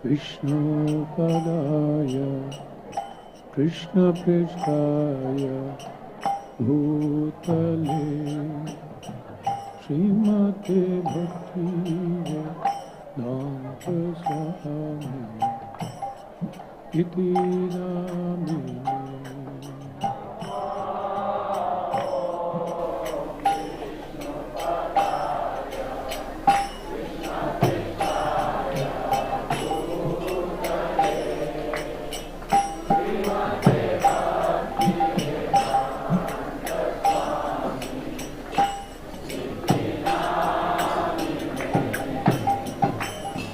Vishnu Padaya Krishna Prishthaya Bhutale Srimate Bhakti Vedanta Swami Iti Namine.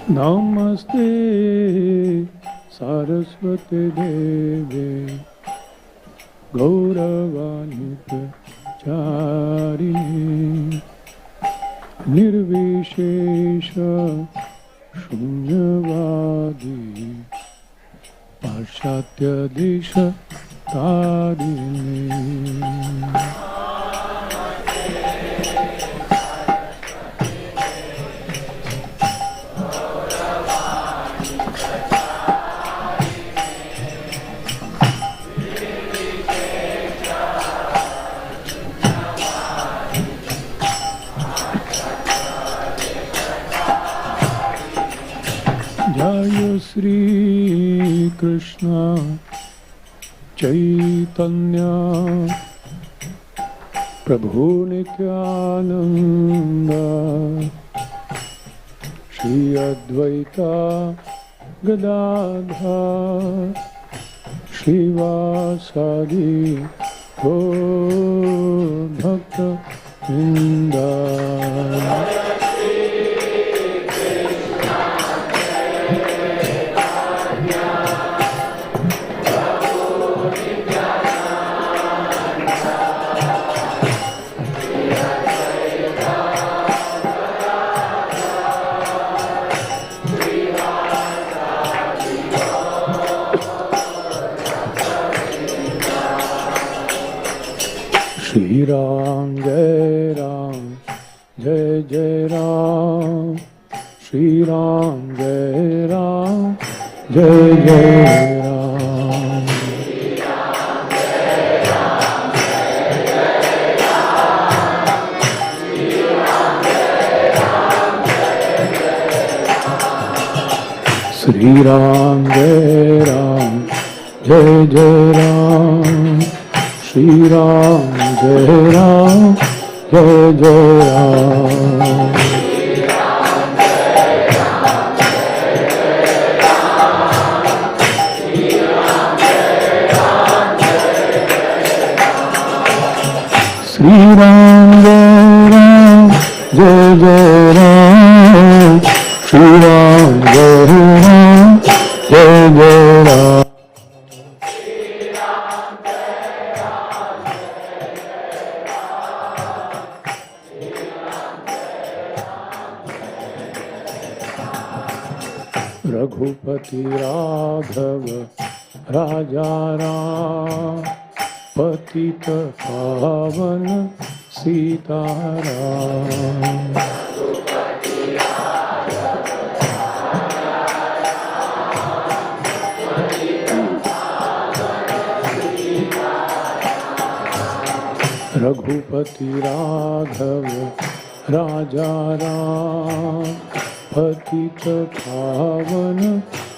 Namaste Saraswati Deve Gauravani Charini Nirvishesha Shunyavadi Parshatya Disha Tarini. Jaya Sri Krishna Chaitanya Prabhu Nityananda Shri Advaita Gadadhar Shri Vasadi Gaur Bhakta Vrinda. Shri Ram, Jai Ram, Jai Jai Ram. Shri Ram, Jai Ram, Jai Jai Ram. Shri Ram, Jai Ram, Jai Jai Ram. Shri Ram, Jai Ram, Jai Jai Ram. Shri Ram, Jai Ram, Jai Jai Ram. Shri Ram, Jai Ram, Jai Jai Ram. Raghupati Raghav Raja Ram Patita Pavana Sita Ram. Raghupati Raghav Raja Ram पतित पावन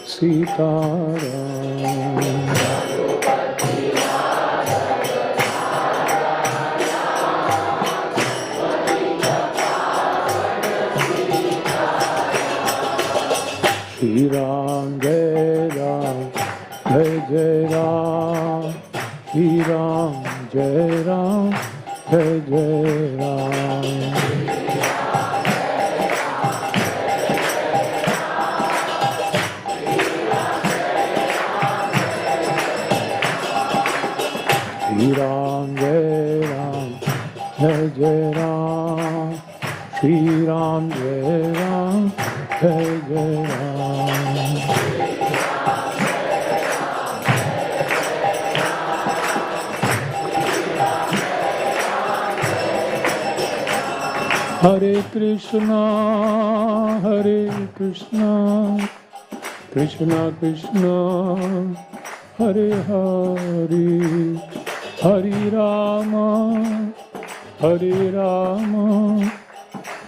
सीताराम। श्री राम जय राम जय जय राम, श्री राम जय राम जय जय राम। श्री राम जय राम जय जय राम, श्री राम जय राम जय जय राम। हरे कृष्णा कृष्णा कृष्णा हरे हरे, हरे राम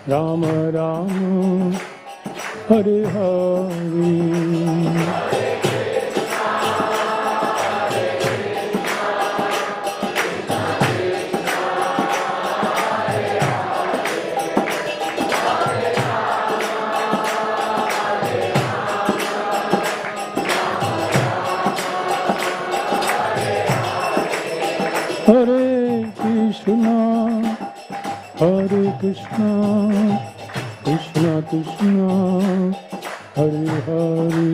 राम राम हरे हरे। हरे कृष्णा कृष्णा कृष्णा हरे हरे,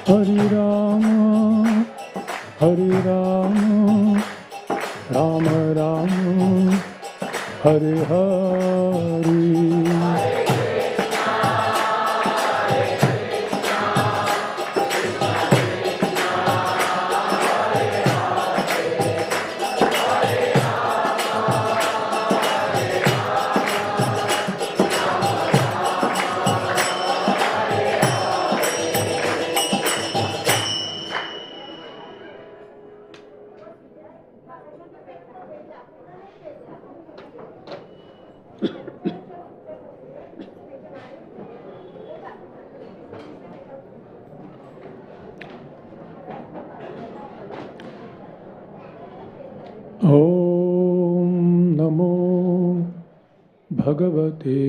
हरे राम राम राम हरे हरे। ओम नमो भगवते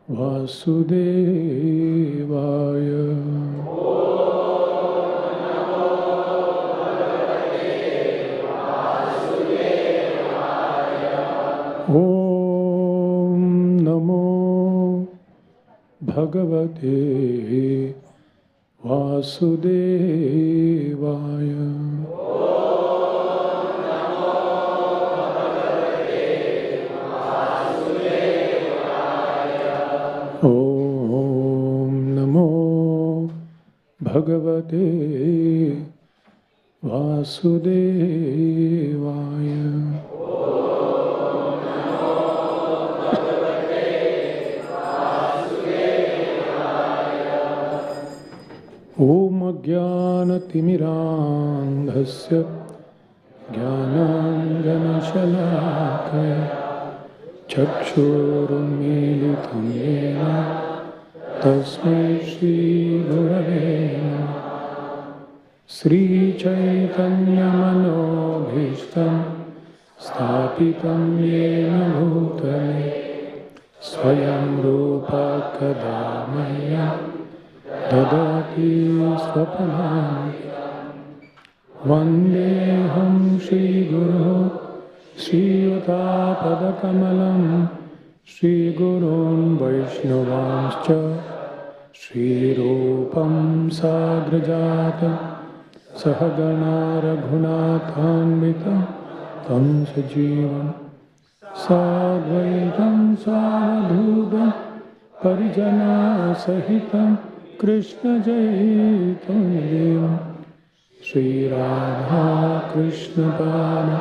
वासुदेवाय। ओम नमो भगवते वासुदेवाय। ओम नमो भगवते वासुदेवाय। ओम अज्ञानतिमिरान्धस्य ज्ञानाञ्जनशलाकया चक्षुरुन्मीलितं येन तस्मै श्रीगुरवे नमः। श्रीचैतन्यमनोभीष्टं स्थापितं येन भूतले स्वयं रूपा कदा मह्यं ददाति स्वपदान्तिकं। वन्देऽहं श्रीगुरुं श्रीयुतापदकमलं श्रीगुरून् वैष्णवांश्च श्रीरूपं साग्रजातं सहगणा रघुनाथान्वितं तं सजीवं साद्वैतं सावधूतं परिजनसहितं कृष्णचैतन्यदेवं श्रीराधा कृष्णपादान्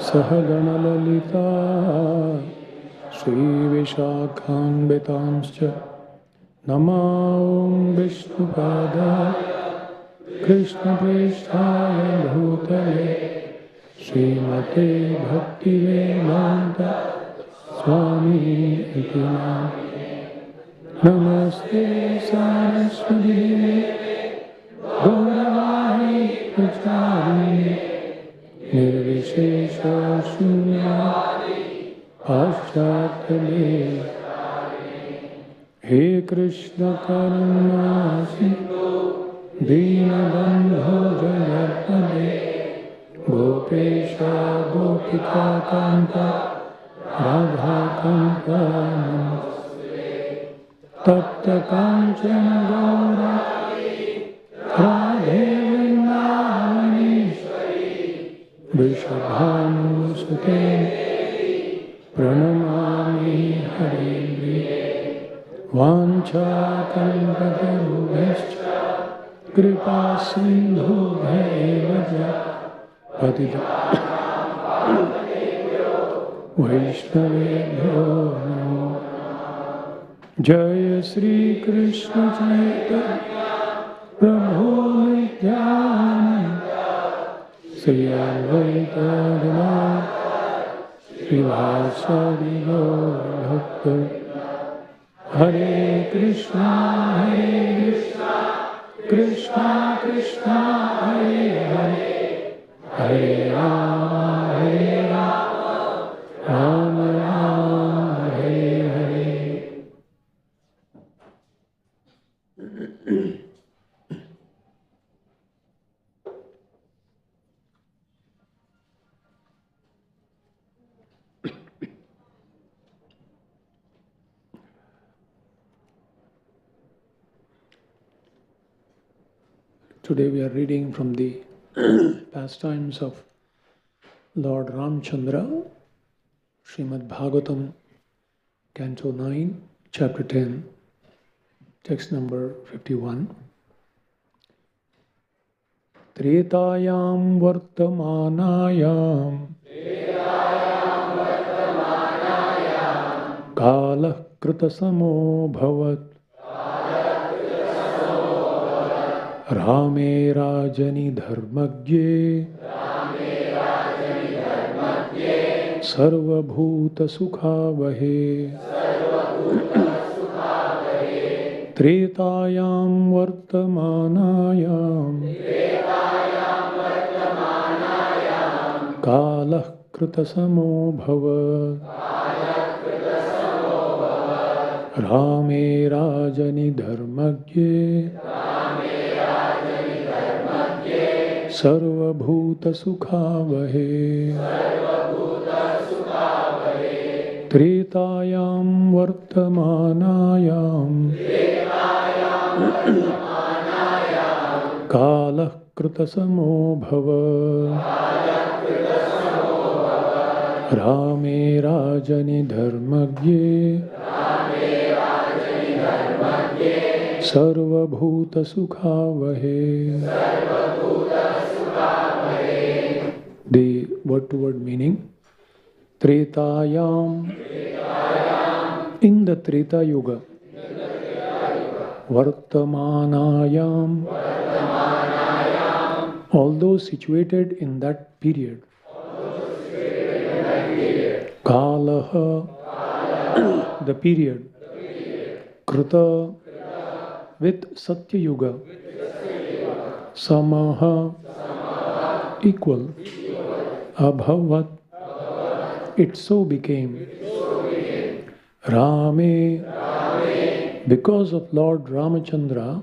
सहगणललिता श्रीविशाखान्वितांश्च नमो विष्णुपादाय कृष्णप्रेष्ठाय भूतले श्रीमते भक्तिवेदान्त स्वामी इति नाम। Namaste Saraswati Gauravani Pracharine Nirvishesha Shunyavadi Paschatale. He Krishna Karuna Sindhu Dinabandho Jayapade Gopesha Gopika Kanta Radha Kanta Tapta Kanchana Gaura Radhe Vrindavaneshwari Vrishabhanu Sute Pranamami Harimri Vancha Kalpatarubhascha Kripa Sindhu Bhaivaja Patita Vaishnavebhyo Namo. Jaya Sri Krishna Chaitanya Prabhu Nityananda Sri Advaita Gadadhara Srivasadi Gaura Hare Krishna Krishna Krishna Hare Hare Hare Rama Rama Rama Hare Hare. Today we are reading from the pastimes of Lord Ramchandra, Srimad Bhagavatam, Canto 9, Chapter 10, text number 51. Tretayam vartamanayam kalah kritasamo bhavat Rame Rajani Dharmagye Sarva Bhuta Sukha Vahe Tretayam Vartamanayam Kalah Kritasamo Bhava Rame Rajani Dharmagye Sarva Bhuta Sukha Vahe Tretayam Vartamanayam Kalah Kritasamo Bhava Rame Rajani Dharmagye Sarva Bhuta Sukha Vahe. The word-to-word meaning. Tretayam, in the Treta Yuga. Vartamanayam, although situated in that period. Kalaha, the period. Krita, with Satya Yuga. Samaha, equal. Abhavat, it so became. Rame, because of Lord Ramachandra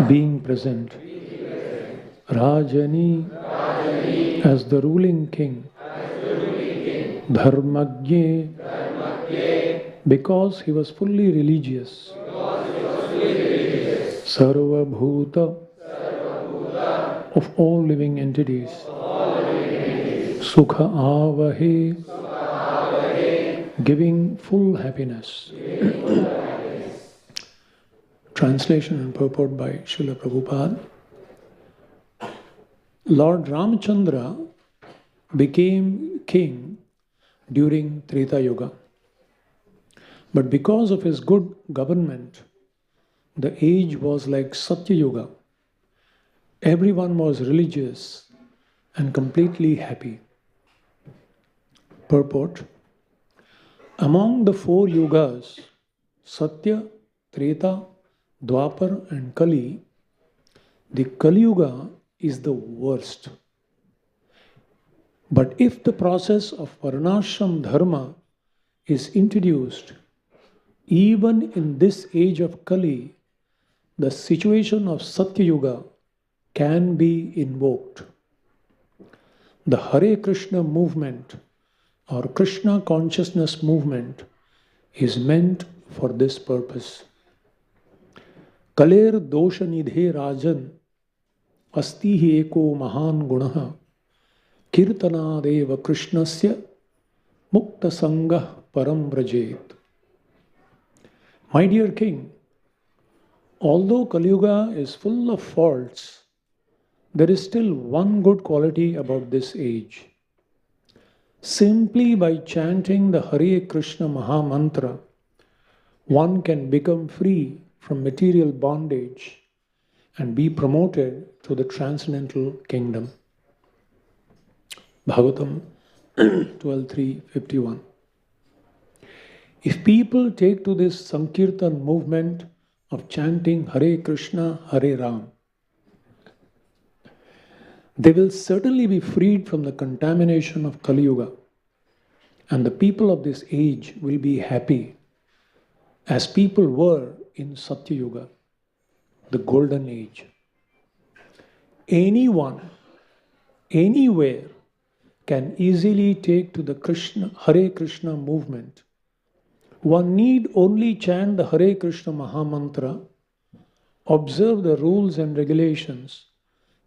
being present. Rajani, as the ruling king. Dharmagye, because he was fully religious. Sarva Bhuta, of all living entities. Sukha Avahe, giving full happiness. Translation and purport by Srila Prabhupada. Lord Ramchandra became king during Treta Yuga. But because of his good government, the age was like Satya Yuga. Everyone was religious and completely happy. Purport. Among the four yugas, Satya, Treta, Dwapar and Kali, the Kali Yuga is the worst. But if the process of Varnashram Dharma is introduced, even in this age of Kali, the situation of Satya Yuga can be invoked. The Hare Krishna movement or Krishna consciousness movement is meant for this purpose. Kaler dosha nidhe rajan asti hi eko mahan gunaha kirtanadeva krishnasya mukta sangah param vrajet. My dear king, although Kali Yuga is full of faults, there is still one good quality about this age. Simply by chanting the Hare Krishna Maha Mantra, one can become free from material bondage and be promoted to the transcendental kingdom. Bhagavatam 12.3.51. If people take to this Sankirtan movement of chanting Hare Krishna, Hare Ram, they will certainly be freed from the contamination of Kali Yuga, and the people of this age will be happy as people were in Satya Yuga, the golden age. Anyone, anywhere can easily take to the Hare Krishna movement. One need only chant the Hare Krishna Maha Mantra, observe the rules and regulations,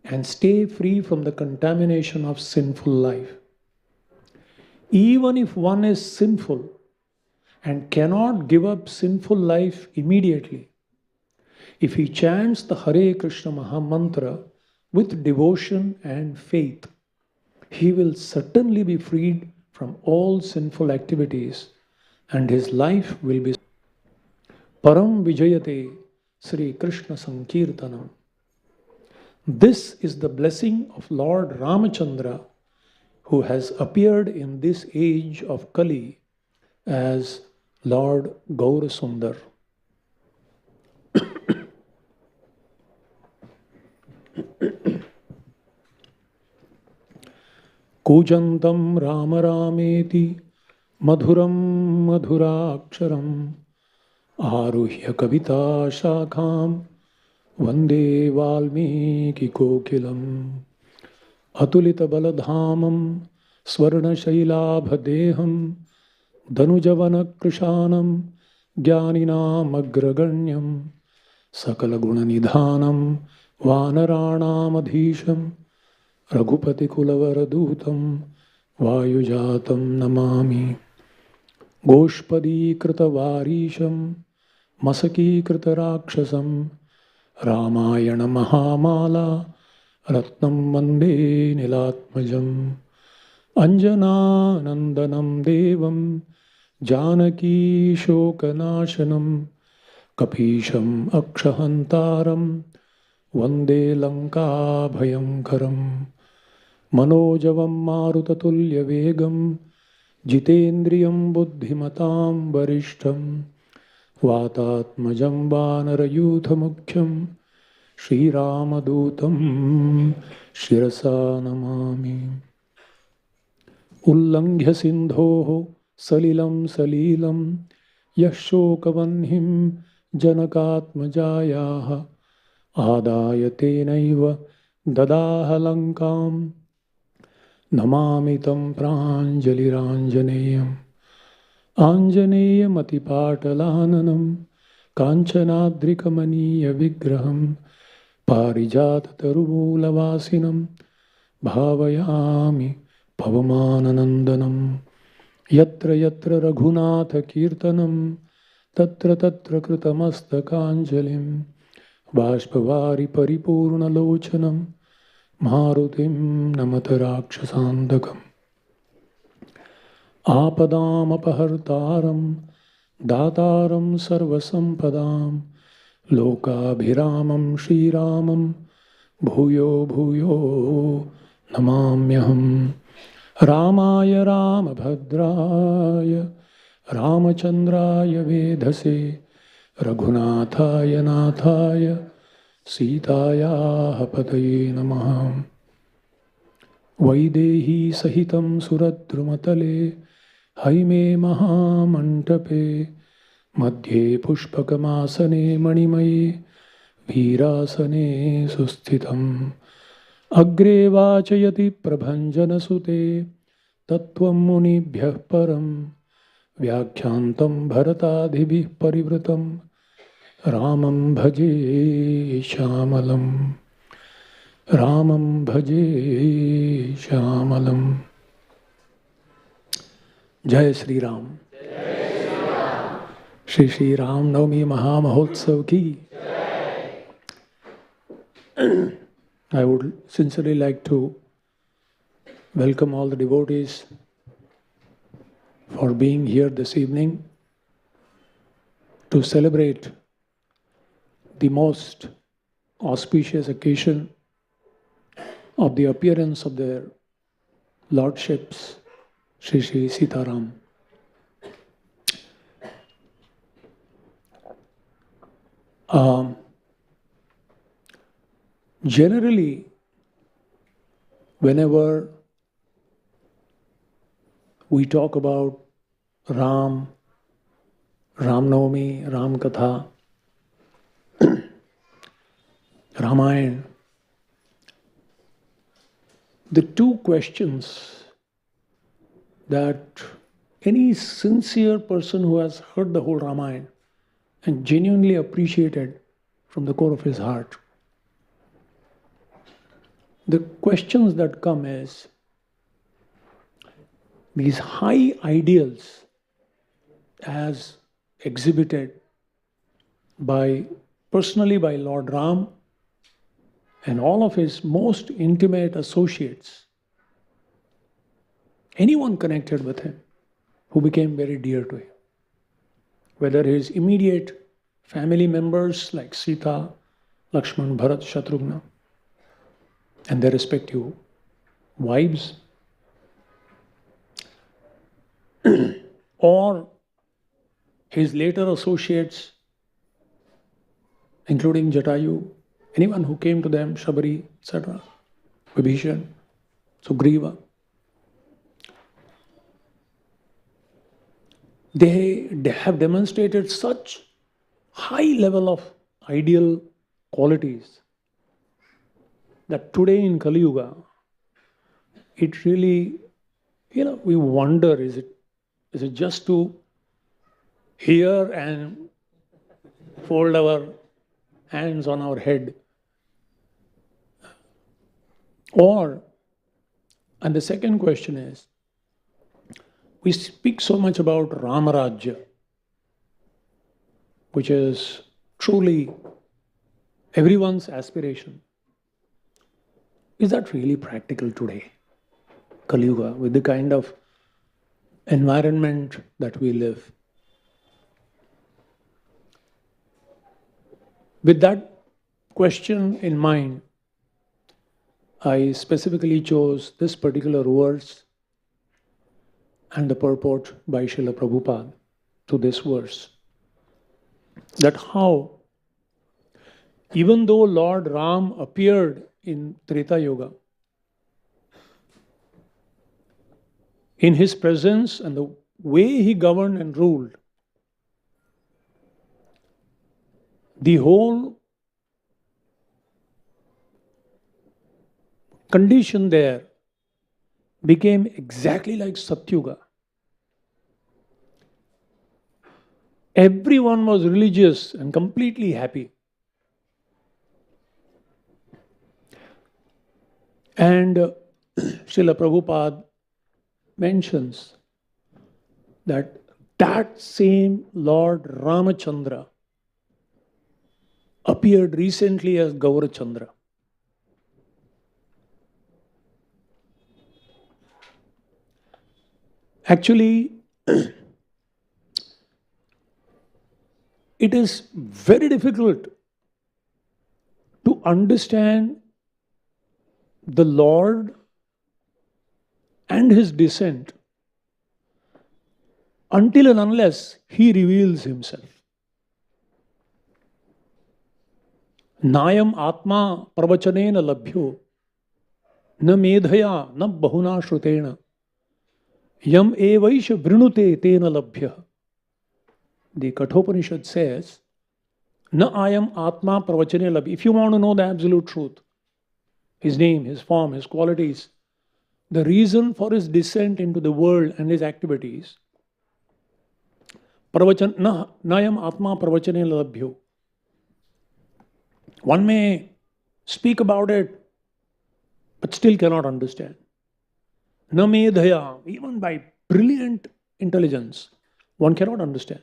and stay free from the contamination of sinful life. Even if one is sinful and cannot give up sinful life immediately, if he chants the Hare Krishna Maha Mantra with devotion and faith, he will certainly be freed from all sinful activities and his life will be Param Vijayate Sri Krishna Sankirtanam. This is the blessing of Lord Ramachandra, who has appeared in this age of Kali as Lord Gaura Sundar. Kujantam Rama Rameti Madhuram Madhuraksharam Aruhya Kavita Shakham Vande Valmiki Kokilam Atulita Baladhamam Swarna Shailabhadeham Danujavana Krishanam Jnaninam Agraganyam Sakala Guna Nidhanam Vanaranam Adhisham Raghupati Kulavaradutam Vayujatam Namami Goshpadi Krita Varisham Masaki Krita Rakshasam Ramayana Mahamala Ratnam Vande Nilatmajam Anjana Nandanam Devam Janaki Shokanashanam Kapisham Akshahantaram Vande Lanka Bhayankaram Manojavam Marutatulya Vegam Jitendriyam Buddhimatam Varishtam Vatatmajam Vanarayutha Mukhyam Shri Ramadutam Shirasa Namami Ullanghya Sindhoho Salilam Salilam Yashokavanhim Janakatmajayaha Adayate Naiva Dadaha Lankam Namamitam Pranjaliranjaneyam Anjaneyam Atipatalananam Kanchanadrikamaniya Vigraham Parijata Tarumulavasinam Bhavayami Pavamananandanam Yatra Yatra Raghunatha Kirtanam Tatra Tatra Kritamastakāņjalim Bāshpavari Paripurna Lochanam Marutim Namatarakshasandakam Apadam Apahartaram Dataram Sarvasampadam Lokabhiramam Shriramam Bhuyo Bhuyo Namamyaham Ramaya Ramabhadraya Ramachandraya Vedhase Raghunataya Nathaya Sitayaha Pataye Namaha. Vaidehi Sahitam Suradrumatale Haime Mahamantape Madhye Pushpakamasane Manimaye Virasane Susthitam Agre Vachayati Prabhanjana Sute Tattvam Munibhyah Param Vyakhyantam Bharatadhibhih Parivratam Ramam Bhaje Shamalam. Ramam Bhaje Shamalam. Jai Sri Ram. Shri Shri Ram Navami Maha Mahotsav ki. I would sincerely like to welcome all the devotees for being here this evening to celebrate the most auspicious occasion of the appearance of their lordships, Shri Shri Sitaram. Generally, whenever we talk about Ram, Ram Navami, Ram Katha, Ramayana, the two questions that any sincere person who has heard the whole Ramayana and genuinely appreciated from the core of his heart, the questions that come is these high ideals as exhibited personally by Lord Ram and all of his most intimate associates, anyone connected with him who became very dear to him, whether his immediate family members like Sita, Lakshman, Bharat, Shatrughna, and their respective wives, or his later associates, including Jatayu, anyone who came to them, Shabari, etc., Vibhishan, Sugriva. They have demonstrated such high level of ideal qualities that today in Kali Yuga, it really, we wonder, is it just to hear and fold our hands on our head? And the second question is, we speak so much about Rama-rajya, which is truly everyone's aspiration. Is that really practical today, Kali Yuga, with the kind of environment that we live? With that question in mind, I specifically chose this particular verse and the purport by Srila Prabhupada to this verse. That how, even though Lord Ram appeared in Treta Yuga, in his presence and the way he governed and ruled, the whole condition there became exactly like Satyuga. Everyone was religious and completely happy. And Srila Prabhupada mentions that same Lord Ramachandra appeared recently as Gaurachandra. Actually, it is very difficult to understand the Lord and his descent until and unless he reveals himself. Nayam atma pravachanena labhyo na medhaya na bahuna shrutena yam evaisha vrinute tena labhya. The Kathopanishad says, na ayam atma pravachane labhya. If you want to know the absolute truth, his name, his form, his qualities, the reason for his descent into the world and his activities, nayam atma pravachane labhyo. One may speak about it, but still cannot understand. Na medhaya, even by brilliant intelligence, one cannot understand.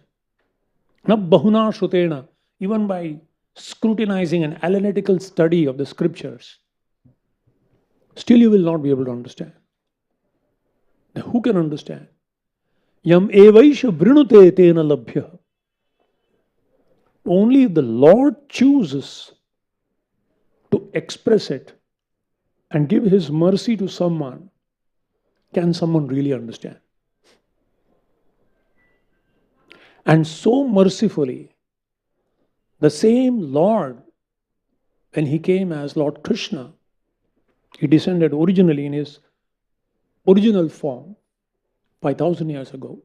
Na bahuna shrutena, even by scrutinizing an analytical study of the scriptures, still you will not be able to understand. Now, who can understand? Yam evaisha vrinute tena labhya. Only if the Lord chooses to express it and give his mercy to someone can someone really understand. And so mercifully, the same Lord, when he came as Lord Krishna, he descended originally in his original form 5,000 years ago,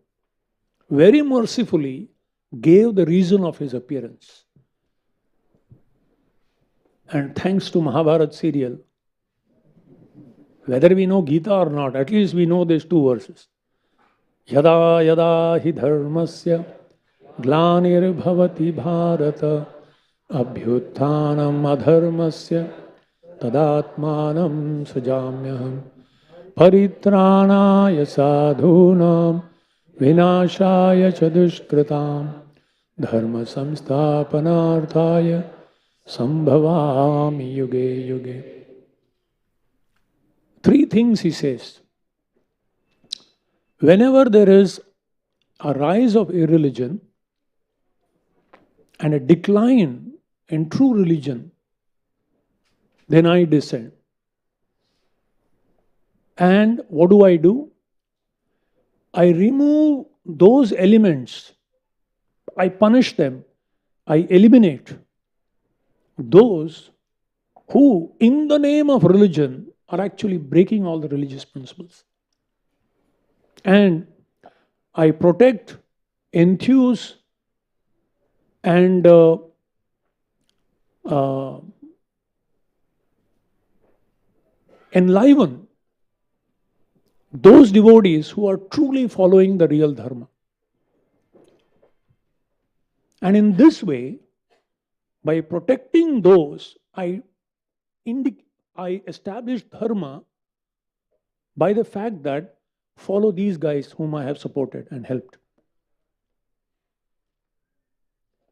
very mercifully gave the reason of his appearance. And thanks to Mahabharata serial, whether we know Gita or not, at least we know these two verses. Yada yada hi dharmasya glanir bhavati bharata abhyutthanam adharmasya tadatmanam sajamyaham paritranaya sadhunam vinashaya cha dushkritam dharma samsthapanarthaya sambhavami yuge yuge. Three things he says. Whenever there is a rise of irreligion and a decline in true religion, then I descend. And what do? I remove those elements, I punish them, I eliminate those who, in the name of religion, are actually breaking all the religious principles. And I protect, enthuse, and enliven those devotees who are truly following the real dharma. And in this way, by protecting those, I establish dharma by the fact that follow these guys whom I have supported and helped.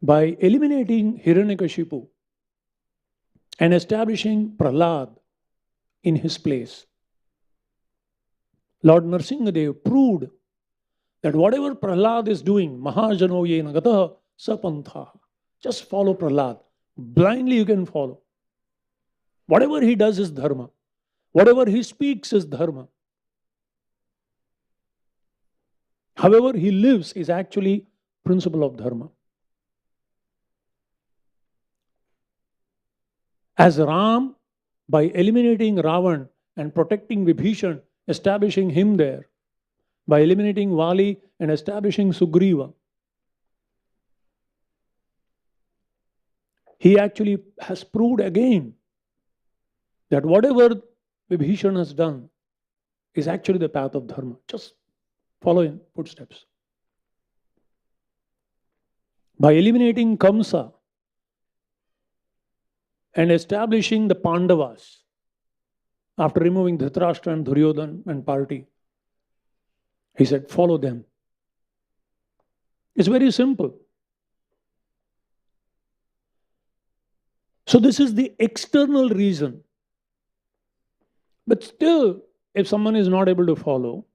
By eliminating Hiranyakashipu and establishing Prahlad in his place, Lord Nrsimhadev proved that whatever Prahlad is doing, Mahajano yena gataha sapantha, just follow Prahlad. Blindly you can follow. Whatever he does is dharma. Whatever he speaks is dharma. However he lives is actually principle of dharma. As Ram, by eliminating Ravan and protecting Vibhishan, establishing him there, by eliminating Vali and establishing Sugriva, he actually has proved again that whatever Vibhishan has done is actually the path of dharma. Just follow in footsteps. By eliminating Kamsa and establishing the Pandavas, after removing Dhritarashtra and Duryodhan and party, he said, follow them. It's very simple. So this is the external reason. But still, if someone is not able to follow,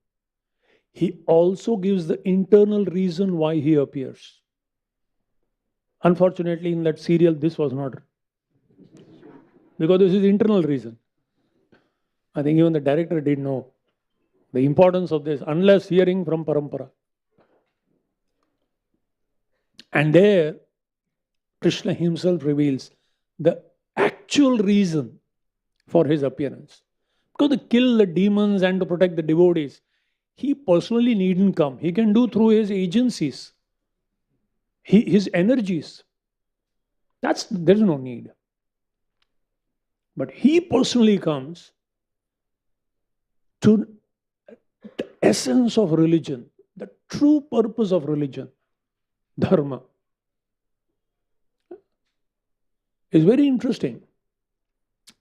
he also gives the internal reason why he appears. Unfortunately, in that serial, this was not. Because this is the internal reason. I think even the director didn't know the importance of this, unless hearing from Parampara. And there, Krishna himself reveals the actual reason for his appearance. Because to kill the demons and to protect the devotees, he personally needn't come. He can do through his agencies, his energies. There's no need. But he personally comes to the essence of religion, the true purpose of religion, dharma. It's very interesting.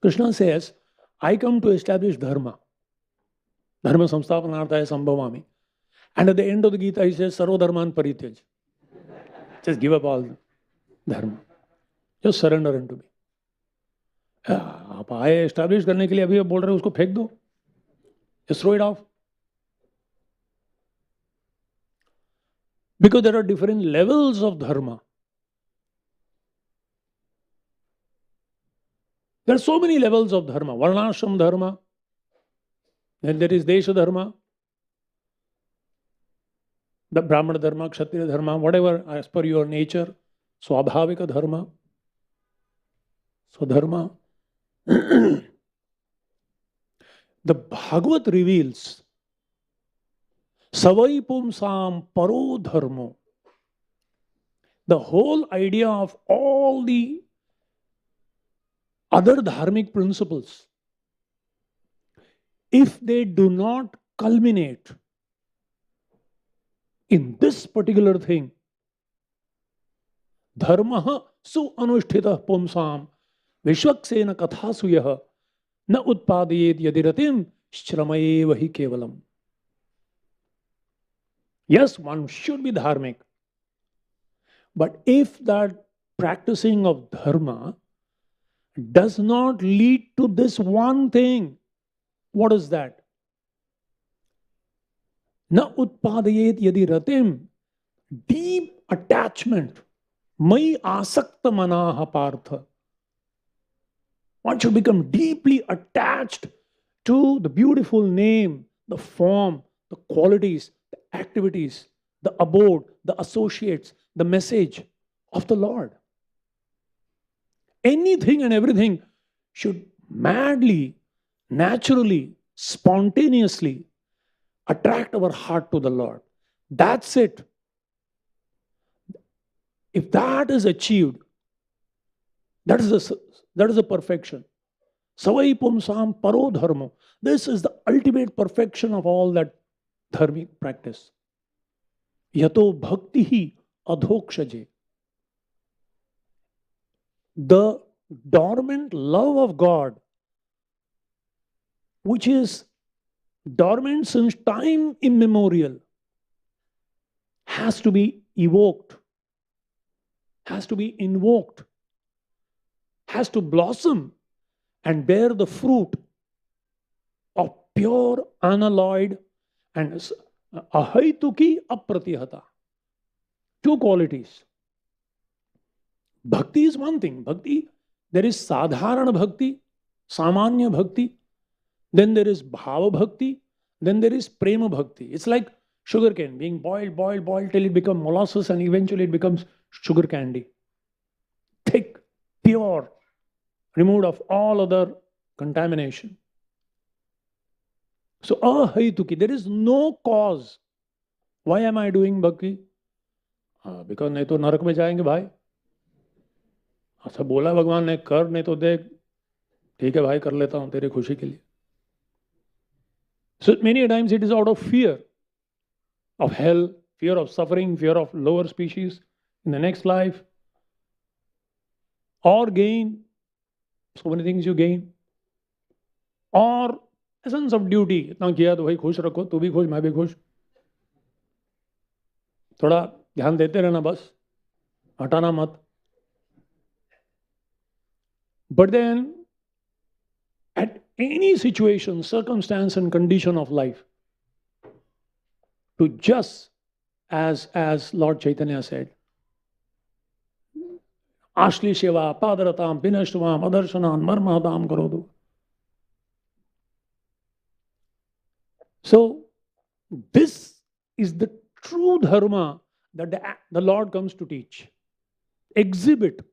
Krishna says, I come to establish dharma. Dharma samsthapanarthaya sambhavami. And at the end of the Gita, he says, sarva dharman parityaj. Just give up all dharma. Just surrender unto me. आप आए establish करने के लिए, अभी आप बोल रहे हो उसको फेंक दो. Just throw it off. Because there are different levels of dharma. There are so many levels of dharma. Varnashram dharma. Then there is Desha dharma. The Brahmana dharma, Kshatriya dharma, whatever as per your nature. Swabhavika dharma. Swadharma. The Bhagavat reveals Savai Pumsam Paro Dharmo. The whole idea of all the other dharmic principles, if they do not culminate in this particular thing, dharma su anushtita pumsam vishwaksena kathasuyah na utpadayet yadiratim shramayeva hi kevalam. Yes, one should be dharmic. But if that practicing of dharma does not lead to this one thing, what is that? Na utpadayet yadiratim, deep attachment. Mai asakta manaha partha. One should become deeply attached to the beautiful name, the form, the qualities, the activities, the abode, the associates, the message of the Lord. Anything and everything should madly, naturally, spontaneously attract our heart to the Lord. That's it. If that is achieved, that is a perfection. Savai pumsam paro dharmo. This is the ultimate perfection of all that dharmic practice. Yato bhaktihi adhokshaje. The dormant love of God, which is dormant since time immemorial, has to be evoked, has to be invoked, has to blossom and bear the fruit of pure, unalloyed and ahaituki apratihata. Two qualities. Bhakti is one thing. Bhakti, there is sadharana bhakti, samanya bhakti, then there is bhava bhakti, then there is prema bhakti. It's like sugarcane being boiled till it becomes molasses and eventually it becomes sugar candy. Thick, pure, removed of all other contamination. So, ahaituki, there is no cause. Why am I doing bhakti? Because नहीं तो नरक में जाएंगे भाई. अच्छा बोला भगवान ने कर, नहीं तो देख, ठीक है भाई कर लेता हूं तेरे खुशी के लिए. So many times it is out of fear of hell, fear of suffering, fear of lower species in the next life, or gain. So many things you gain, or a sense of duty. इतना किया तो भाई खुश रखो, तू भी खुश, मैं भी खुश. थोड़ा ध्यान देते रहना बस, हटाना मत. But then, at any situation, circumstance and condition of life, to just as Lord Chaitanya said, Ashli Shiva, Padaratam, Vinashtavam, Adarshanam, Marmahadam Garodu. So, this is the true dharma that the Lord comes to teach. Exhibit.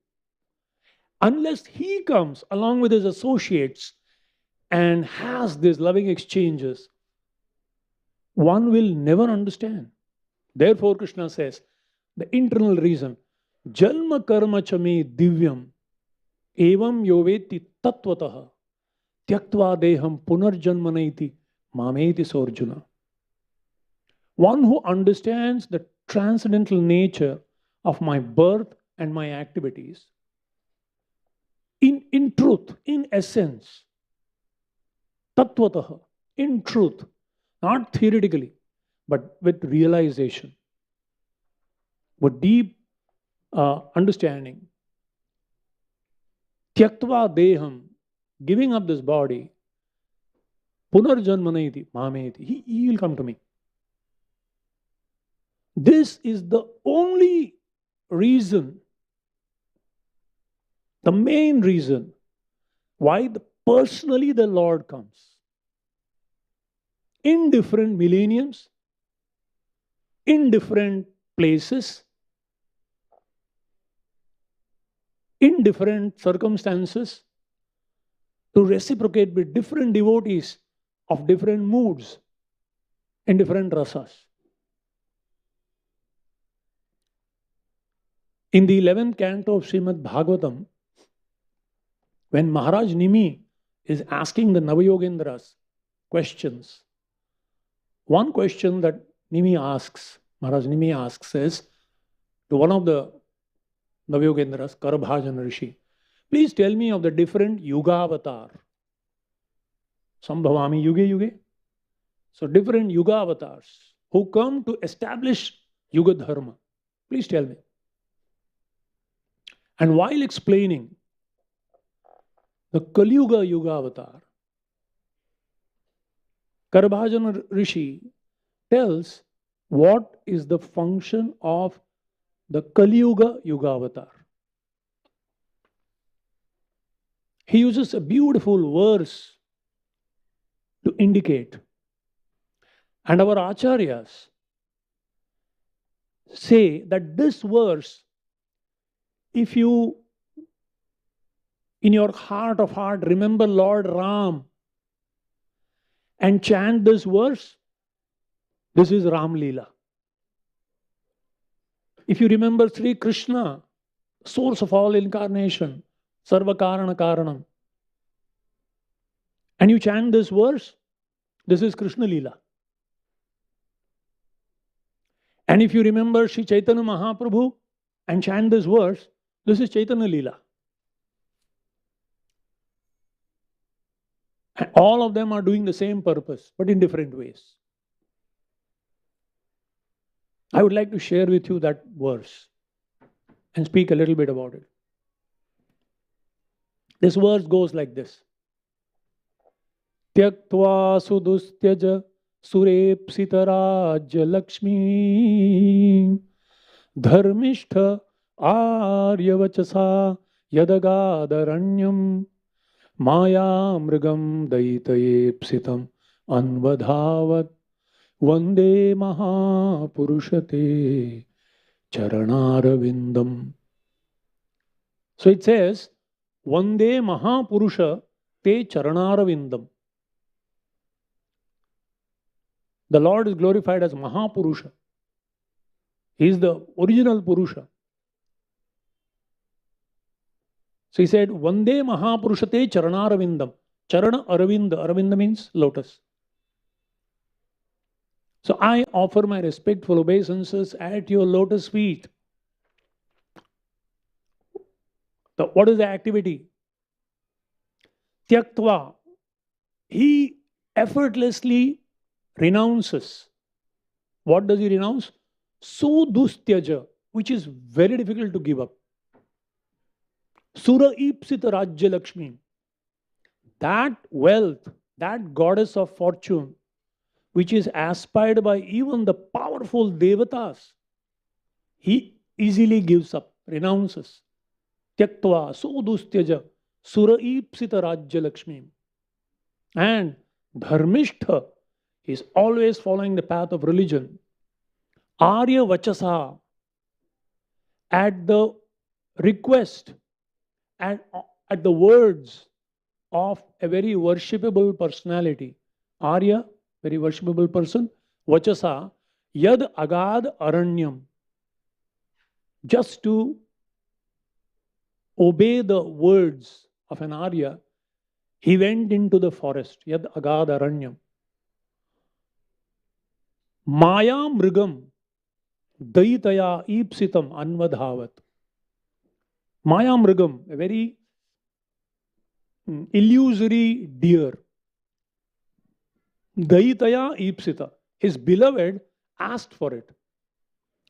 Unless he comes along with his associates and has these loving exchanges, one will never understand. Therefore, Krishna says, the internal reason, Jalma karma chame divyam evam yoveti tattvataha tyaktva deham punarjanmanaiti mameti sorjuna. One who understands the transcendental nature of my birth and my activities, in truth, in essence, tattvataha, in truth, not theoretically, but with realization, with deep understanding. Tyaktva deham, giving up this body, punarjanmanaiti mameti, he will come to me. This is the only reason, the main reason why personally the Lord comes. In different millenniums, in different places, in different circumstances, to reciprocate with different devotees of different moods, in different rasas. In the 11th canto of Srimad Bhagavatam, when Maharaj Nimi is asking the Navayogendras questions, one question that Maharaj Nimi asks is to one of the Navayogendras, Karabhajan Rishi, please tell me of the different Yuga avatar. Sambhavami Yuge Yuge. So different Yuga avatars who come to establish Yuga Dharma. Please tell me. And while explaining the Kali Yuga Yuga avatar, Karabhajan Rishi tells what is the function of the Kali Yuga Yuga avatar. He uses a beautiful verse to indicate. And our acharyas say that this verse, if you, in your heart of heart, remember Lord Ram and chant this verse, this is Ram Leela. If you remember Sri Krishna, source of all incarnation, Sarva Karana Karanam, and you chant this verse, this is Krishna Leela. And if you remember Sri Chaitanya Mahaprabhu and chant this verse, this is Chaitanya Leela. And all of them are doing the same purpose, but in different ways. I would like to share with you that verse and speak a little bit about it. This verse goes like this. Tyaktva sudustyaja surepsitarajya lakshmi dharmishtha aryavachasa yadagadharanyam maya mrigam daitayepsitam anvadhavat vande mahapurushate charanaravindam. So it says, Vande Mahapurusha te Charanaravindam. The Lord is glorified as Mahapurusha. He is the original Purusha. So he said, Vande Mahapurusha te Charanaravindam. Charana Aravinda. Aravinda means lotus. So I offer my respectful obeisances at your lotus feet. What is the activity? Tyaktva. He effortlessly renounces. What does he renounce? Sudustyaja, which is very difficult to give up. Sura Ipsita Rajya Lakshmi. That wealth, that goddess of fortune, which is aspired by even the powerful devatas, he easily gives up, renounces. Tyaktva sudustyaja sura ipsita rajya lakshmi. And dharmishtha is always following the path of religion. Arya vachasa, at the request and at the words of a very worshipable personality. Arya, very worshipable person. Vachasa, yad agad aranyam. Just to obey the words of an Arya, he went into the forest. Yad agad aranyam. Maya mrigam daitaya ipsitam anvadhavat. Maya mrigam, a very illusory deer. Daitaya ipsita. His beloved asked for it.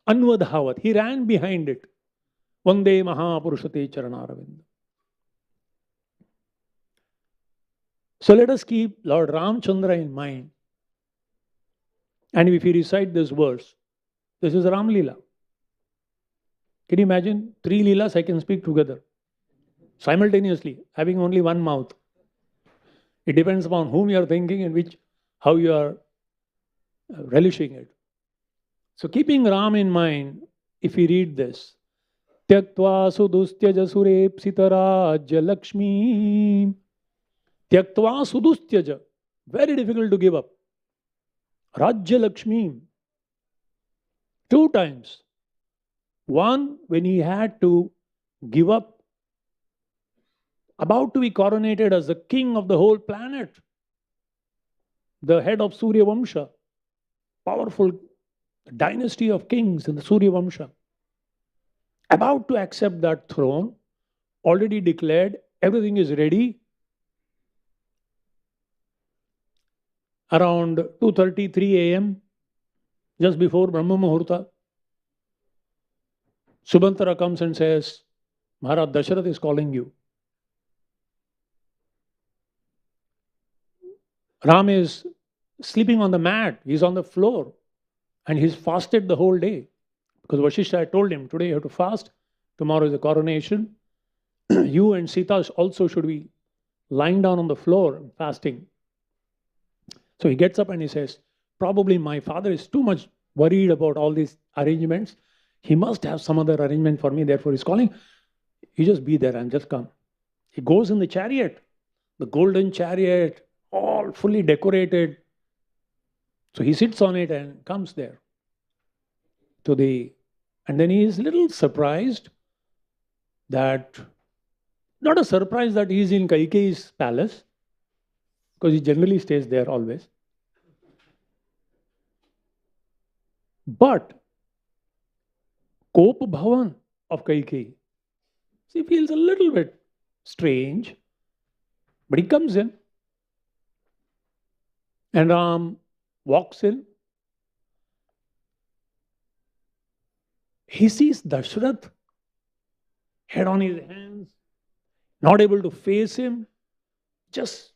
Anvadhavat. He ran behind it. Vande Mahapurushate Charanaravinda. So let us keep Lord Ramchandra in mind. And if we recite this verse, this is Ram Leela. Can you imagine? 3 Leelas I can speak together, simultaneously, having only one mouth. It depends upon whom you are thinking and how you are relishing it. So keeping Ram in mind, if we read this, Tyaktva sudustyaja surepsitarajya lakshmi. Tyaktva sudustyaja. Very difficult to give up. Rajya Lakshmi. 2 times. One, when he had to give up, about to be coronated as the king of the whole planet, the head of Surya Vamsha, powerful dynasty of kings in the Surya Vamsha, about to accept that throne, already declared, everything is ready. Around 2:33 a.m., just before Brahma Muhurta, Subantara comes and says, Maharaj Dasharath is calling you. Ram is sleeping on the mat. He's on the floor. And he's fasted the whole day. Because Vasishtha had told him, today you have to fast. Tomorrow is the coronation. You and Sita also should be lying down on the floor fasting. So he gets up and he says, probably my father is too much worried about all these arrangements. He must have some other arrangement for me. Therefore he's calling. You just be there and just come. He goes in the chariot, the golden chariot, all fully decorated. So he sits on it and comes there and then he is a little surprised that, not a surprise that he is in Kaikeyi's palace, because he generally stays there always. But Kop Bhavan of Kaikeyi, he feels a little bit strange, but he comes in and Ram walks in. He sees Dashrath, head on his hands, not able to face him, just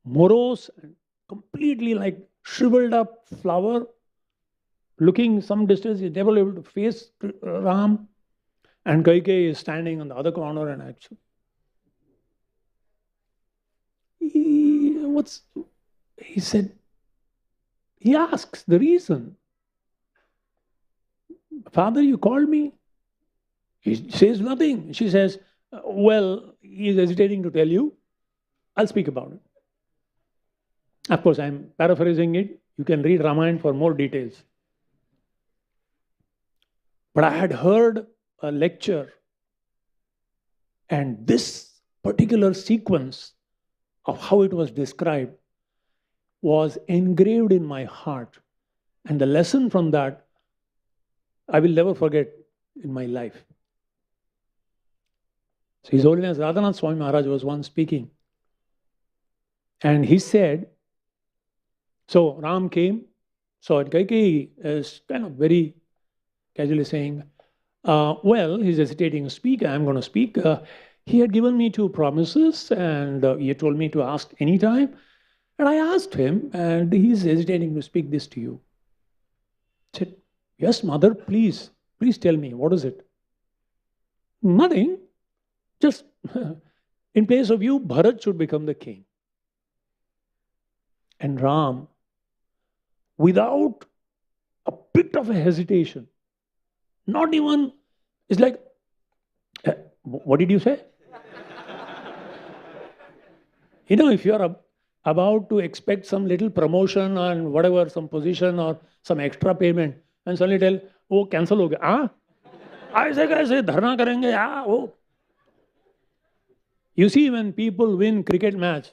morose and completely like shriveled up flower, looking some distance. He's never able to face Ram. And Kaikeyi is standing on the other corner and actually, he said, he asks the reason. Father, you called me? He says nothing. She says, well, he is hesitating to tell you. I'll speak about it. Of course, I'm paraphrasing it. You can read Ramayana for more details. But I had heard a lecture, and this particular sequence of how it was described was engraved in my heart. And the lesson from that, I will never forget in my life. So His Holiness Radhanath Swami Maharaj was once speaking. And he said, so Ram came, so Kaikeyi is kind of very casually saying, well, he's hesitating to speak, I'm going to speak. He had given me 2 promises and he had told me to ask anytime. And I asked him and he's hesitating to speak this to you. I said, yes, mother, please tell me, what is it? Nothing. Just in place of you, Bharat should become the king. And Ram, without a bit of a hesitation, not even, it's like, what did you say? If you are about to expect some little promotion and whatever, some position or some extra payment, and suddenly tell, oh, cancel हो गया, हाँ ऐसे कैसे धरना करेंगे वो. You see, when people win cricket match,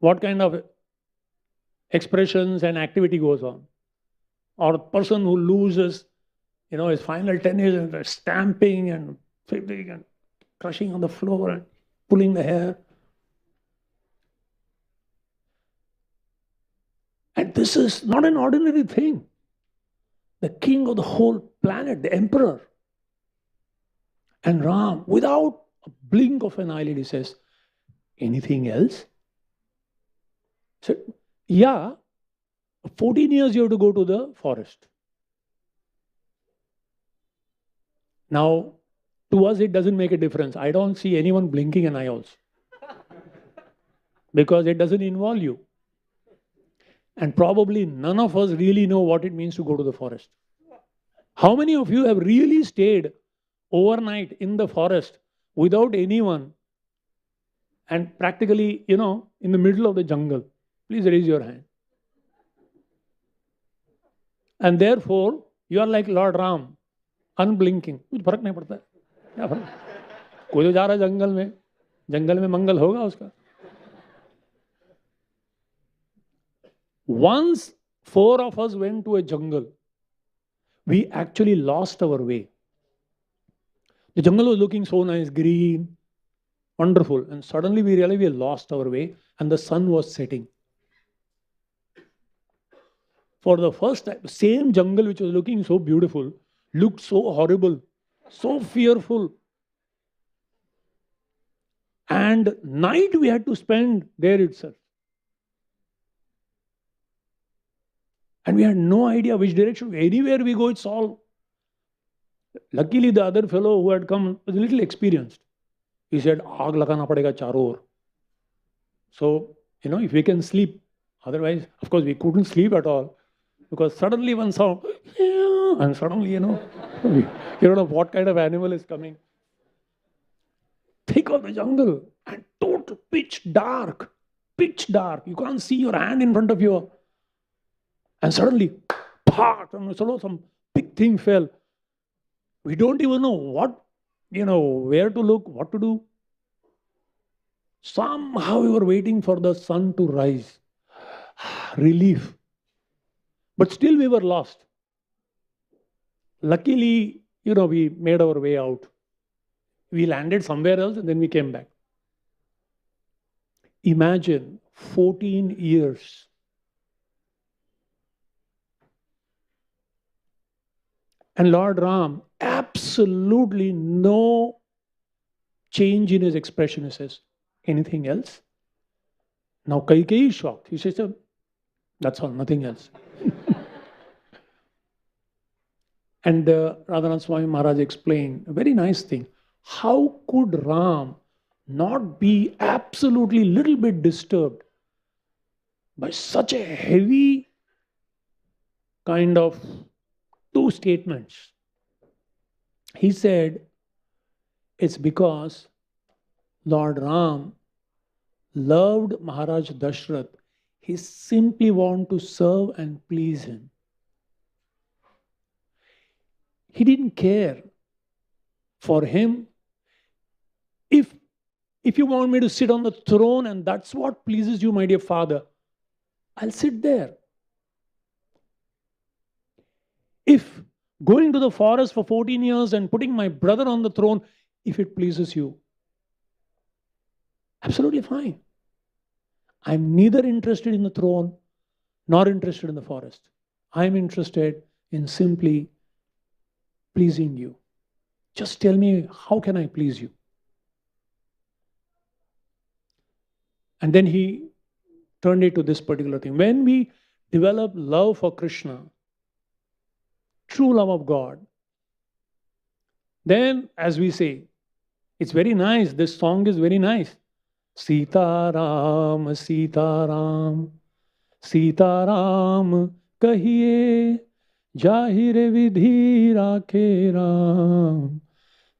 what kind of expressions and activity goes on? Or a person who loses, his final tennis and stamping and flipping and crushing on the floor and pulling the hair. And this is not an ordinary thing. The king of the whole planet, the emperor. And Ram, without a blink of an eyelid, he says, anything else? He said, yeah, 14 years you have to go to the forest. Now, to us it doesn't make a difference. I don't see anyone blinking an eye also. Because it doesn't involve you. And probably none of us really know what it means to go to the forest. How many of you have really stayed overnight in the forest without anyone and practically, in the middle of the jungle? Please raise your hand. And therefore, you are like Lord Ram, unblinking. कुछ फर्क नहीं पड़ता है. क्या फर्क? कोई तो जा रहा है जंगल में मंगल होगा उसका. Once 4 of us went to a jungle, we actually lost our way. The jungle was looking so nice, green, wonderful. And suddenly we realized we lost our way and the sun was setting. For the first time, same jungle which was looking so beautiful, looked so horrible, so fearful. And night we had to spend there itself. And we had no idea which direction. Anywhere we go, it's all. Luckily, the other fellow who had come was a little experienced. He said, "Aag lagana padega charo or." So, if we can sleep. Otherwise, of course, we couldn't sleep at all. Because suddenly one sound, and suddenly, you don't know what kind of animal is coming. Thick of the jungle and total pitch dark. Pitch dark. You can't see your hand in front of you. And suddenly, some big thing fell. We don't even know where to look, what to do. Somehow we were waiting for the sun to rise. Relief. But still we were lost. Luckily, we made our way out. We landed somewhere else and then we came back. Imagine 14 years. And Lord Ram, absolutely no change in his expression. He says, anything else? Now Kaikeyi is shocked. He says, that's all, nothing else. And Radharani Swami Maharaj explained a very nice thing. How could Ram not be absolutely little bit disturbed by such a heavy kind of 2 statements? He said, it's because Lord Ram loved Maharaj Dashrath. He simply wanted to serve and please him. He didn't care. For him, if you want me to sit on the throne and that's what pleases you, my dear father, I'll sit there. If going to the forest for 14 years and putting my brother on the throne, if it pleases you, absolutely fine. I'm neither interested in the throne nor interested in the forest. I'm interested in simply pleasing you. Just tell me, how can I please you? And then he turned it to this particular thing. When we develop love for Krishna, true love of God, then, as we say, it's very nice. This song is very nice. Sita Ram, Sita Ram, Sita Ram kahiye, jahire vidhi rakhe Ram,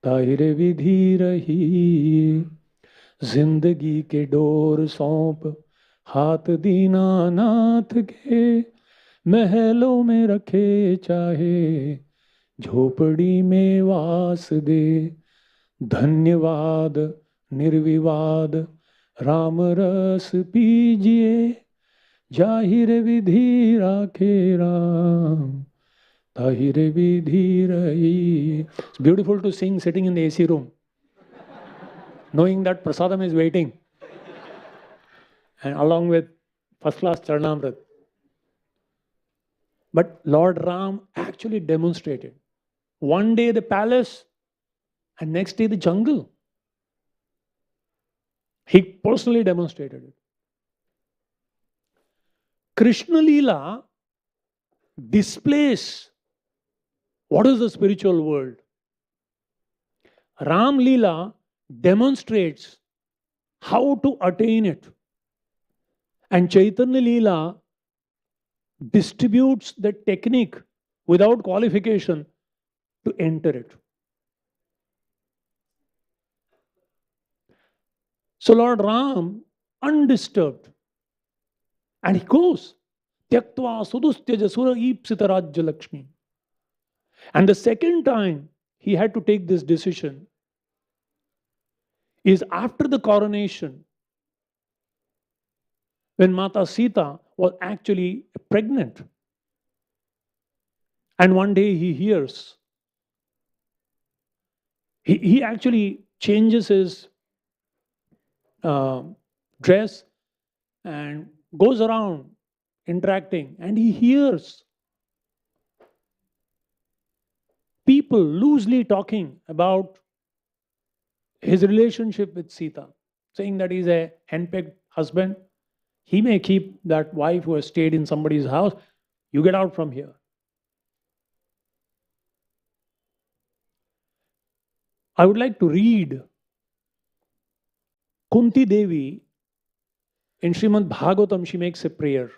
tahire vidhi rahi. जिंदगी के door सौंप हाथ दीनानाथ के, महलों में रखे चाहे झोपड़ी में वास दे। धन्यवाद निर्विवाद राम रस पीजिए, जाहिर विधि राखे राम, ताहिर विधि रही. It's beautiful to sing sitting in the AC room, knowing that prasadam is waiting, and along with first class Charanamrit. But Lord Ram actually demonstrated. One day the palace, and next day the jungle. He personally demonstrated it. Krishna Leela displays what is the spiritual world. Ram Leela demonstrates how to attain it. And Chaitanya Leela distributes the technique without qualification to enter it. So Lord Ram, undisturbed, and he goes, Tyaktva sudustyaja sura ipsita rajya lakshmi. And the second time he had to take this decision is after the coronation, when Mata Sita was actually pregnant. And one day he hears, he actually changes his dress and goes around interacting, and he hears people loosely talking about his relationship with Sita, saying that he's a henpecked husband. He may keep that wife who has stayed in somebody's house. You get out from here. I would like to read Kunti Devi in Srimad Bhagavatam. She makes a prayer.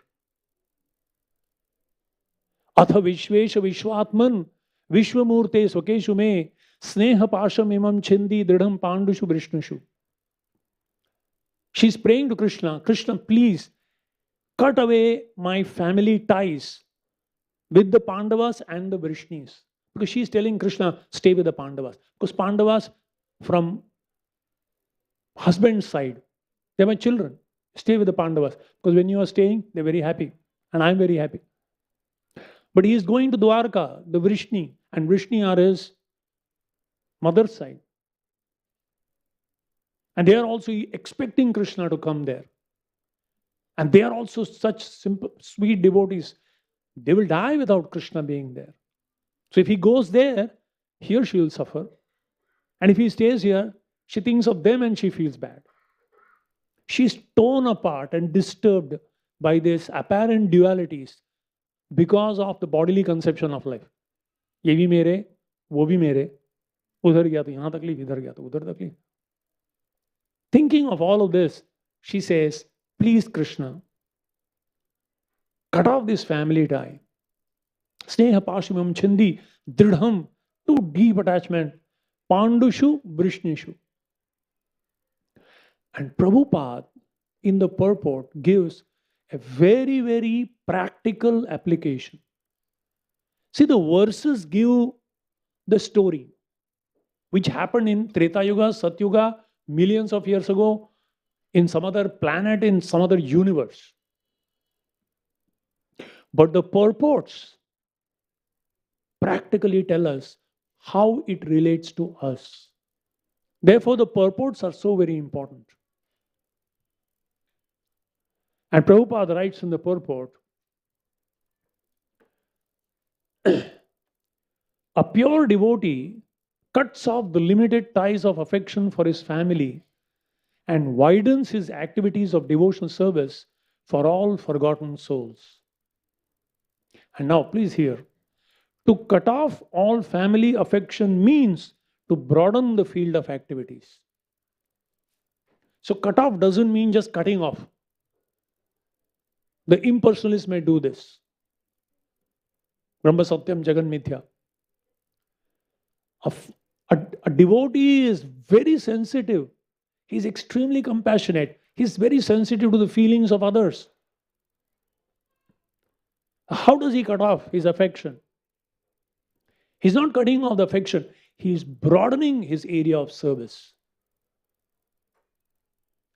Atha Vishvesha Vishwatman Vishwamurte Swakeshu me Sneha Pasham Imam Chindi Dridham Pandushu Vrishnushu. She's praying to Krishna, Krishna, please cut away my family ties with the Pandavas and the Vrishnis. Because she's telling Krishna, stay with the Pandavas. Because Pandavas, from husband's side, they're my children. Stay with the Pandavas. Because when you are staying, they're very happy. And I'm very happy. But he is going to Dwarka, the Vrishni, and Vrishni are his mother's side. And they are also expecting Krishna to come there. And they are also such simple, sweet devotees. They will die without Krishna being there. So if he goes there, here she will suffer. And if he stays here, she thinks of them and she feels bad. She's torn apart and disturbed by these apparent dualities because of the bodily conception of life. ये भी मेरे, वो भी मेरे, उधर गया तो यहाँ तकलीफ, इधर गया तो उधर तकलीफ. Thinking of all of this, she says, please Krishna, cut off this family tie. Sneha Pashimam Chindi Dridham, too deep attachment. Pandushu Vrishnishu. And Prabhupada in the purport gives a very, very practical application. See, the verses give the story which happened in Treta Yuga, Satyuga, millions of years ago, in some other planet, in some other universe. But the purports practically tell us how it relates to us. Therefore, the purports are so very important. And Prabhupada writes in the purport, a pure devotee cuts off the limited ties of affection for his family and widens his activities of devotional service for all forgotten souls. And now, please hear. To cut off all family affection means to broaden the field of activities. So, cut off doesn't mean just cutting off. The impersonalists may do this. Brahma Satyam Jagan Mithya. A devotee is very sensitive. He's extremely compassionate. He's very sensitive to the feelings of others. How does he cut off his affection? He's not cutting off the affection. He's broadening his area of service.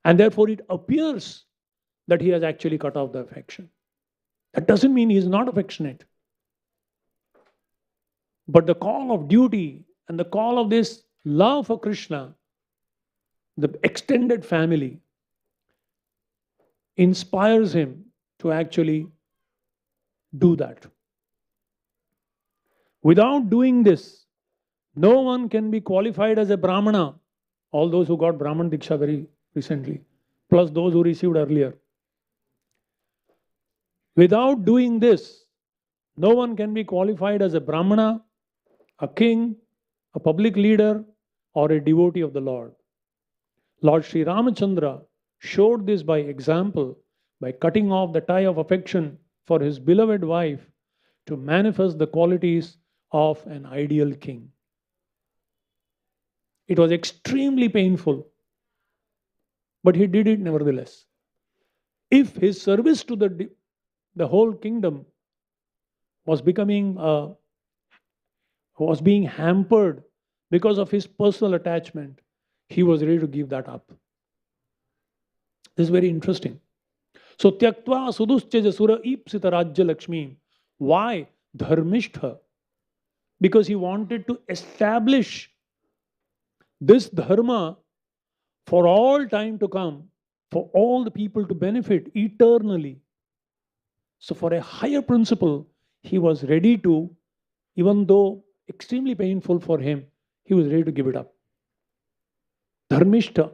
And therefore it appears that he has actually cut off the affection. That doesn't mean he's not affectionate. But the call of duty and the call of this love for Krishna, the extended family, inspires him to actually do that. Without doing this, no one can be qualified as a Brahmana. All those who got Brahman Diksha very recently, plus those who received earlier. Without doing this, no one can be qualified as a Brahmana, a king, a public leader, or a devotee of the Lord. Lord Sri Ramachandra showed this by example, by cutting off the tie of affection for his beloved wife to manifest the qualities of an ideal king. It was extremely painful, but he did it nevertheless. If his service to the whole kingdom was being hampered because of his personal attachment, he was ready to give that up. This is very interesting. So, tyaktva suduschaja sura ipsita rajya lakshmi. Why? Dharmishtha. Because he wanted to establish this dharma for all time to come, for all the people to benefit eternally. So for a higher principle, he was ready to, even though extremely painful for him, he was ready to give it up. Dharmishta.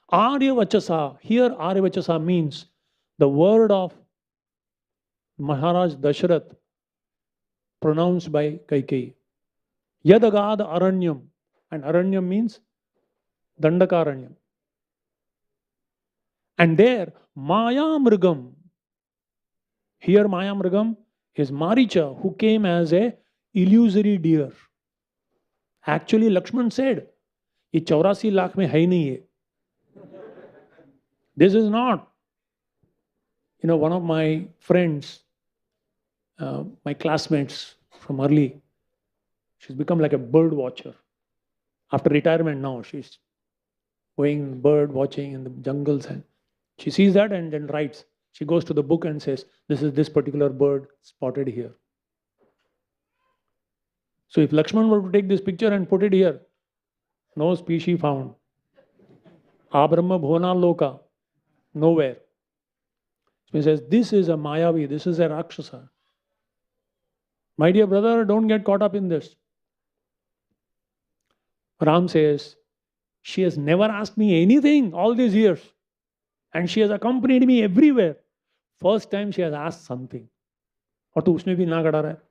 Arya Vachasa. Here Arya Vachasa means the word of Maharaj Dasharath pronounced by Kaikeyi. Yadagad Aranyam. And Aranyam means Dandakaranyam. And there, Maya Mrigam. Here Maya Mrigam is Maricha, who came as a illusory deer. Actually, Lakshman said, ये 84 लाख में है ही नहीं है. This is not. One of my friends, my classmates from early, she's become like a bird watcher. After retirement now, she's going bird watching in the jungles, and she sees that and then writes. She goes to the book and says, this is this particular bird spotted here. So if Lakshman were to take this picture and put it here, no species found. Abrahma Bhona Loka, nowhere. So he says, this is a Mayavi, this is a Rakshasa. My dear brother, don't get caught up in this. Ram says, she has never asked me anything all these years. And she has accompanied me everywhere. First time she has asked something. और तो उसने भी ना गड़ा रहा है.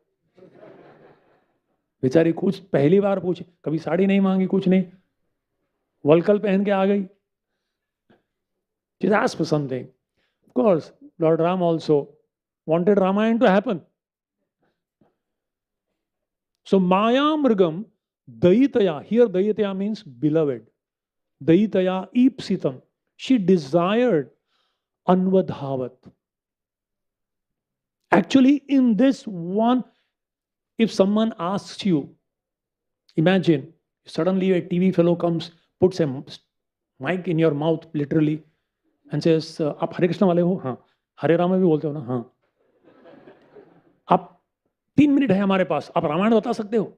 बेचारी कुछ पहली बार पूछी, कभी साड़ी नहीं मांगी, कुछ नहीं, वलकल पहन के आ गई. She asked for something. Of course, Lord Ram also wanted Ramayana to happen. So Maya Mrigam Daitaya, here Daitaya means beloved. Daitaya Ipsitam. She desired Anvadhavat. Actually, in this one, if someone asks you, imagine suddenly a TV fellow comes, puts a mic in your mouth literally and says, आप हरे कृष्ण वाले हो? हाँ. हरे राम भी बोलते हो ना? हाँ. आप 3 मिनट है हमारे पास, आप रामायण बता सकते हो?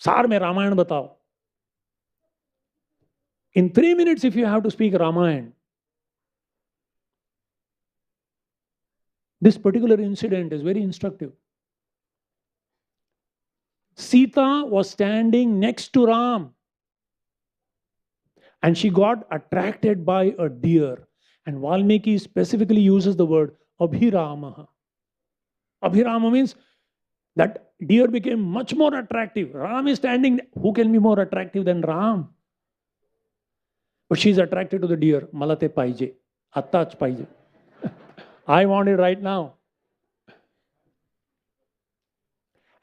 सार में रामायण बताओ. In 3 minutes, if you have to speak Ramayana, this particular incident is very instructive. Sita was standing next to Ram and she got attracted by a deer. And Valmiki specifically uses the word Abhiramaha. Abhirama means that deer became much more attractive. Ram is standing. Who can be more attractive than Ram? But she's attracted to the deer. Malate paije. Attach paije. I want it right now.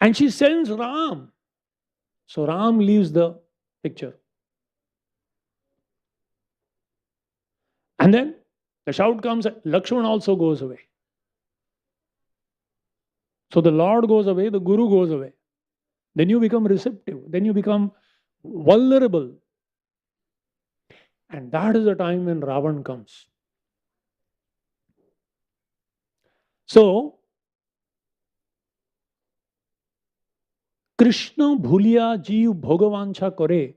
And she sends Ram. So Ram leaves the picture. And then the shout comes, Lakshman also goes away. So the Lord goes away, the Guru goes away. Then you become receptive. Then you become vulnerable. And that is the time when Ravan comes. So, Krishna bhuliya jeev bhogavancha kare,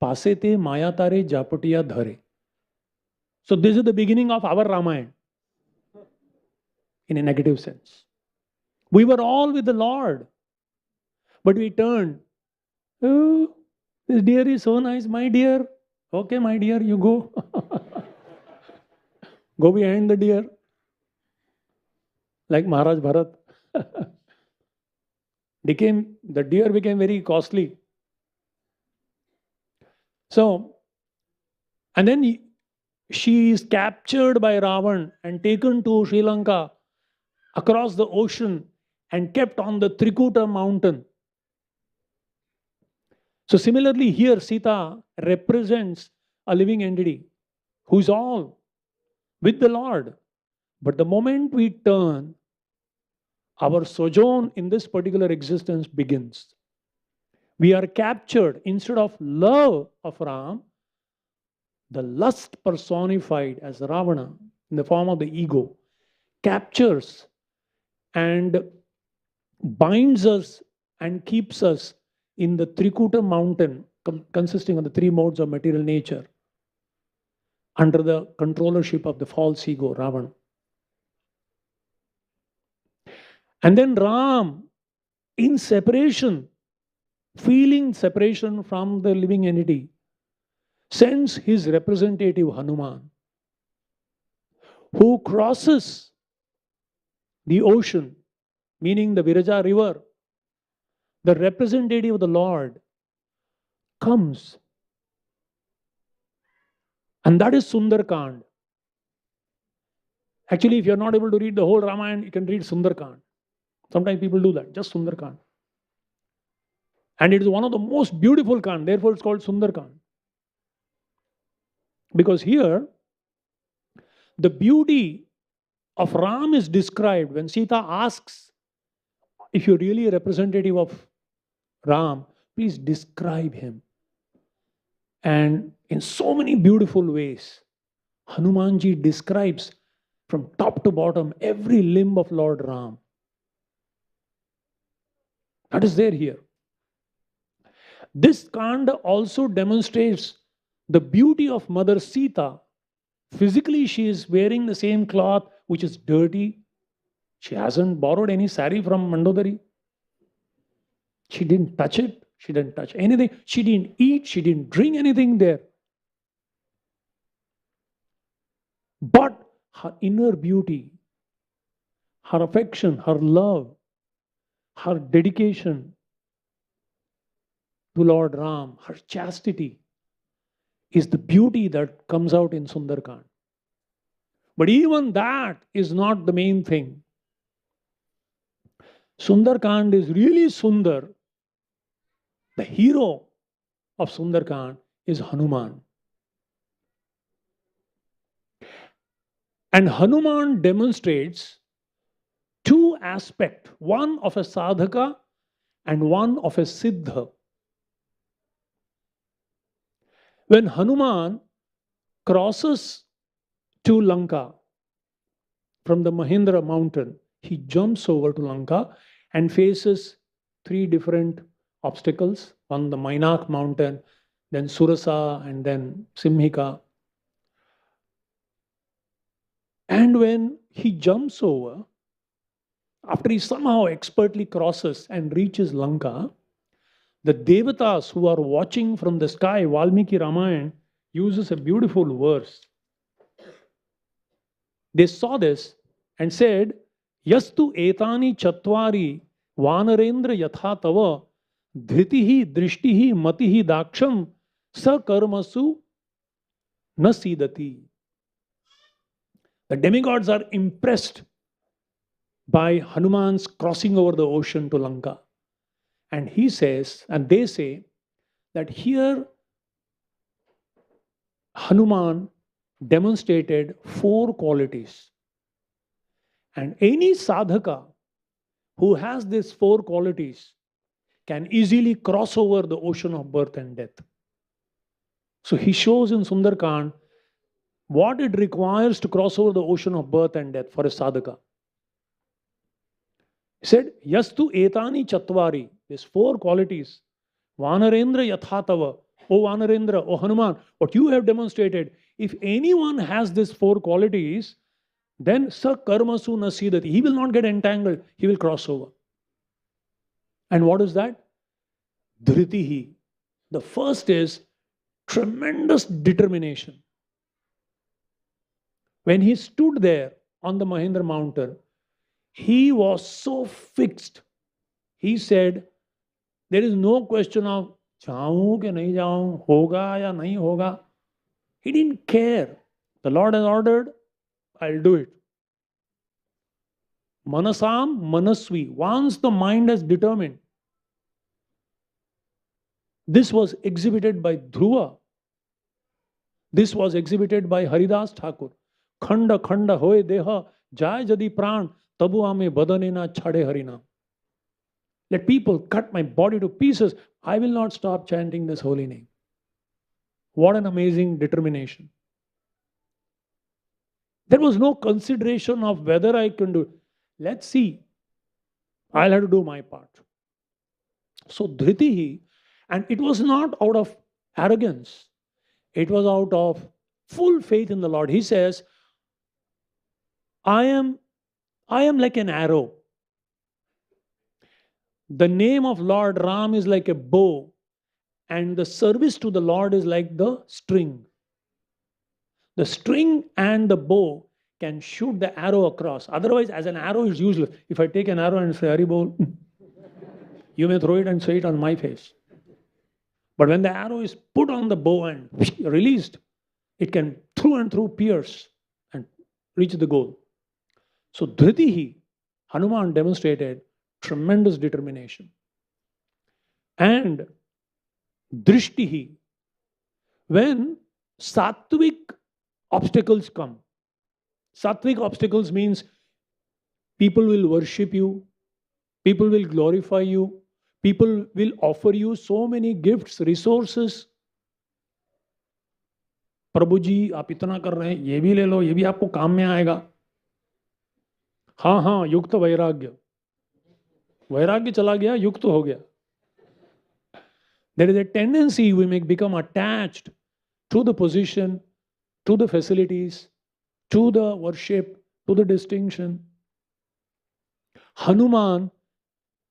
pasete maya tare japatiya dhare. So this is the beginning of our Ramayana in a negative sense. We were all with the Lord, but we turned. Oh, this deer is so nice, my dear. Okay, my dear, you go. Go behind the deer. Like Maharaj Bharat. The deer became very costly. So, and then she is captured by Ravan and taken to Sri Lanka across the ocean and kept on the Trikuta mountain. So similarly here Sita represents a living entity who is all with the Lord. But the moment we turn, our sojourn in this particular existence begins. We are captured. Instead of love of Ram, the lust personified as Ravana in the form of the ego captures and binds us and keeps us in the Trikuta mountain consisting of the three modes of material nature under the controllership of the false ego, Ravana. And then Ram, in separation, feeling separation from the living entity, sends his representative Hanuman, who crosses the ocean, meaning the Viraja river. The representative of the Lord comes. And that is Sundarkand. Actually, if you're not able to read the whole Ramayana, you can read Sundarkand. Sometimes people do that, just Sundarkand. And it is one of the most beautiful Kand, therefore it's called Sundarkand. Because here, the beauty of Ram is described when Sita asks, if you're really a representative of Ram, please describe him. And in so many beautiful ways, Hanumanji describes from top to bottom every limb of Lord Ram. That is there here. This Kanda also demonstrates the beauty of Mother Sita. Physically, she is wearing the same cloth which is dirty. She hasn't borrowed any sari from Mandodari. She didn't touch it. She didn't touch anything. She didn't eat. She didn't drink anything there. But her inner beauty, her affection, her love, her dedication to Lord Ram, her chastity is the beauty that comes out in Sundarkand. But even that is not the main thing. Sundarkand is really Sundar. The hero of Sundarkand is Hanuman. And Hanuman demonstrates two aspects, one of a sadhaka and one of a siddha. When Hanuman crosses to Lanka from the Mahindra mountain, he jumps over to Lanka and faces three different obstacles. One, the Mainak mountain, then Surasa, and then Simhika. And when he jumps over, after he somehow expertly crosses and reaches Lanka, the Devatas who are watching from the sky, Valmiki Ramayana uses a beautiful verse. They saw this and said, Yastu etani chatvari vanarendra yatha tava dhritihi drishtihi matihi daksham sakarmasu nasidati. The demigods are impressed by Hanuman's crossing over the ocean to Lanka. And he says, and they say, that here Hanuman demonstrated 4 qualities. And any sadhaka who has these 4 qualities can easily cross over the ocean of birth and death. So he shows in Sundarkand what it requires to cross over the ocean of birth and death for a sadhaka. He said, Yastu etani chatvari, these 4 qualities. Vanarendra yathatava, O Vanarendra, O Hanuman, what you have demonstrated, if anyone has these 4 qualities, then sa karmasu nasidati, he will not get entangled, he will cross over. And what is that? Dhritihi. The first is tremendous determination. When he stood there on the Mahendra mountain, he was so fixed. He said, there is no question of jaun ke nahi jaun, hoga ya nahi hoga. He didn't care. The Lord has ordered, I'll do it. Manasam manasvi. Once the mind has determined. This was exhibited by Dhruva. This was exhibited by Haridas Thakur. Khanda khanda hoye deha jai jadi pran tabu ame badanena chhade harina. Let people cut my body to pieces. I will not stop chanting this holy name. What an amazing determination. There was no consideration of whether I can do it. Let's see. I'll have to do my part. So Dhritihi, and it was not out of arrogance. It was out of full faith in the Lord. He says, I am like an arrow. The name of Lord Ram is like a bow, and the service to the Lord is like the string. The string and the bow can shoot the arrow across. Otherwise, as an arrow is useless. If I take an arrow and say, Haribol, you may throw it and say it on my face. But when the arrow is put on the bow and released, it can through and through pierce and reach the goal. So Dhritihi, Hanuman demonstrated tremendous determination. And Drishtihi, when sattvic obstacles come, sattvic obstacles means people will worship you, people will glorify you, people will offer you so many gifts, resources. प्रभु जी आप इतना कर रहे हैं, ये भी ले लो, ये भी आपको काम में आएगा. हाँ हाँ, युक्त वैराग्य. वैराग्य चला गया, युक्त हो गया. There is a tendency we may become attached to the position, to the facilities, to the worship, to the distinction. Hanuman,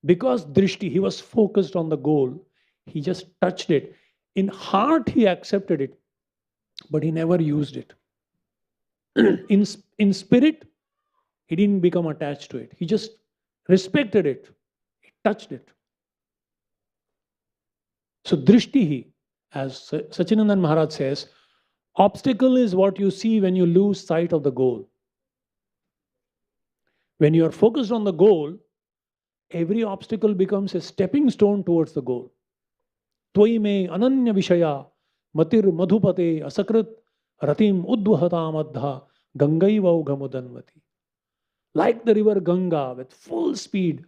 because drishti, he was focused on the goal. He just touched it. In heart, he accepted it, but he never used it. In spirit, he didn't become attached to it. He just respected it. He touched it. So drishtihi, as Sachinandan Maharaj says, obstacle is what you see when you lose sight of the goal. When you are focused on the goal, every obstacle becomes a stepping stone towards the goal. Tvai me ananya vishaya matir madhupate asakrit ratim udvahatam adha gangaiva ugamudanvati. Like the river Ganga with full speed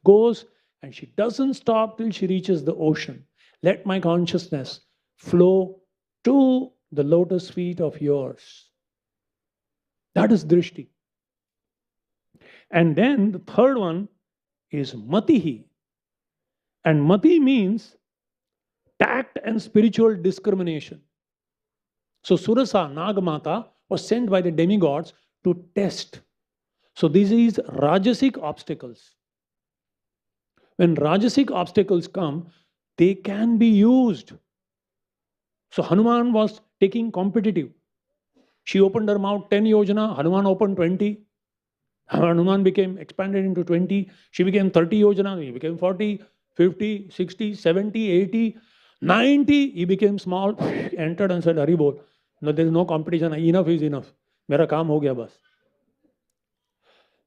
goes and she doesn't stop till she reaches the ocean. Let my consciousness flow to the lotus feet of yours. That is drishti. And then the third one is matihi. And mati means tact and spiritual discrimination. So Surasa, Nagamata, was sent by the demigods to test. So this is rajasic obstacles. When rajasic obstacles come, they can be used. So Hanuman was taking competitive. She opened her mouth 10 yojana, Hanuman opened 20. Hanuman became expanded into 20. She became 30 yojana, he became 40, 50, 60, 70, 80, 90. He became small, entered and said, Haribol. No, there is no competition. Enough is enough. Mera kaam ho gaya bas.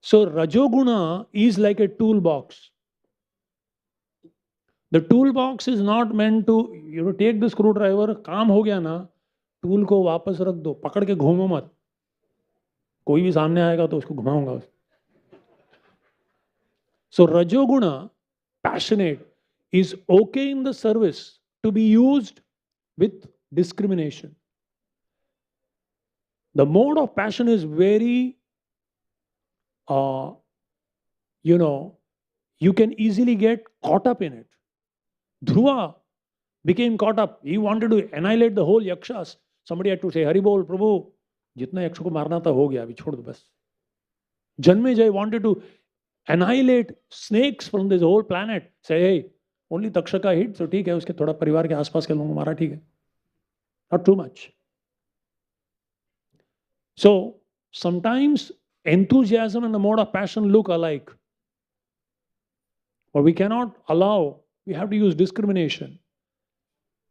So Rajoguna is like a toolbox. The toolbox is not meant to, take the screwdriver, kaam ho gaya na, tool को वापस रख दो, पकड़ के घूमो मत, कोई भी सामने आएगा तो उसको घुमाऊंगा. So Rajoguna, passionate, is okay in the service to be used with discrimination. The mode of passion is very, you can easily get caught up in it. Dhruva became caught up. He wanted to annihilate the whole yakshas. Somebody had to say, Hari Bol, Prabhu, जितना यक्ष को मारना था हो गया, अभी छोड़ दो बस. Janmejay wanted to annihilate snakes from this whole planet. Say, hey, only Takshaka hit, so ठीक है, उसके थोड़ा परिवार के आसपास के लोगों को मारा, ठीक है. Not too much. So, sometimes enthusiasm and the mode of passion look alike. But we cannot allow, we have to use discrimination.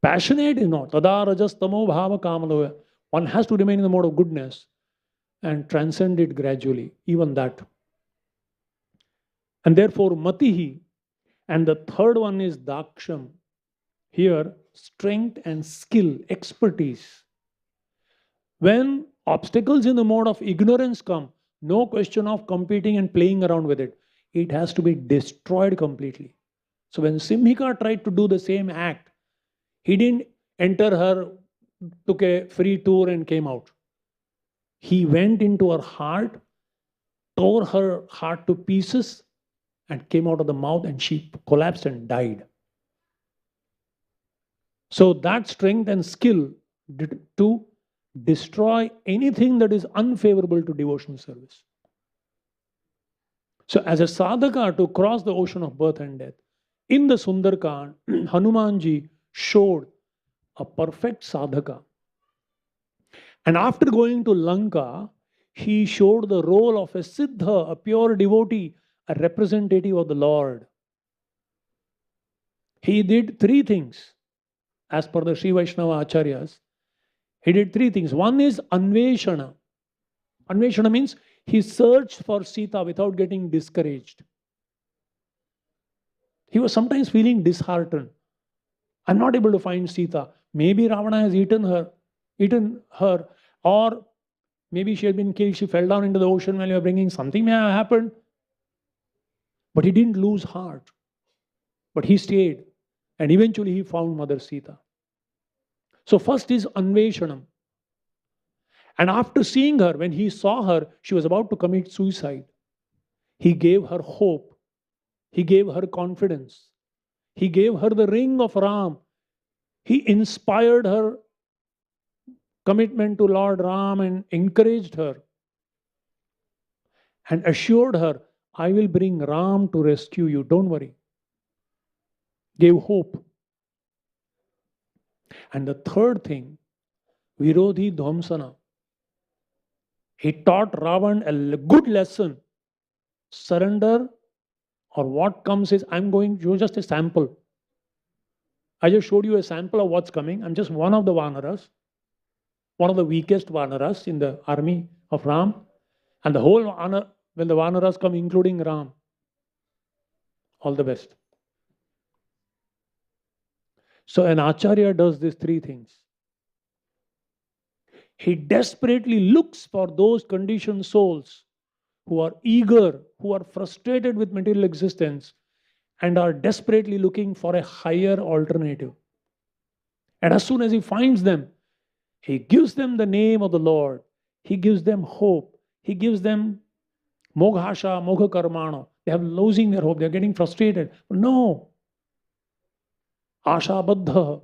Passionate is not. Tada rajas tamo bhava kamadaya. One has to remain in the mode of goodness and transcend it gradually, even that. And therefore, matihi. And the third one is daksham. Here, strength and skill, expertise. When obstacles in the mode of ignorance come, no question of competing and playing around with it. It has to be destroyed completely. So when Simhika tried to do the same act, he didn't enter her, took a free tour and came out. He went into her heart, tore her heart to pieces, and came out of the mouth, and she collapsed and died. So that strength and skill to destroy anything that is unfavorable to devotional service. So as a sadhaka to cross the ocean of birth and death, in the Sundarkand, Hanumanji showed a perfect sadhaka. And after going to Lanka, he showed the role of a siddha, a pure devotee, a representative of the Lord. He did three things. As per the Sri Vaishnava Acharyas, he did three things. One is Anveshana. Anveshana means he searched for Sita without getting discouraged. He was sometimes feeling disheartened. I'm not able to find Sita. Maybe Ravana has eaten her, or maybe she had been killed, she fell down into the ocean while you were bringing, something may have happened. But he didn't lose heart. But he stayed. And eventually he found Mother Sita. So first is Anveshanam. And after seeing her, when he saw her, she was about to commit suicide. He gave her hope. He gave her confidence. He gave her the ring of Ram. He inspired her commitment to Lord Ram and encouraged her and assured her, I will bring Ram to rescue you, don't worry. Gave hope. And the third thing, Virodhi Dhamsana. He taught Ravan a good lesson. Surrender, or what comes is, I'm going to show just a sample. I just showed you a sample of what's coming. I'm just one of the Vanaras, one of the weakest Vanaras in the army of Ram. And the whole Vanara, when the Vanaras come, including Ram, all the best. So an Acharya does these three things. He desperately looks for those conditioned souls who are eager, who are frustrated with material existence and are desperately looking for a higher alternative. And as soon as he finds them, he gives them the name of the Lord. He gives them hope. He gives them moghasha, mogha karmano. They have losing their hope. They are getting frustrated. But no. Asha baddha.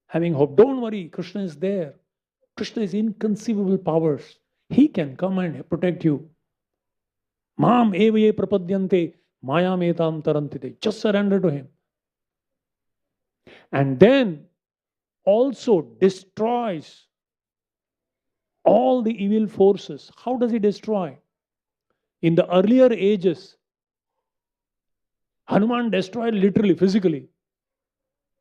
Having hope. Don't worry. Krishna is there. Krishna is inconceivable powers. He can come and protect you. Mam evaye prapadyante mayam etam tarantite. Just surrender to him. And then also destroys all the evil forces. How does he destroy? In the earlier ages, Hanuman destroyed literally, physically.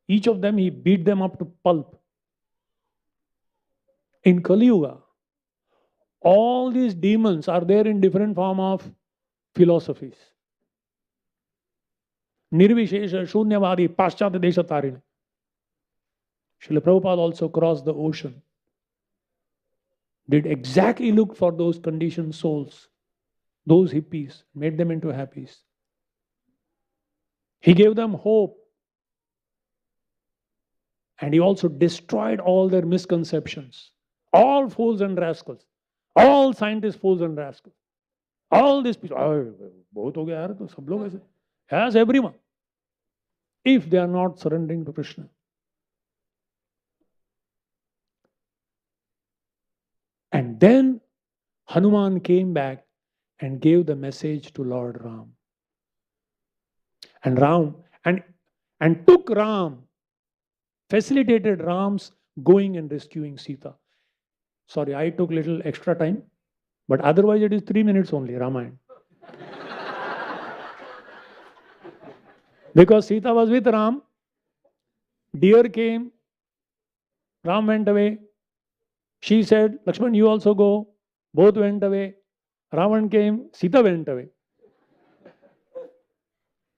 Each of them, he beat them up to pulp. In Kali Yuga, all these demons are there in different form of philosophies. Nirvishesha, Shunyavadi, Paschatya Desha Tarini. Srila Prabhupada also crossed the ocean did exactly look for those conditioned souls, those hippies, made them into happies. He gave them hope. And he also destroyed all their misconceptions. All fools and rascals. All scientists, fools and rascals. All these people. बहुत हो गया यार, तो सब लोग ऐसे. Yes, everyone. If they are not surrendering to Krishna. And then Hanuman came back and gave the message to Lord Ram. And Ram and took Ram, facilitated Ram's going and rescuing Sita. Sorry, I took little extra time, but otherwise it is 3 minutes only, Ramayana. Because Sita was with Ram, deer came, Ram went away. She said, Lakshman, you also go. Both went away. Ravan came, Sita went away.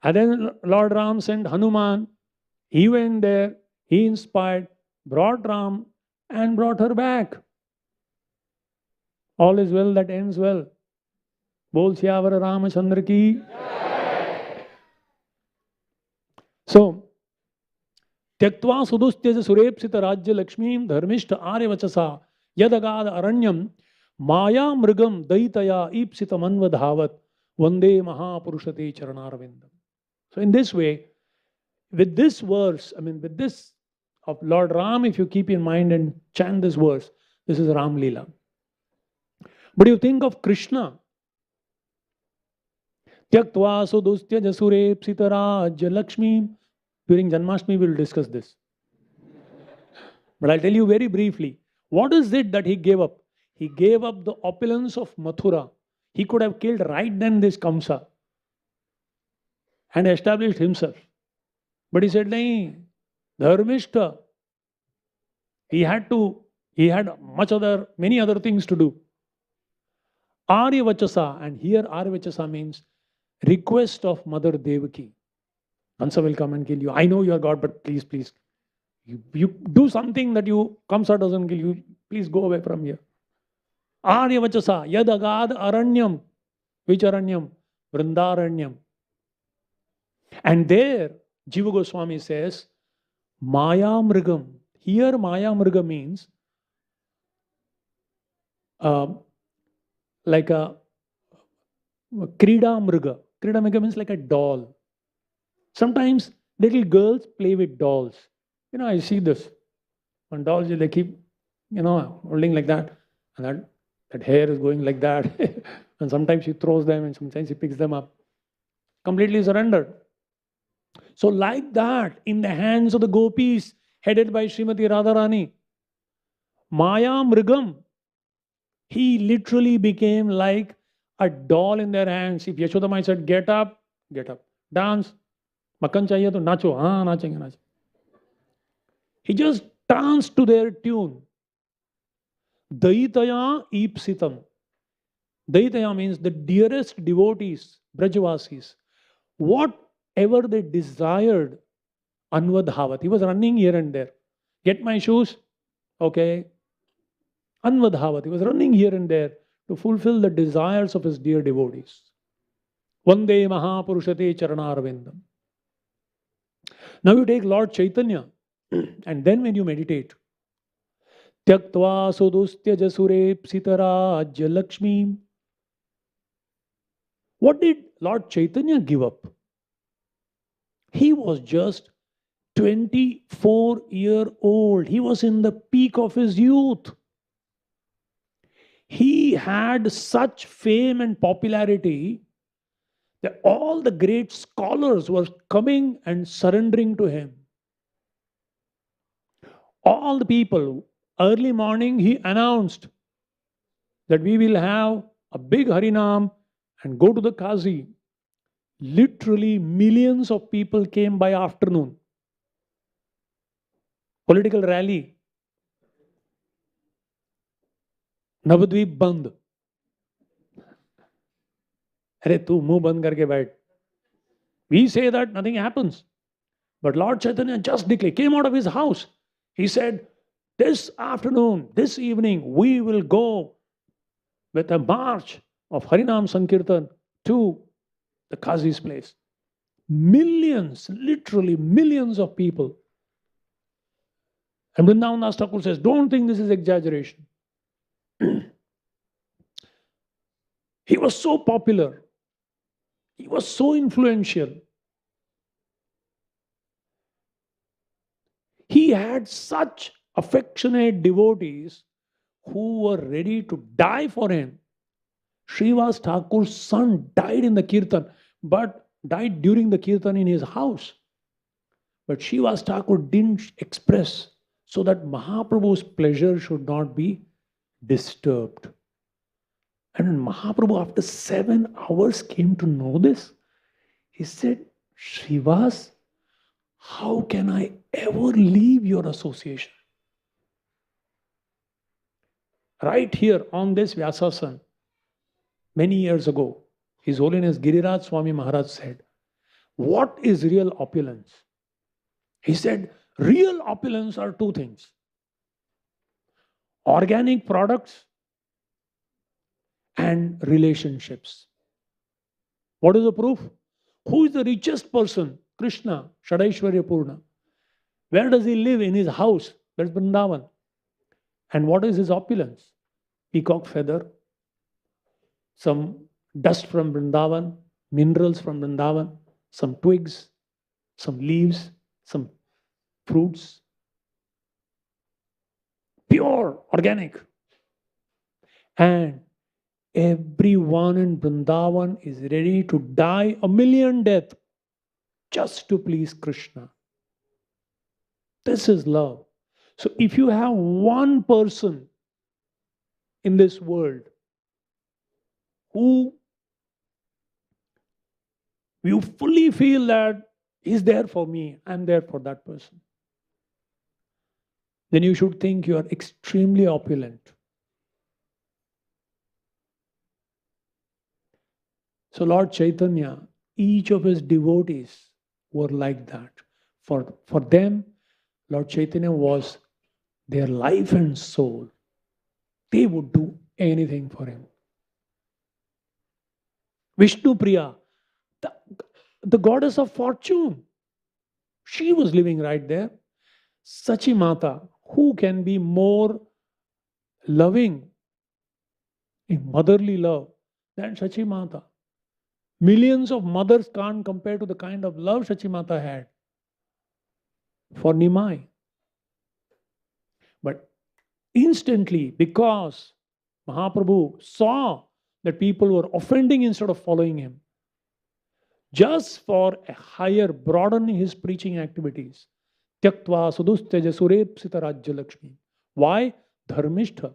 And then Lord Ram sent Hanuman. He went there, he inspired, brought Ram and brought her back. All is well that ends well. Bol Siyavara Ramachandra ki. So, Tyaktva Sudustyaja Surepsita Rajya Lakshmim Dharmishta Aryavachasa Yadagad Aranyam Maya Mrigam Daitaya Ipsita Manvadhavat Vande Mahapurushate Charanarvindam. So in this way, with this verse, with this of Lord Ram, if you keep in mind and chant this verse, this is Ram Leela. But you think of Krishna. Tyaktva Sudustyaja Surepsita Rajya Lakshmim. During Janmashtami, we will discuss this. But I'll tell you very briefly, what is it that he gave up? He gave up the opulence of Mathura. He could have killed right then this Kamsa and established himself. But he said, nahi, dharmishta. He had many other things to do. Aryavachasa, and here Aryavachasa means request of Mother Devaki. Kansa will come and kill you. I know you are God, but please, please. You do something that Kamsa doesn't kill you. Please go away from here. Aryavachasa, yadagad aranyam. Which aranyam? Vrindaranyam. And there, Jiva Goswami says, Maya Mrigam. Here, Maya Mriga means like a Krida Mriga. Krida Mriga means like a doll. Sometimes little girls play with dolls. I see this. When dolls, they keep, holding like that. And that hair is going like that. And sometimes she throws them and sometimes she picks them up. Completely surrendered. So like that, in the hands of the gopis, headed by Srimati Radharani, Maya Mrigam, he literally became like a doll in their hands. If Yashodamai said, get up, dance. Makkan chahiye to nacho, nachenge. He just danced to their tune. Daitaya Ipsitam. Daitaya means the dearest devotees, Brajavasis. Whatever they desired, Anvadhavat. He was running here and there. Get my shoes? Okay. Anvadhavat. He was running here and there to fulfill the desires of his dear devotees. Vande Mahapurushate Charanarvindam. Now you take Lord Chaitanya, and then when you meditate, Tyaktva Sudustyaja Surepsita Rajya Lakshmi. What did Lord Chaitanya give up? He was just 24-year-old. He was in the peak of his youth. He had such fame and popularity that all the great scholars were coming and surrendering to him. All the people, early morning he announced that we will have a big Harinam and go to the Kazi. Literally millions of people came by afternoon. Political rally. Navadvip Band. Arey tu muh band karke baith. We say that nothing happens. But Lord Chaitanya just declared, came out of his house. He said, This afternoon, this evening, we will go with a march of Harinam Sankirtan to the Qazi's place. Millions, literally millions of people. And Vrindavan Das Thakur says, don't think this is exaggeration. He was so popular. He was so influential. He had such affectionate devotees who were ready to die for him. Srivas Thakur's son died in the kirtan, but died during the kirtan in his house. But Srivas Thakur didn't express so that Mahaprabhu's pleasure should not be disturbed. And when Mahaprabhu, after 7 hours, came to know this, he said, Srivas, how can I ever leave your association? Right here on this Vyasasan, many years ago, His Holiness Giriraj Swami Maharaj said, what is real opulence? He said, real opulence are 2 things. Organic products and relationships. What is the proof? Who is the richest person? Krishna, Shadaishwarya Purna. Where does he live? In his house. That's Vrindavan. And what is his opulence? Peacock feather, some dust from Vrindavan, minerals from Vrindavan, some twigs, some leaves, some fruits. Pure, organic. And everyone in Vrindavan is ready to die a million deaths just to please Krishna. This is love. So if you have one person in this world who you fully feel that he's there for me, I'm there for that person, then you should think you are extremely opulent. So Lord Chaitanya, each of his devotees were like that. For them, Lord Chaitanya was their life and soul. They would do anything for him. Vishnu Priya, the goddess of fortune, she was living right there. Sachi Mata, who can be more loving in motherly love than Sachi Mata? Millions of mothers can't compare to the kind of love Sachi Mata had for Nimai. But instantly, because Mahaprabhu saw that people were offending instead of following him, just for a higher broadening his preaching activities, Tyaktva Sudustyaja Surepsita Rajya Lakshmi. Why? Dharmishtha.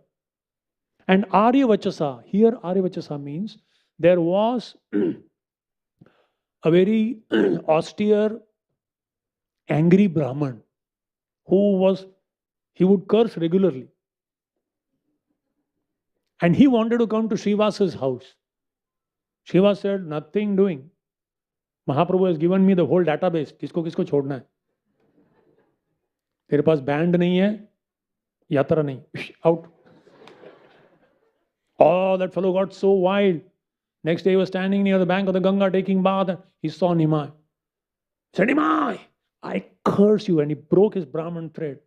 And Aryavachasa, here Aryavachasa means there was a very austere, angry Brahman he would curse regularly. And he wanted to come to Srivasa's house. Srivas said, nothing doing. Mahaprabhu has given me the whole database. किसको किसको छोड़ना है? तेरे pass band नहीं है, यात्रा नहीं. Out. Oh, that fellow got so wild. Next day he was standing near the bank of the Ganga taking bath and he saw Nimai. He said, Nimai, I curse you. And he broke his Brahman thread.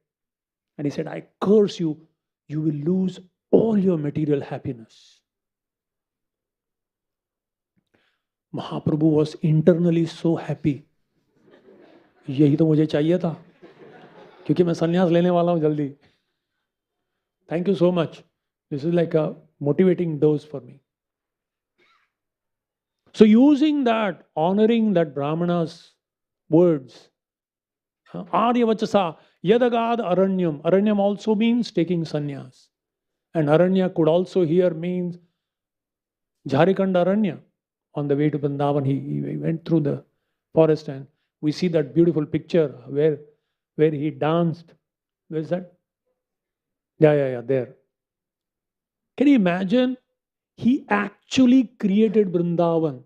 And he said, I curse you. You will lose all your material happiness. Mahaprabhu was internally so happy. यही तो मुझे चाहिए था क्योंकि मैं संन्यास लेने वाला हूं जल्दी. Thank you so much. This is like a motivating dose for me. So using that, honoring that Brahmana's words, Aryavachasa, Yadagad Aranyam. Aranyam also means taking sannyas. And Aranya could also here means Jharikand Aranya. On the way to Vrindavan, he went through the forest and we see that beautiful picture where he danced. Where is that? Yeah, there. Can you imagine? He actually created Vrindavan.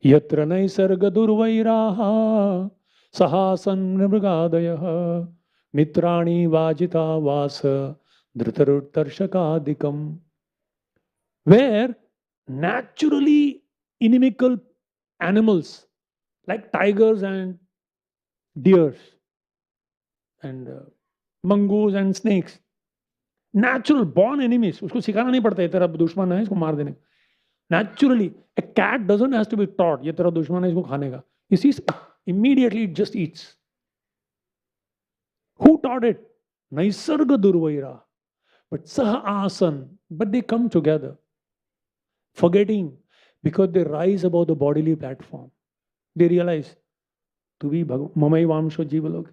Yatra naisarga durvairaha sahasan mrigadayah mitrani vajita vasa dhritaruttarshakadikam, where naturally inimical animals like tigers and deers and mongoose and snakes, natural born enemies, उसको सिखाना नहीं पड़ता है तेरा दुश्मन है इसको मार देने. Naturally, a cat doesn't have to be taught ये तेरा दुश्मन है इसको खाने का. You see, immediately it just eats. Who taught it? Naisarga durvaira. But saha asan. But they come together, forgetting, because they rise above the bodily platform. They realize, tu bhi mamai vamsho jivalok.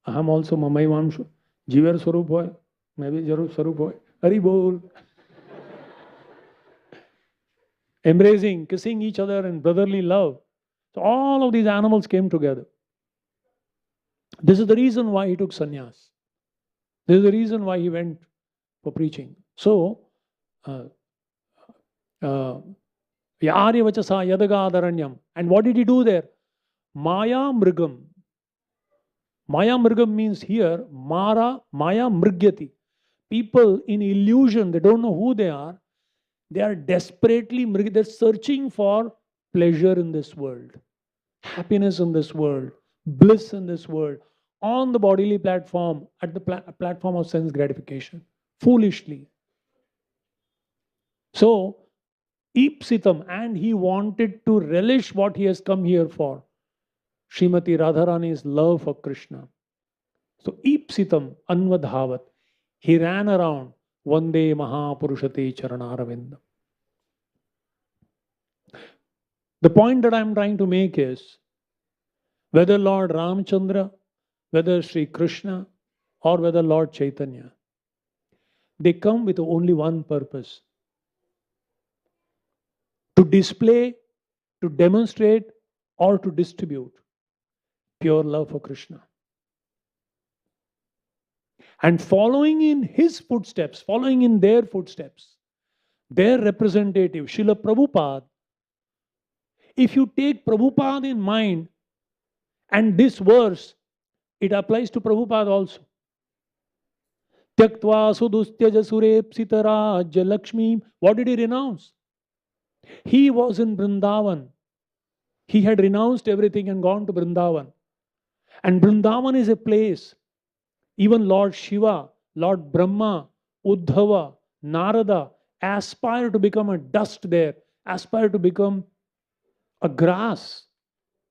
I am also mamai vamsho. Jivar swarup hoy. मैं भी जरूर स्वरूप होय. हरि बोल. Embracing, kissing each other in brotherly love. So all of these animals came together. This is the reason why he took sannyas. This is the reason why he went for preaching. So, Yaryavachasa Yadagadharanyam. And what did he do there? Maya Mrigam. Maya Mrigam means here, Maya Mrigyati. People in illusion, they don't know who they are. They are desperately, they're searching for pleasure in this world, happiness in this world, bliss in this world, on the bodily platform, at the platform of sense gratification, foolishly. So, Ipsitam, and he wanted to relish what he has come here for, Srimati Radharani's love for Krishna. So, Ipsitam Anvadhavat, he ran around Vande Mahapurushate Charanaravinda. The point that I am trying to make is, whether Lord Ramchandra, whether Sri Krishna, or whether Lord Chaitanya, they come with only one purpose: to display, to demonstrate, or to distribute pure love for Krishna. And following in his footsteps, following in their footsteps, their representative, Srila Prabhupada, if you take Prabhupada in mind, and this verse, it applies to Prabhupada also. Tyaktva sudustyaja surepsitarajya lakshmi. What did he renounce? He was in Vrindavan. He had renounced everything and gone to Vrindavan. And Vrindavan is a place, even Lord Shiva, Lord Brahma, Uddhava, Narada aspire to become a dust there, aspire to become a grass,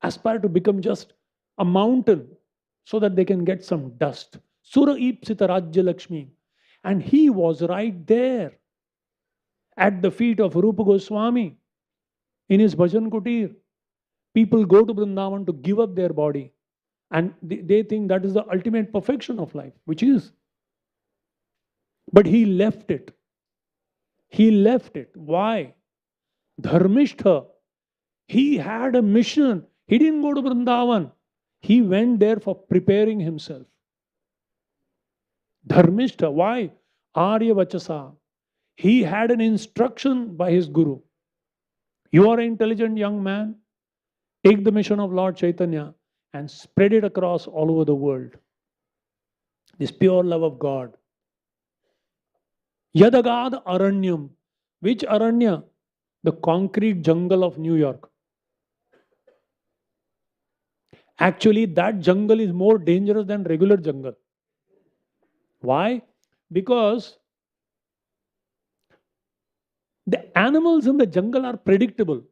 aspire to become just a mountain so that they can get some dust. Sura Ipsita Rajya Lakshmi. And he was right there at the feet of Rupa Goswami in his Bhajan Kutir. People go to Vrindavan to give up their body. And they think that is the ultimate perfection of life, which is. But he left it. He left it. Why? Dharmishtha. He had a mission. He didn't go to Vrindavan. He went there for preparing himself. Dharmishtha. Why? Aryavachasa. He had an instruction by his guru. You are an intelligent young man. Take the mission of Lord Chaitanya and spread it across all over the world. This pure love of God. Yadagad Aranyam. Which Aranya? The concrete jungle of New York. Actually, that jungle is more dangerous than regular jungle. Why? Because the animals in the jungle are predictable.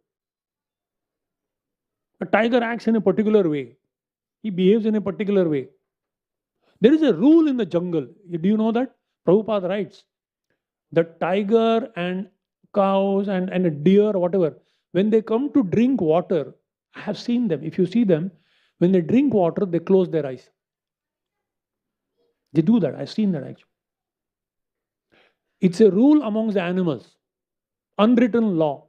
A tiger acts in a particular way. He behaves in a particular way. There is a rule in the jungle. Do you know that? Prabhupada writes, the tiger and cows and a deer or whatever, when they come to drink water, I have seen them. If you see them, when they drink water, they close their eyes. They do that. I've seen that actually. It's a rule amongst the animals. Unwritten law.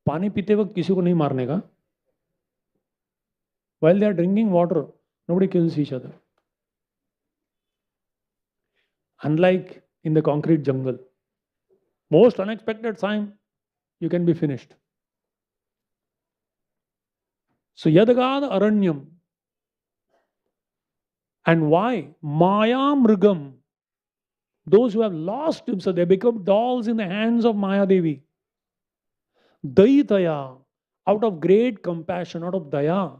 पानी पीते वक्त किसी को नहीं मारने का. While they are drinking water, nobody kills each other. Unlike in the concrete jungle. Most unexpected time, you can be finished. So Yadagad Aranyam. And why? Maya Mrigam. Those who have lost himself, they become dolls in the hands of Maya Devi. Daitaya, out of great compassion, out of daya.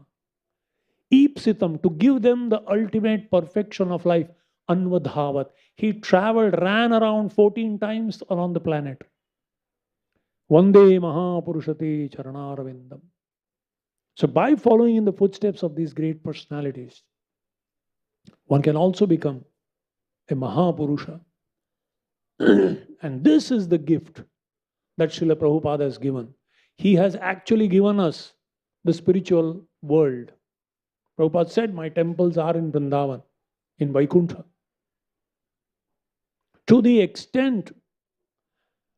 Ipsitam, to give them the ultimate perfection of life. Anvadhavat. He traveled, ran around 14 times around the planet. Vande Mahapurushate Charanarvindam. So, by following in the footsteps of these great personalities, one can also become a Mahapurusha. And this is the gift that Srila Prabhupada has given. He has actually given us the spiritual world. Prabhupada said, my temples are in Vrindavan, in Vaikuntha. To the extent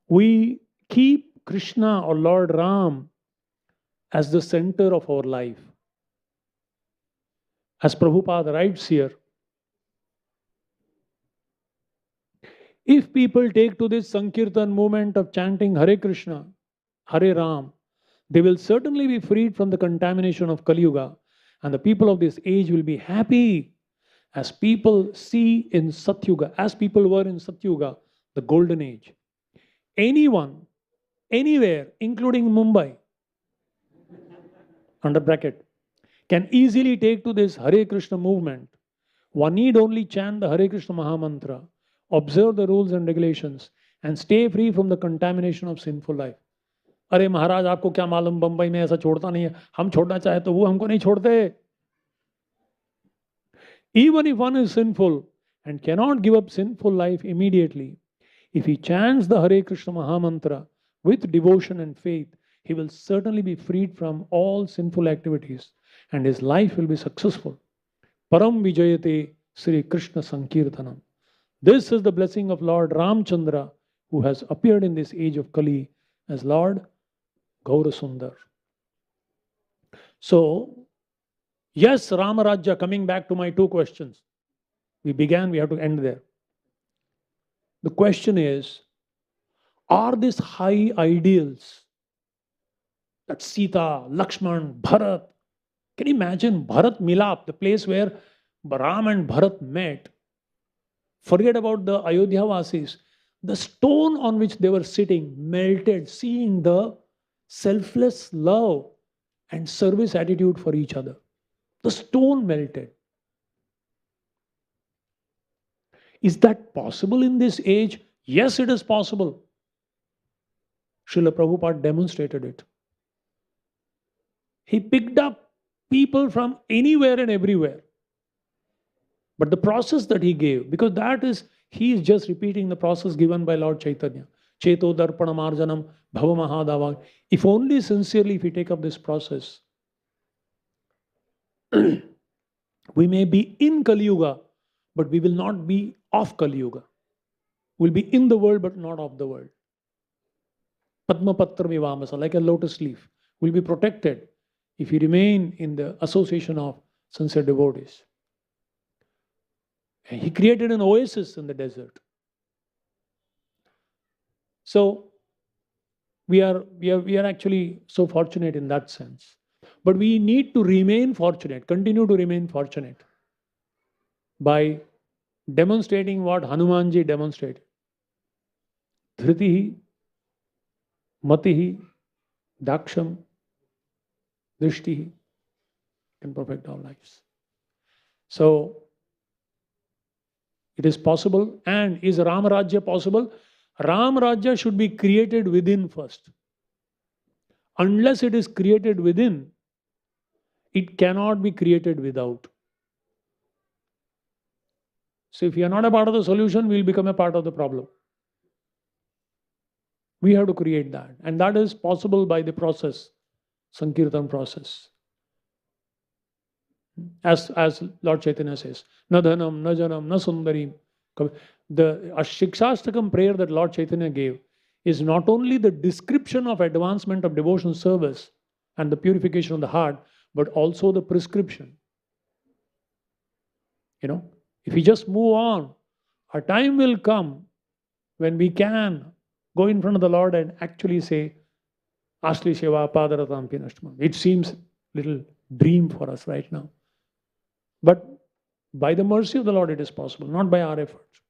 we keep Krishna or Lord Ram as the center of our life, as Prabhupada writes here, if people take to this Sankirtan movement of chanting Hare Krishna, Hare Ram, they will certainly be freed from the contamination of Kali Yuga, and the people of this age will be happy as people see in Satyuga, as people were in Satyuga, the golden age. Anyone, anywhere, including Mumbai, under bracket, can easily take to this Hare Krishna movement. One need only chant the Hare Krishna Mahamantra, observe the rules and regulations, and stay free from the contamination of sinful life. अरे महाराज आपको क्या मालूम बंबई में ऐसा छोड़ता नहीं है, हम छोड़ना चाहे तो वो हमको नहीं छोड़ते. Even if one is sinful and cannot give up sinful life immediately, if he chants the Hare Krishna Mahamantra with devotion and faith, he will certainly be freed from all sinful activities and his life will be successful. Param Vijayate Sri Krishna Sankirtanam. This is the blessing of Lord Ramchandra, who has appeared in this age of Kali as Lord Gaura Sundar. So, yes, Rama-rajya, coming back to my two questions. We began, we have to end there. The question is, are these high ideals that Sita, Lakshman, Bharat, can you imagine Bharat Milap, the place where Ram and Bharat met? Forget about the Ayodhya Vasis. The stone on which they were sitting melted, seeing the selfless love and service attitude for each other. The stone melted. Is that possible in this age? Yes, it is possible. Srila Prabhupada demonstrated it. He picked up people from anywhere and everywhere. But the process that he gave, because that is, he is just repeating the process given by Lord Chaitanya. Cheto darpanam arjanam bhava mahadava. If only sincerely if we take up this process, we may be in Kali Yuga, but we will not be of Kali Yuga. We'll be in the world, but not of the world. Padma patra vivamasa, like a lotus leaf, will be protected if we remain in the association of sincere devotees. And he created an oasis in the desert. So we are actually so fortunate in that sense. But we need to remain fortunate, continue to remain fortunate by demonstrating what Hanumanji demonstrated. Dhritihi, Matihi, Daksham, Drishtihi can perfect our lives. So it is possible. And is Rama-rajya possible? Rama-rajya should be created within first. Unless it is created within, it cannot be created without. So if we are not a part of the solution, we will become a part of the problem. We have to create that. And that is possible by the process, Sankirtan process. As Lord Chaitanya says, na dhanam, na janam, na sundarim. The Shikshastakam prayer that Lord Chaitanya gave is not only the description of advancement of devotional service and the purification of the heart, but also the prescription. You know, if we just move on, a time will come when we can go in front of the Lord and actually say, Asli Shiva Padaratam Pinashtman. It seems little dream for us right now. But By the mercy of the Lord it is possible, not by our efforts.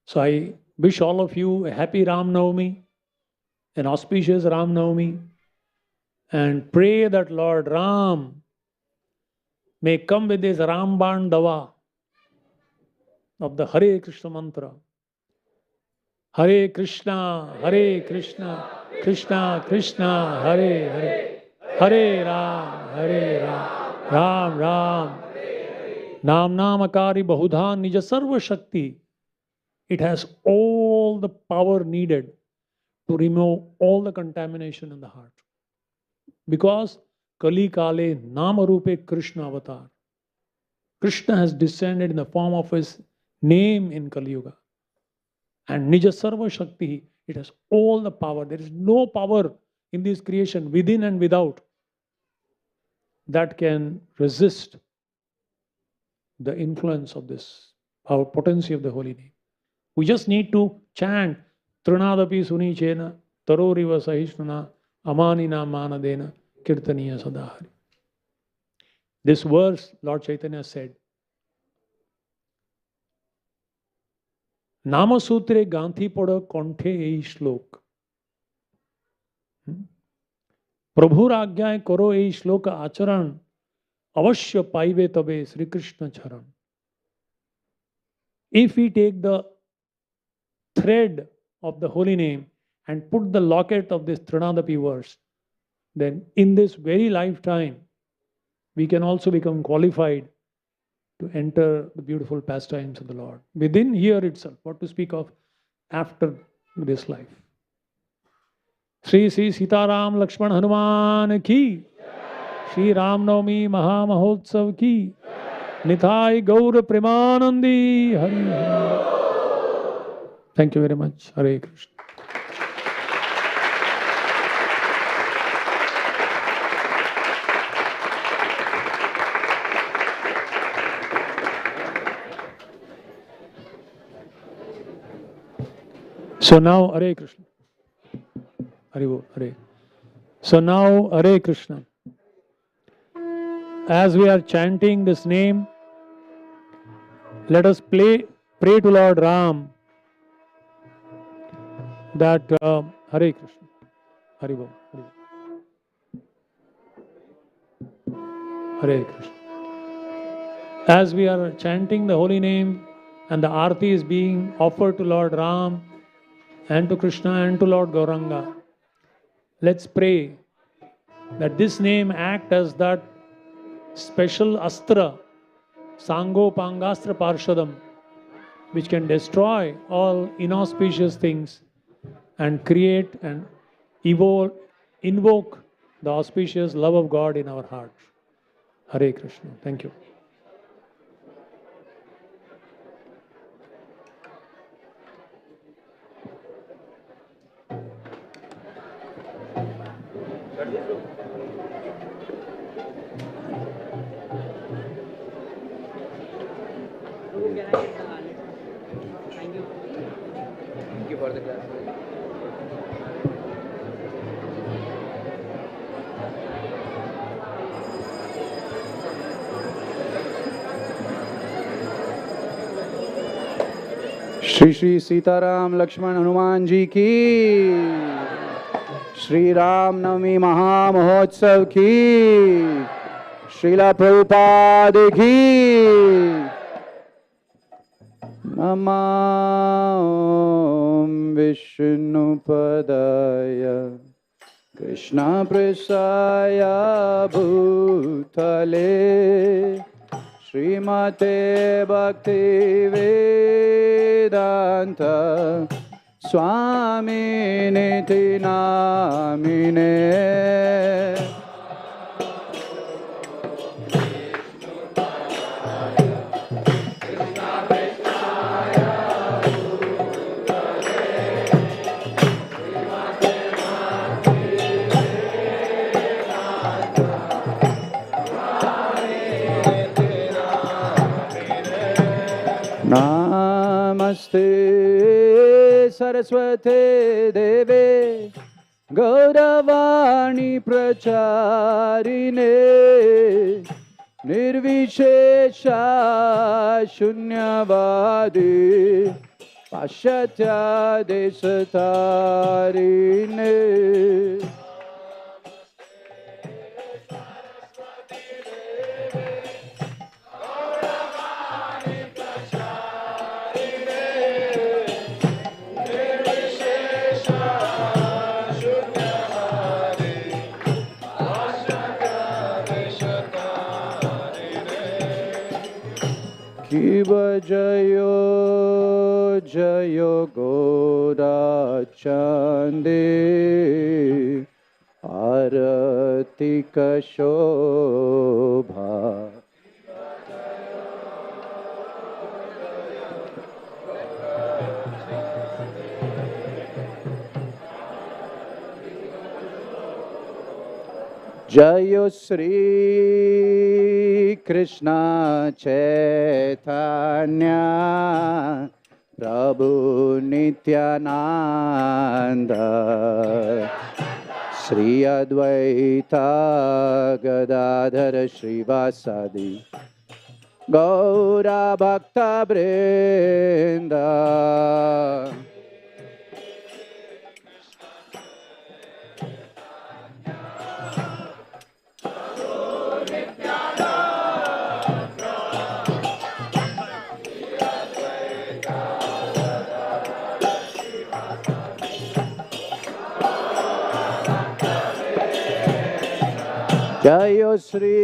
So I wish all of you a happy Ram Navami, an auspicious Ram Navami, and pray that Lord Ram may come with his Ramban Dawa of the Hare Krishna mantra. Hare Krishna, Krishna Krishna, Hare Hare, Hare Ram, Ram Ram. Nam Namakari Bahudha Nija Sarva Shakti. It has all the power needed to remove all the contamination in the heart. Because Kali Kale Namarupe Krishna Avatar. Krishna has descended in the form of his name in Kali Yuga. And Nija Sarva Shakti, it has all the power. There is no power in this creation, within and without, that can resist the influence of this, our potency of the holy name. We just need to chant Trinadapi Sunichena, Taroriva Sahishnuna, Amanina Manadena, Kirtaniya Sadahari. This verse, Lord Chaitanya said, Namasutre Ganthi Pada Konthe Ei Shlok. Prabhu Ragyay Koro Ei Shloka Acharan Avashya Paive Tabe Sri Krishna Charan. If we take the thread of the holy name and put the locket of this Trinadapi verse, then in this very lifetime, we can also become qualified to enter the beautiful pastimes of the Lord. Within here itself, what to speak of after this life. Sri Sri Sitaram Lakshman Hanuman ki, Sri Ram Navami Maha Mahotsav ki, Nithai Gaura Premanandi Hari Hari. Thank you very much. Hare Krishna. So now, Hare Krishna. Hare Hare. So now, Hare Krishna. As we are chanting this name, let us pray to Lord Ram that Hare Krishna. Hare Bol. Hare Krishna. As we are chanting the holy name and the arati is being offered to Lord Ram and to Krishna and to Lord Gauranga, let's pray that this name act as that special astra, Sango Pangastra Parshadam, which can destroy all inauspicious things and create and invoke the auspicious love of God in our hearts. Hare Krishna. Thank you. Thank you for the class. Shri Shri Sitaram Lakshman Hanuman ji की, श्री राम नवमी महामहोत्सव की, श्रीला प्रभुपाद की। नमः विष्णुपदाय कृष्णप्रेष्ठाय भूतले श्रीमते भक्तिवेदान्त स्वामिनिति नामिने। नमस्ते सरस्वते देवे गौरवाणी प्रचारिणे निर्विशेषा शून्यवादी पाश्चात्य देशतारिणे Kiva Jayo Jayo Goda Chande Aratika Shobha Jayo Sri Krishna Chaitanya Prabhu Nityananda Sri Advaita Gadadhar Srivasadi Gaura Bhakta Vrinda Jayo Sri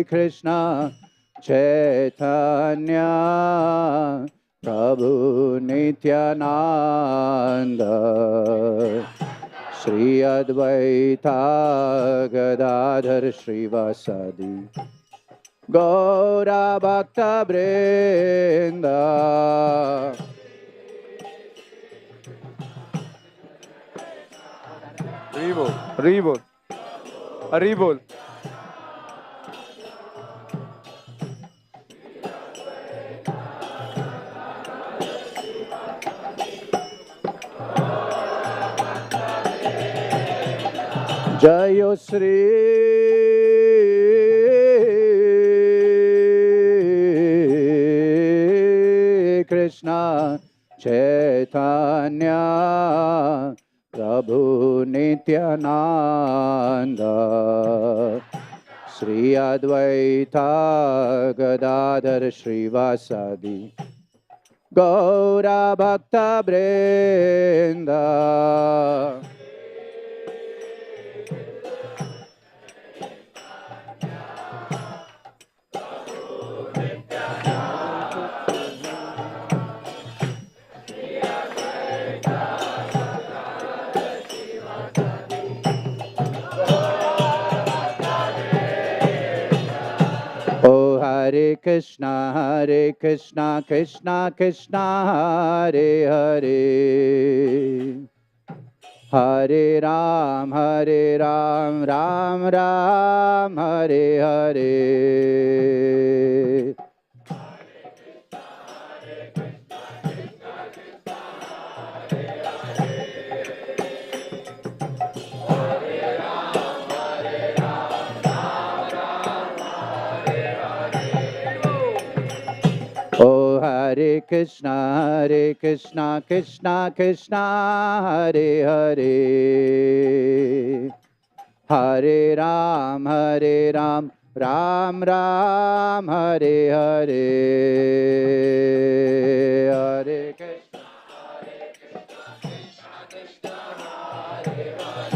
Krishna Chaitanya Prabhu Nityananda Sri Advaita Gadadhar Srivasadi Gaura Bhakta Vrinda Haribol, Haribol, Haribol. Jayo Sri Krishna Chaitanya Prabhu Nityananda Sri Advaita Gadadhar Srivasadi Gaura Bhakta Vrinda Hare Krishna, Krishna Krishna, Hare Hare, Hare Ram, Ram Ram, Hare Hare. Oh Hare Krishna, Krishna Krishna, Hare Hare, Hare Ram, Ram Ram, Hare Hare, Hare Krishna, Krishna Krishna, Hare Hare,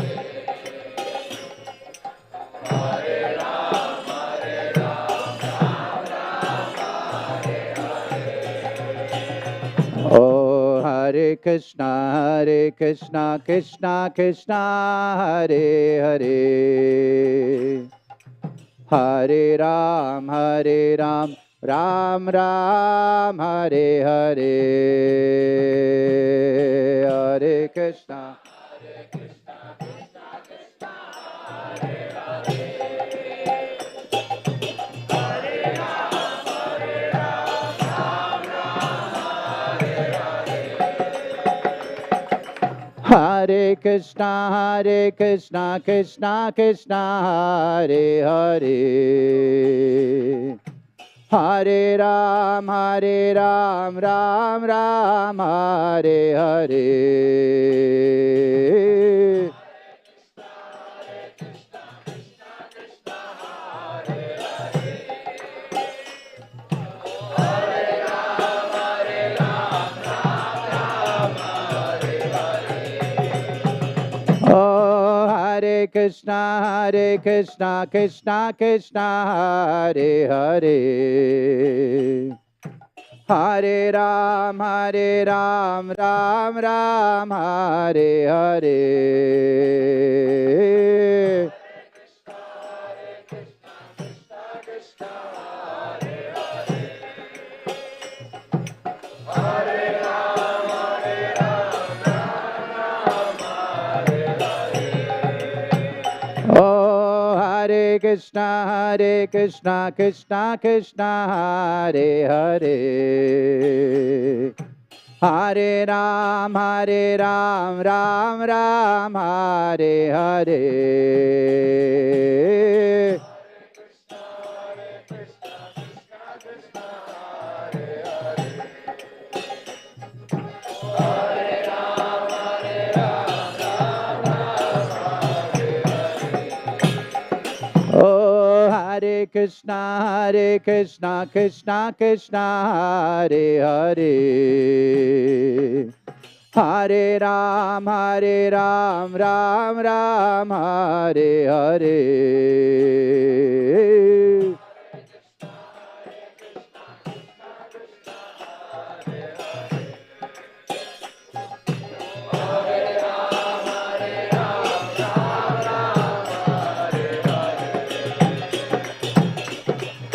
Hare Ram, Ram Oh Hare Krishna, Krishna Krishna, Hare Hare, Hare Ram, Ram Ram, Hare Hare, Hare Krishna, Krishna Krishna, Hare Hare, Hare Ram, Ram Ram, Hare Hare Krishna, Krishna Krishna, Hare Hare. Hare Ram, Ram Ram, Hare Hare. Oh, Hare Krishna, Krishna Krishna, Hare Hare. Hare Ram, Ram Ram, Hare Hare. Oh, Hare Krishna, Krishna Krishna, Hare Hare. Hare Ram, Ram Ram, Hare Hare. Oh, Hare Krishna, Krishna Krishna, Hare Hare. Hare Ram, Ram Ram, Hare Hare.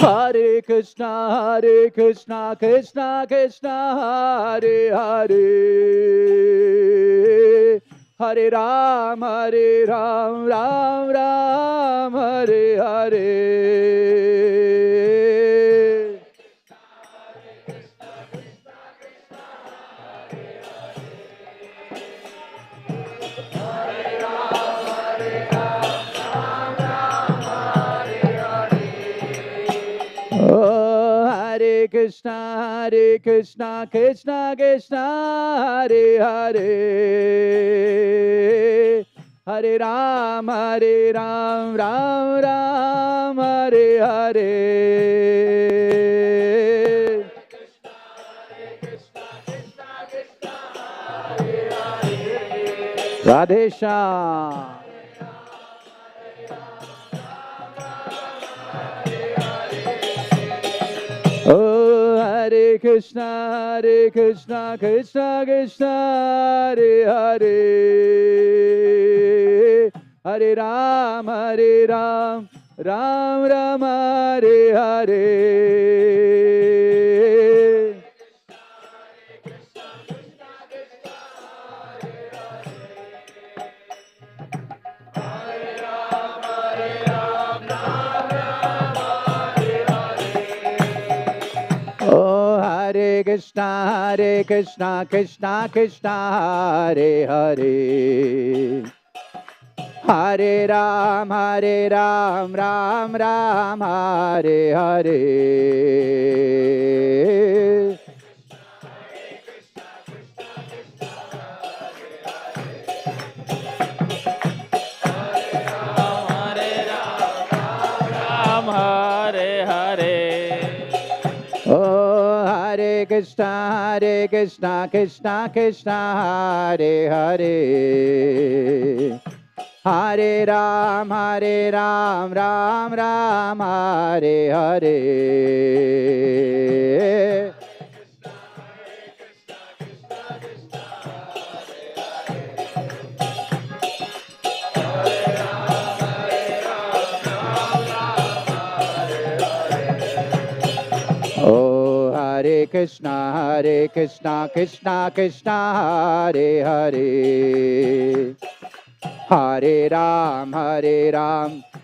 Hare Krishna, Krishna Krishna, Hare Hare. Hare Ram, Ram Ram, Hare Hare. Oh, Hare Krishna, Krishna Krishna, Hare Hare. Hare Ram, Ram Ram, Hare Hare. Radhe Shyam. Oh, Hare Krishna, Krishna Krishna, Hare Hare. Hare Ram, Ram Ram, Hare Hare. Oh, Hare Krishna, Krishna Krishna, Hare Hare. Hare Ram, Ram Ram, Hare Hare. Hare Hare. Oh, Hare Krishna, Krishna Krishna, Hare Hare. Hare Ram, Ram Ram, Hare Hare. Oh, Hare Krishna, Krishna Krishna, Hare Hare. Hare Ram,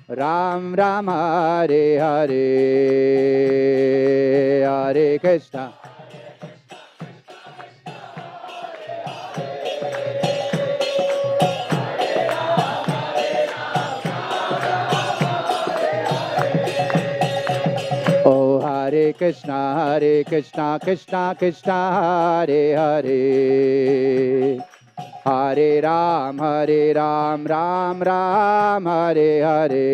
Ram Ram, Hare Hare. Hare Krishna. Hare Krishna Krishna Krishna Hare Hare. Hare Ram, Ram Ram, Hare Hare.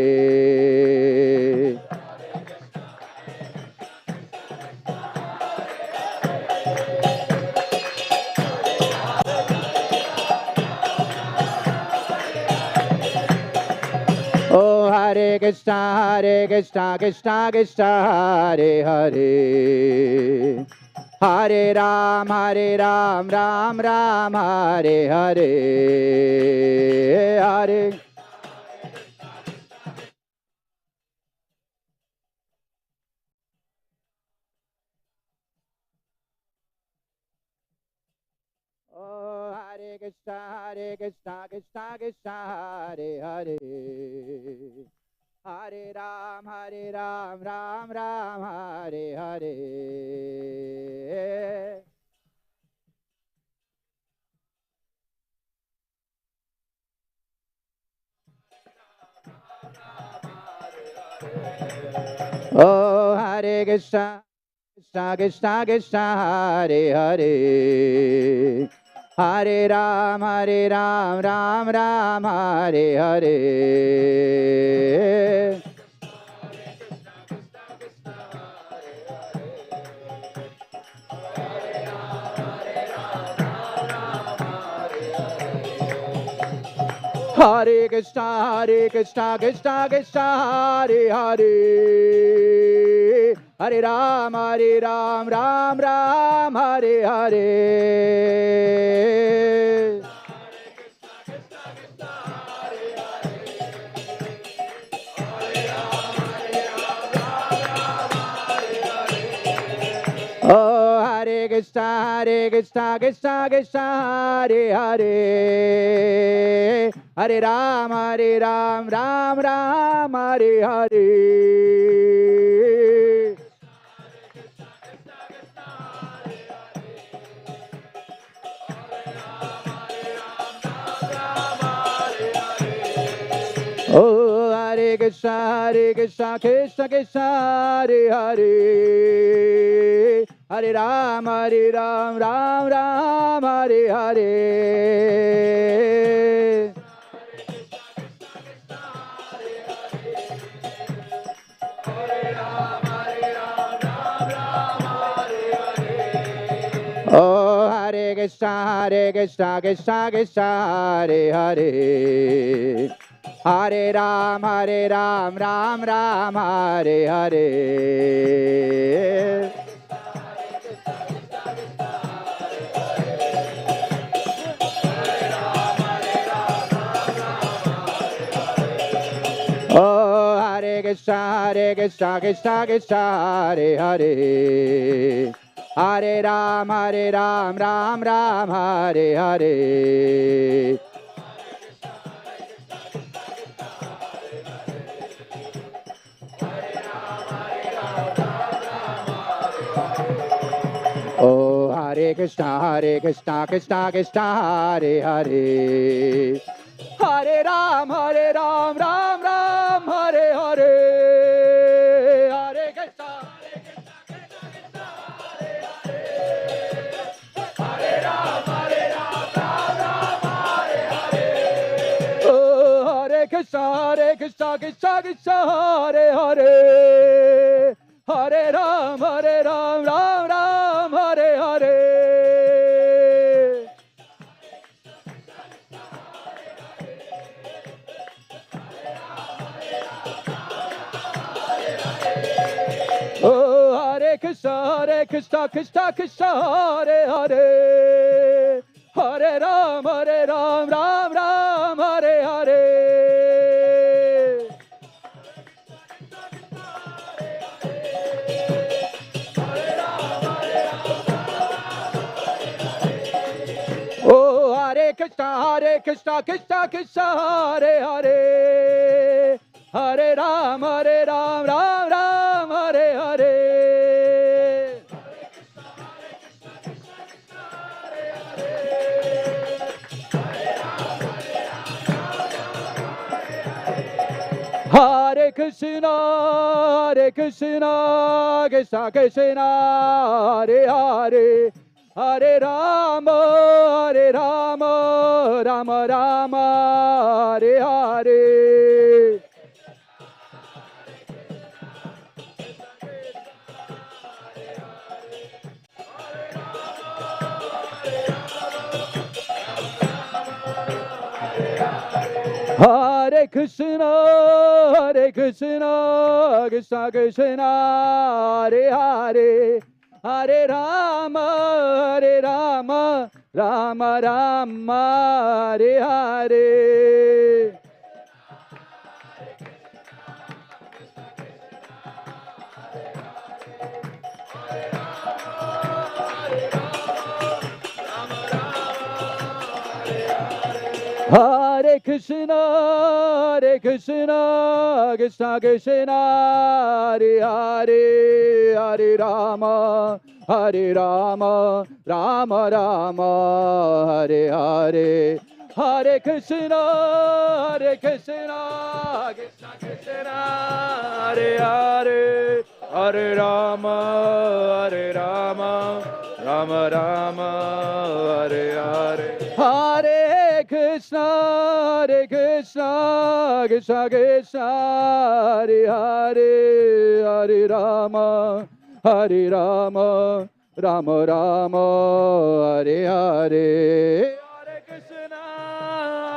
Oh, Hare Krishna Krishna Krishna Hare Hare. Hare Ram, Ram Ram, Hare Hare. Hare. Oh, Hare Krishna Krishna Krishna Hare Hare. Hare Ram, Ram Ram, Hare Hare. Oh, Hare Krishna Krishna Krishna Hare Hare. Hare Ram, Ram Ram, Hare Hare. Hare Krishna Krishna Krishna Hare Hare. Hare Ram, Ram Ram, Hare Hare. Oh, Hare Krishna Krishna Krishna Hare Hare. Hare Ram, Ram Ram, Hare Hare. Oh, Hare Krishna Krishna Krishna Hare Hare. Hare Ram, Ram Ram, Hare Hare. Oh, Hare Krishna Krishna Krishna Hare Hare. Hare Ram, Ram Ram, Hare Hare. Oh, Hare Krishna Krishna Hare Hare. Hare Ram, Ram Ram, Hare Hare. Oh, Hare Krishna Krishna Hare Hare. Hare Ram, Ram Ram, Hare Hare. Hare Krishna Hare Ram, Ram Ram, Hare Hare. Oh, Hare Krishna Krishna Hare Hare. Hare Ram, Ram Ram, Hare Hare. Oh, Hare Krishna Krishna Hare Hare. Hare Ram, Ram Ram, Hare Hare. Oh, Hare Krishna Krishna Hare Hare. Hare Ram, Ram Ram, Hare Hare. Hare Krishna Krishna, Krishna Krishna, Hare Hare, Hare Rama, Rama Rama, Hare Hare. Hare Krishna, Krishna Krishna, Hare Hare, Hare Rama, Rama Rama, Hare Hare. Hare Krishna, Krishna Krishna, Hare Hare, Hare Rama, Rama Rama, Hare Hare. Hare Krishna, Krishna Krishna, Hare Hare, Hare Rama, Rama Rama, Hare Hare. Hare Krishna, Krishna Krishna, Hare Hare, Hare Rama, Rama Rama, Hare Hare.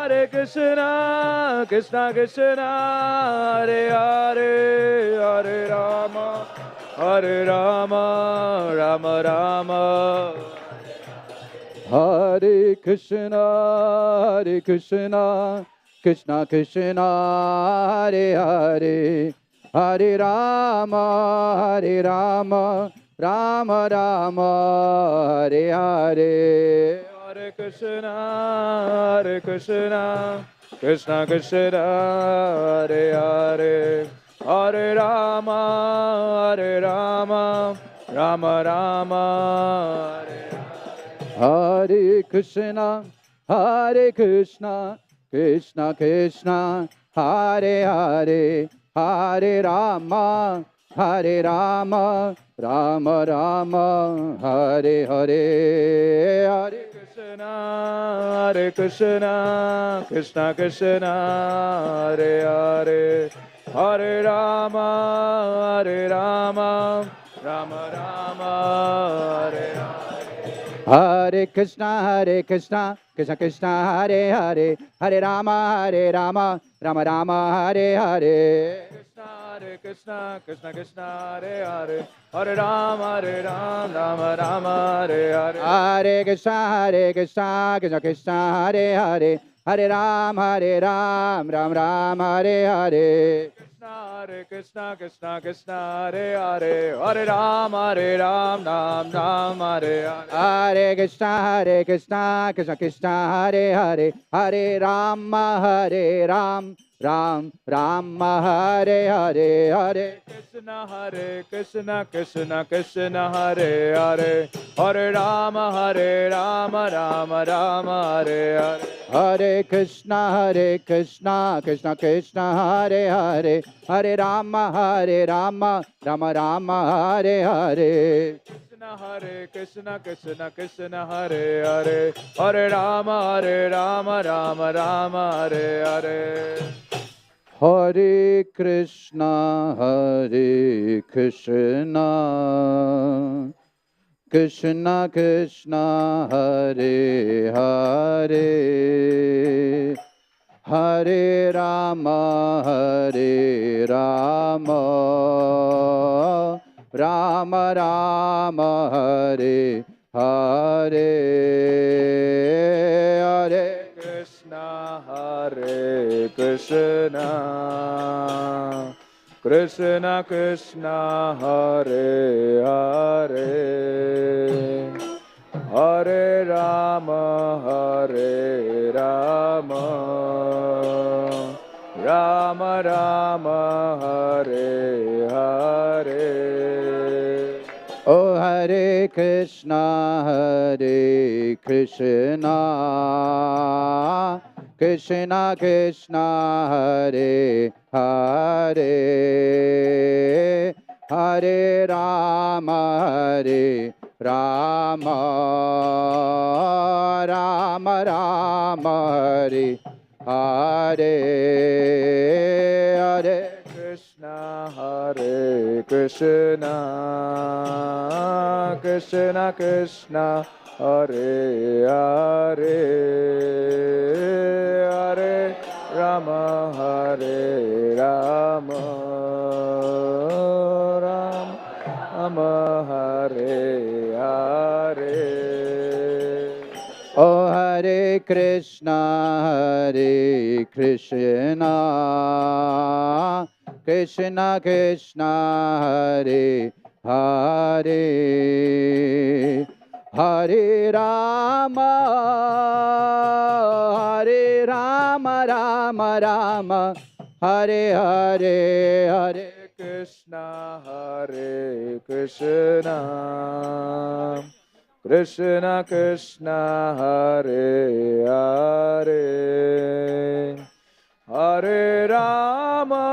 Hare Krishna, Krishna Krishna, Hare Hare, Hare Rama, Rama Rama. Hare Krishna, Krishna Krishna, Hare Hare, Hare Rama, Rama Rama, Hare Hare. Hare Krishna, Krishna Krishna, Hare Hare, Hare Rama, Rama Rama, Hare Hare. Hare Krishna, Krishna Krishna, Hare Hare, Hare Rama, Rama Rama, Hare Hare. Hare Krishna, Krishna Krishna, Hare Hare, Hare Rama, Rama Rama, Hare Hare. Hare Krishna, Krishna Krishna, Hare Hare, Hare Rama, Rama Rama, Hare Hare. Krishna, Krishna, Hare Hare, Hare Rama, Rama Rama, Hare Hare. Hare Krishna, Krishna Krishna, Hare Hare, Hare Rama, Rama Rama, Hare Hare. Krishna, Krishna, Hare Hare, Hare Rama, Ram Hare Hare. Hare Krishna, Krishna, Hare Hare, Hare Rama, Ram Hare Hare. Hare Krishna, Krishna Hare Hare, Hare Rama, Rama Hare Hare. Hare Krishna, Krishna Krishna, Hare Hare, Hare Rama, Rama Rama, Hare Hare. Krishna, Krishna Hare Hare, Hare Rama, Rama Rama, Hare Hare. Hare Krishna, Krishna Krishna, Hare Hare, Hare Rama, Rama Rama, Hare Hare. Hare Krishna, Krishna Krishna, Hare Hare, Hare Rama, Rama Rama, Hare Hare. Oh, Hare Krishna, Krishna Krishna Krishna Hare Hare, Hare Rama Rama, Rama Rama Hare Hare, Hare Krishna Hare Krishna, Krishna Krishna Hare Hare, Hare Rama Rama, Rama Hare Hare. Oh Hare Krishna Krishna Krishna Hare Hare, Hare Rama Rama Rama, Hare Hare, Hare Krishna Hare Krishna, Krishna Krishna Hare Hare, Hare Rama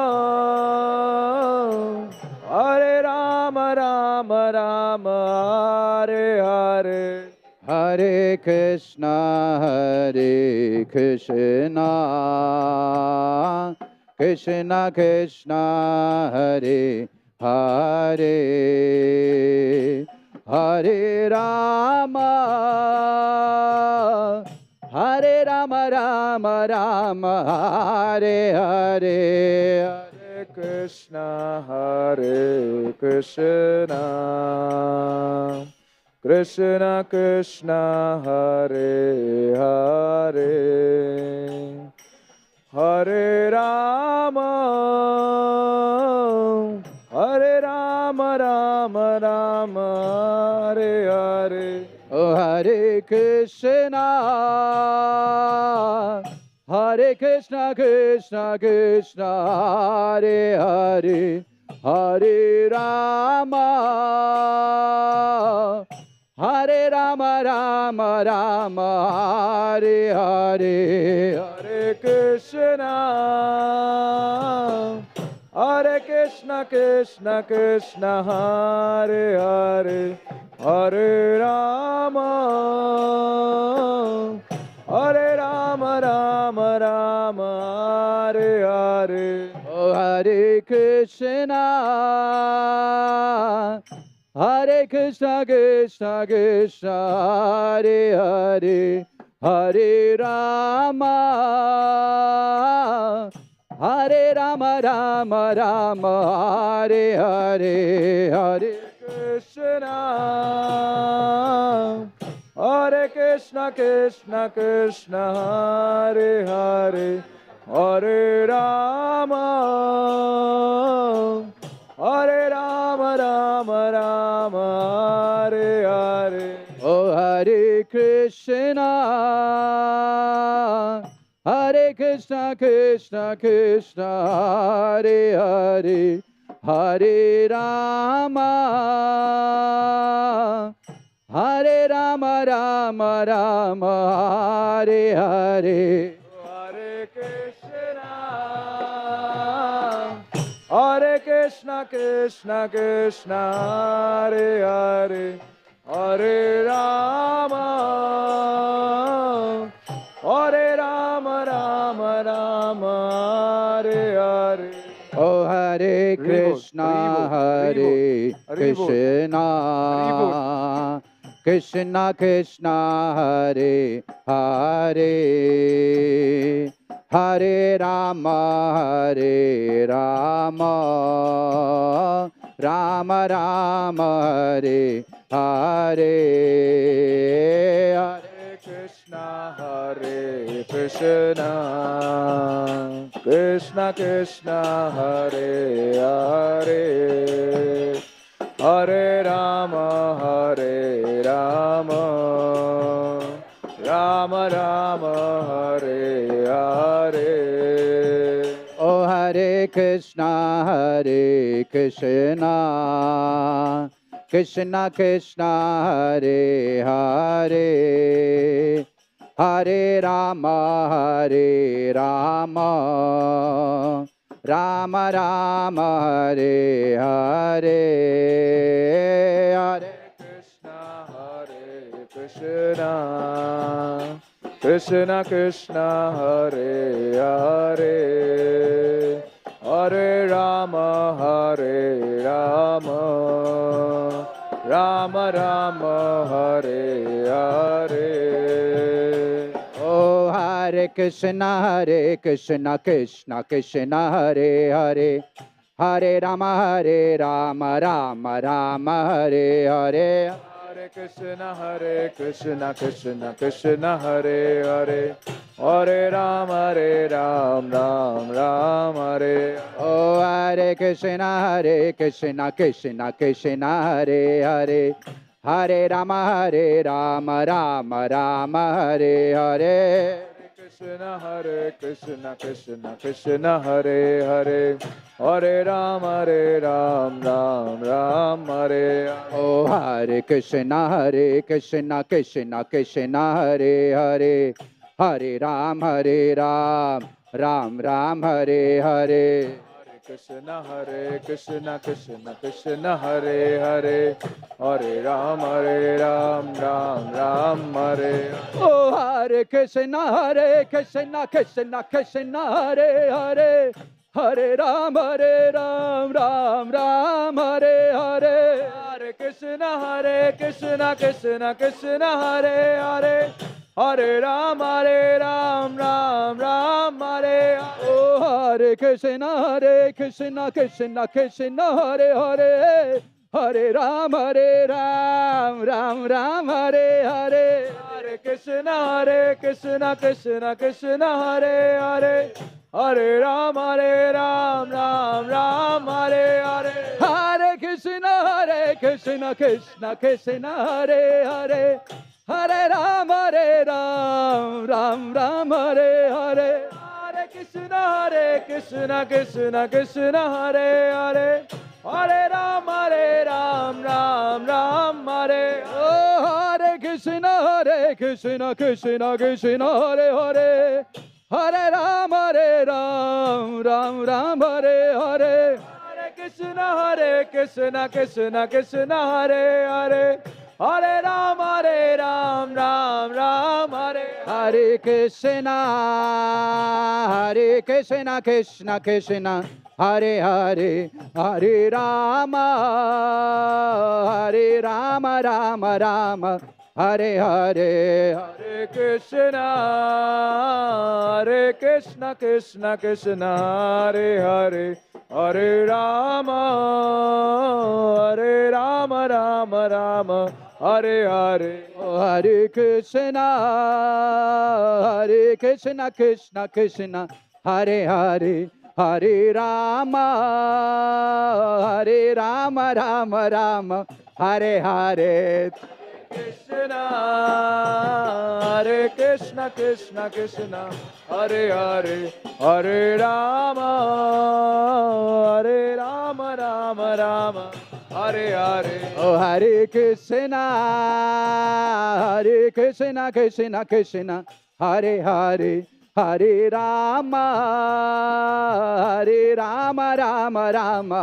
Rama Rama, Hare Hare. Hare Krishna Krishna Krishna Hare Hare, Hare Rama Rama Rama, Hare Hare, Hare Krishna Krishna, Krishna Krishna Hare Hare, Hare Rama Rama Rama, Hare Hare. Oh Hare Krishna Krishna Krishna, Hare Hare, Hare Rama Rama Rama, Hare Hare, Hare Krishna Krishna Krishna, Hare Hare, Hare Rama Rama Rama, Hare Hare. Oh Hare Krishna Krishna Krishna, Hare Hare, Hare Rama Rama Rama, Hare Hare, Hare Krishna Krishna Krishna, Hare Hare, Hare Rama Rama, Hare Hare. Oh Hare Krishna Krishna Krishna, Hare Hare, Hare Rama Rama Rama, Hare Hare. Hare Krishna Krishna Krishna, Hare Hare, Hare Rama Rama, Hare Hare. Oh Hare Krishna Krishna Krishna Hare Hare, Hare Rama Rama Rama, Hare Hare, Hare Krishna Krishna Krishna Krishna, Hare Hare, Hare Rama Rama Rama, Hare Hare. Oh Hare Krishna Krishna Krishna Hare Hare, Hare Rama, Rama Rama, Hare Hare, Hare Krishna, Krishna Krishna, Hare Hare, Hare Rama, Rama Rama, Hare Hare. Oh, Hare Krishna, Krishna Krishna, Hare Hare, Hare Rama, Rama Rama, Hare Hare. Hare Krishna, Krishna Krishna, Hare Hare, Hare Rama, Ram Hare. Oh, Hare Krishna, Krishna Krishna, Hare Hare, Hare Rama, Rama Hare Hare. Krishna, Krishna Krishna, Hare Hare, Hare Rama, Ram Hare. Oh, Hare Krishna, Krishna Krishna, Hare Hare, Hare Rama, Ram Hare Hare. Krishna, Krishna Krishna, Hare Hare, Hare Rama, Ram Hare. Oh, Hare Krishna, Krishna Krishna, Hare Hare, Hare Rama, Ram Hare Hare. Hare Krishna, Krishna Krishna, Hare Hare, Hare Rama, Ram Hare. Oh, Hare Krishna, Krishna Krishna, Hare Hare, Hare Rama, Ram Hare Hare. Hare Krishna, Krishna Krishna, Hare Hare, Hare Rama, Ram Hare Hare. Hare Krishna, Krishna Krishna, Hare Hare, Hare Rama, Ram Hare Hare. Hare Krishna, Krishna Krishna, Hare Hare, Hare Rama, Ram Hare. Oh, Hare Krishna, Krishna Krishna, Hare Hare, Hare Rama, Ram Hare Hare. Hare Krishna, Krishna Krishna, Hare Hare, Hare Rama, Ram Hare. Hare Krishna, Krishna Krishna, Hare Hare, Hare Rama, Rama, Hare Hare. Hare Krishna, Krishna Krishna, Hare Hare, Hare Rama, Rama, Hare Hare. Oh, Hare Krishna, Krishna Krishna, Hare Hare, Hare Rama, Rama, Hare Hare. Krishna, Krishna Krishna, Hare Hare, Hare Rama, Rama, Hare Hare. Oh, Hare Krishna, Krishna Krishna, Hare Hare, Hare Rama, Rama,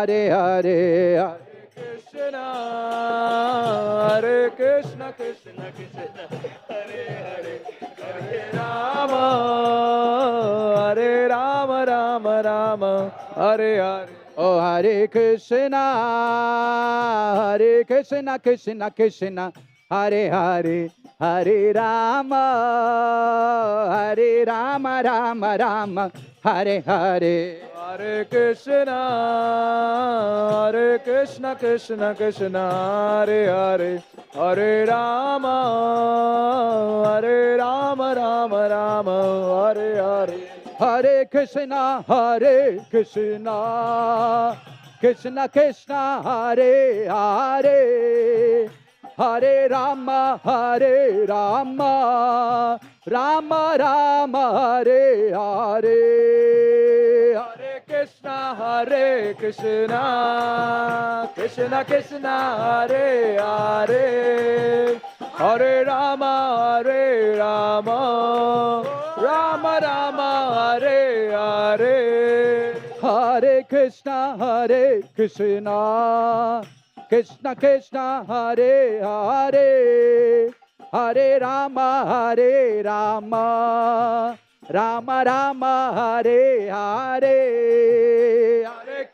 Hare Hare. Krishna, Krishna Krishna, Hare Hare, Hare Rama, Rama, Hare Hare. Oh, Hare Krishna, Krishna Krishna, Hare Hare, Hare Rama, Rama, Hare Hare. Hare Krishna, Krishna Krishna, Hare Hare, Hare Rama, Rama, Hare Hare. Hare Krishna, Krishna Krishna, Hare Hare, Hare Rama, Rama, Rama, Hare Hare. Hare Krishna, Krishna Krishna, Hare Hare, Hare Rama, Rama Rama, Hare Hare. Hare Krishna, Krishna Krishna, Hare Hare, Hare Rama, Rama Rama, Hare Hare. Hare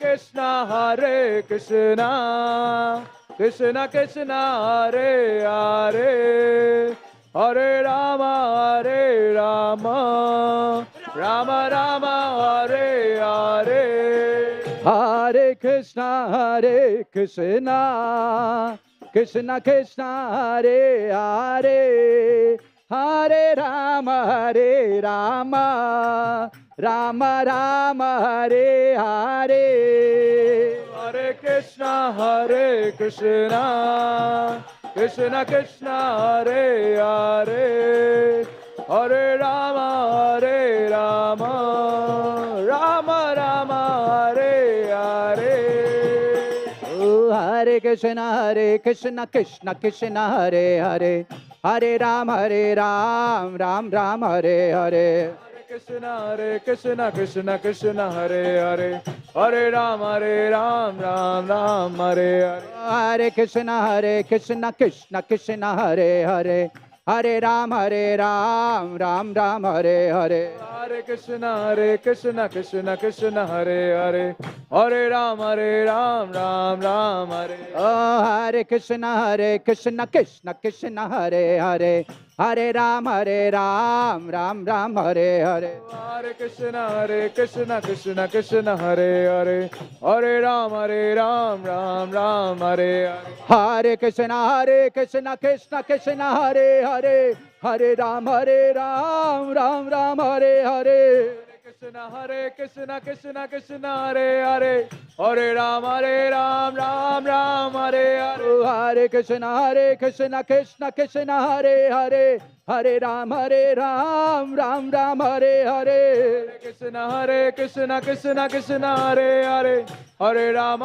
Krishna, Krishna Krishna, Hare Hare, Hare Rama, Rama Rama, Hare Hare. Hare Krishna, Krishna Krishna, Hare Hare, Hare Rama, Rama Rama, Hare Hare. Hare Krishna, Krishna Krishna, Hare Hare, Hare Rama, Rama Rama, Hare Hare. Oh, Hare Krishna, Krishna Krishna, Hare Hare, Hare Ram, Ram Ram, Hare Hare. Hare Krishna, Krishna Krishna, Hare Hare, Hare Ram, Ram Ram, Hare Hare. Hare Krishna, Krishna Krishna, Hare Hare, Hare Ram, Ram Ram, Hare Hare. Hare Krishna, Krishna Krishna, Hare Hare, Hare Ram, Ram Ram, Hare. Oh, Hare Krishna, Krishna Krishna, Hare Hare, Hare Ram, Ram Ram, Hare Hare. Hare Krishna, Krishna Krishna, Hare Hare, Hare Ram, Ram Ram, Hare Hare. Hare Krishna, Krishna Krishna, Hare Hare, Hare Ram, Ram Ram, Hare Hare. Hare Krishna, Krishna Krishna, Hare Hare, Hare Ram, Ram Ram, Hare Hare. Oh, Hare Krishna, Krishna Krishna, Hare Hare, Hare Ram, Ram Ram, Hare Hare. Hare Krishna, Krishna Krishna, Hare Hare, Hare Ram,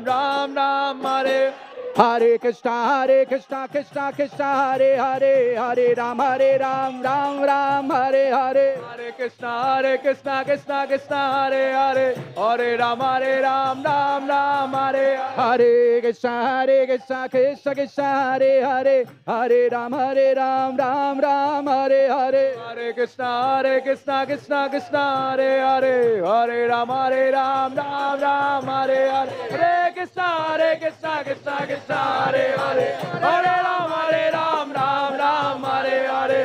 Ram Ram, Hare. Hare Krishna, Krishna Krishna, Hare Hare, Hare Ram, Ram Ram, Hare Hare. Hare Krishna, Krishna Krishna, Hare Hare, Hare Ram, Ram Ram, Hare Hare. Hare Krishna, Krishna Krishna, Hare Hare, Hare Ram, Ram Hare Hare. Hare Krishna, Krishna Krishna, Hare Hare, Hare Ram, Ram Hare Hare. Hare Krishna, Krishna Krishna, Hare Hare, Hare Ram, Ram Hare Hare.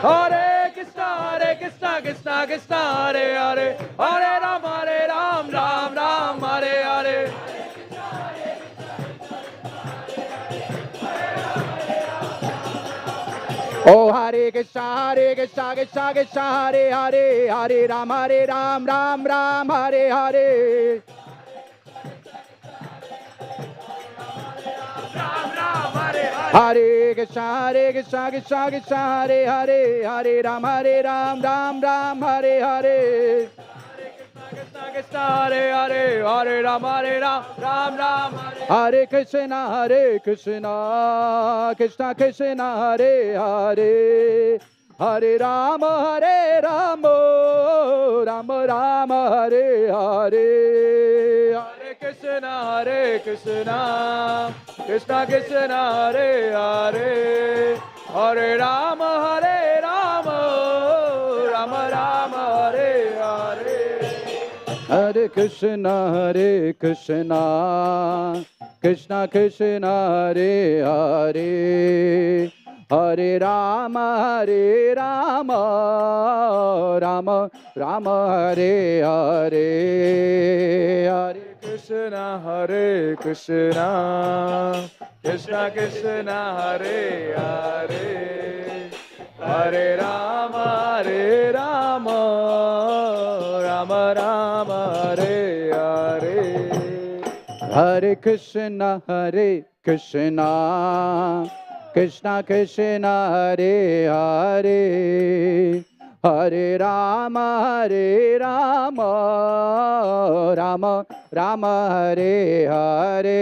Hare Krishna, Krishna Krishna, Hare Hare, Hare Ram, Ram Hare Hare. Oh, Hare Krishna, Krishna Krishna, Hare Hare, Hare Ram, Ram Hare Hare. Hare Krishna, Krishna Krishna, Hare Hare, Hare Ram, Ram Hare Hare. Krishna, Hare Hare, Hare Ram, Ram Hare. Hare Krishna, Krishna Krishna, Hare Hare, Hare Ram, Ram Ram, Hare Hare. Hare Krishna, Krishna Krishna, Hare Hare, Hare Ram, Ram Ram, Hare Hare. Hare Krishna, Krishna Krishna, Hare Hare, Hare Rama, Rama Hare Hare. Hare Hare Krishna, Krishna Krishna, Hare Hare, Hare Rama, Rama Rama, Hare Hare. Hare Krishna, Krishna Krishna, Hare Hare, Hare Rama, Rama Rama Hare Hare.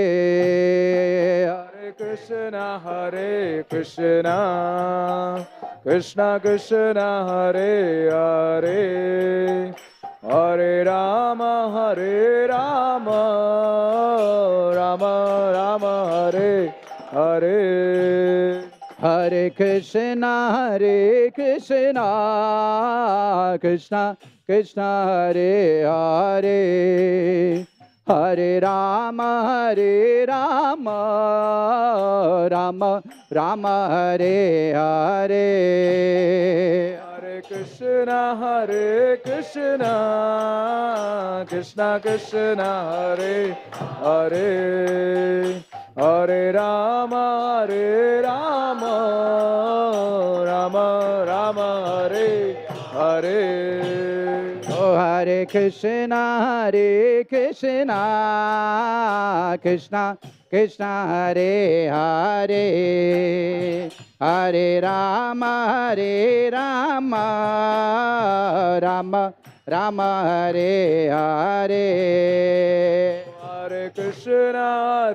Hare Krishna, Krishna Krishna, Hare Hare, Hare Rama, Rama Rama, Hare Hare. Hare Krishna, Krishna Krishna, Hare Hare, Hare Rama, Rama Rama, Hare Hare. Hare Krishna, Krishna Krishna, Hare Hare, Hare Rama, Rama Rama, Hare Hare. Oh, Hare Krishna, Krishna Krishna, Hare Hare, Hare Rama, Rama Rama, Hare Hare. Hare Krishna,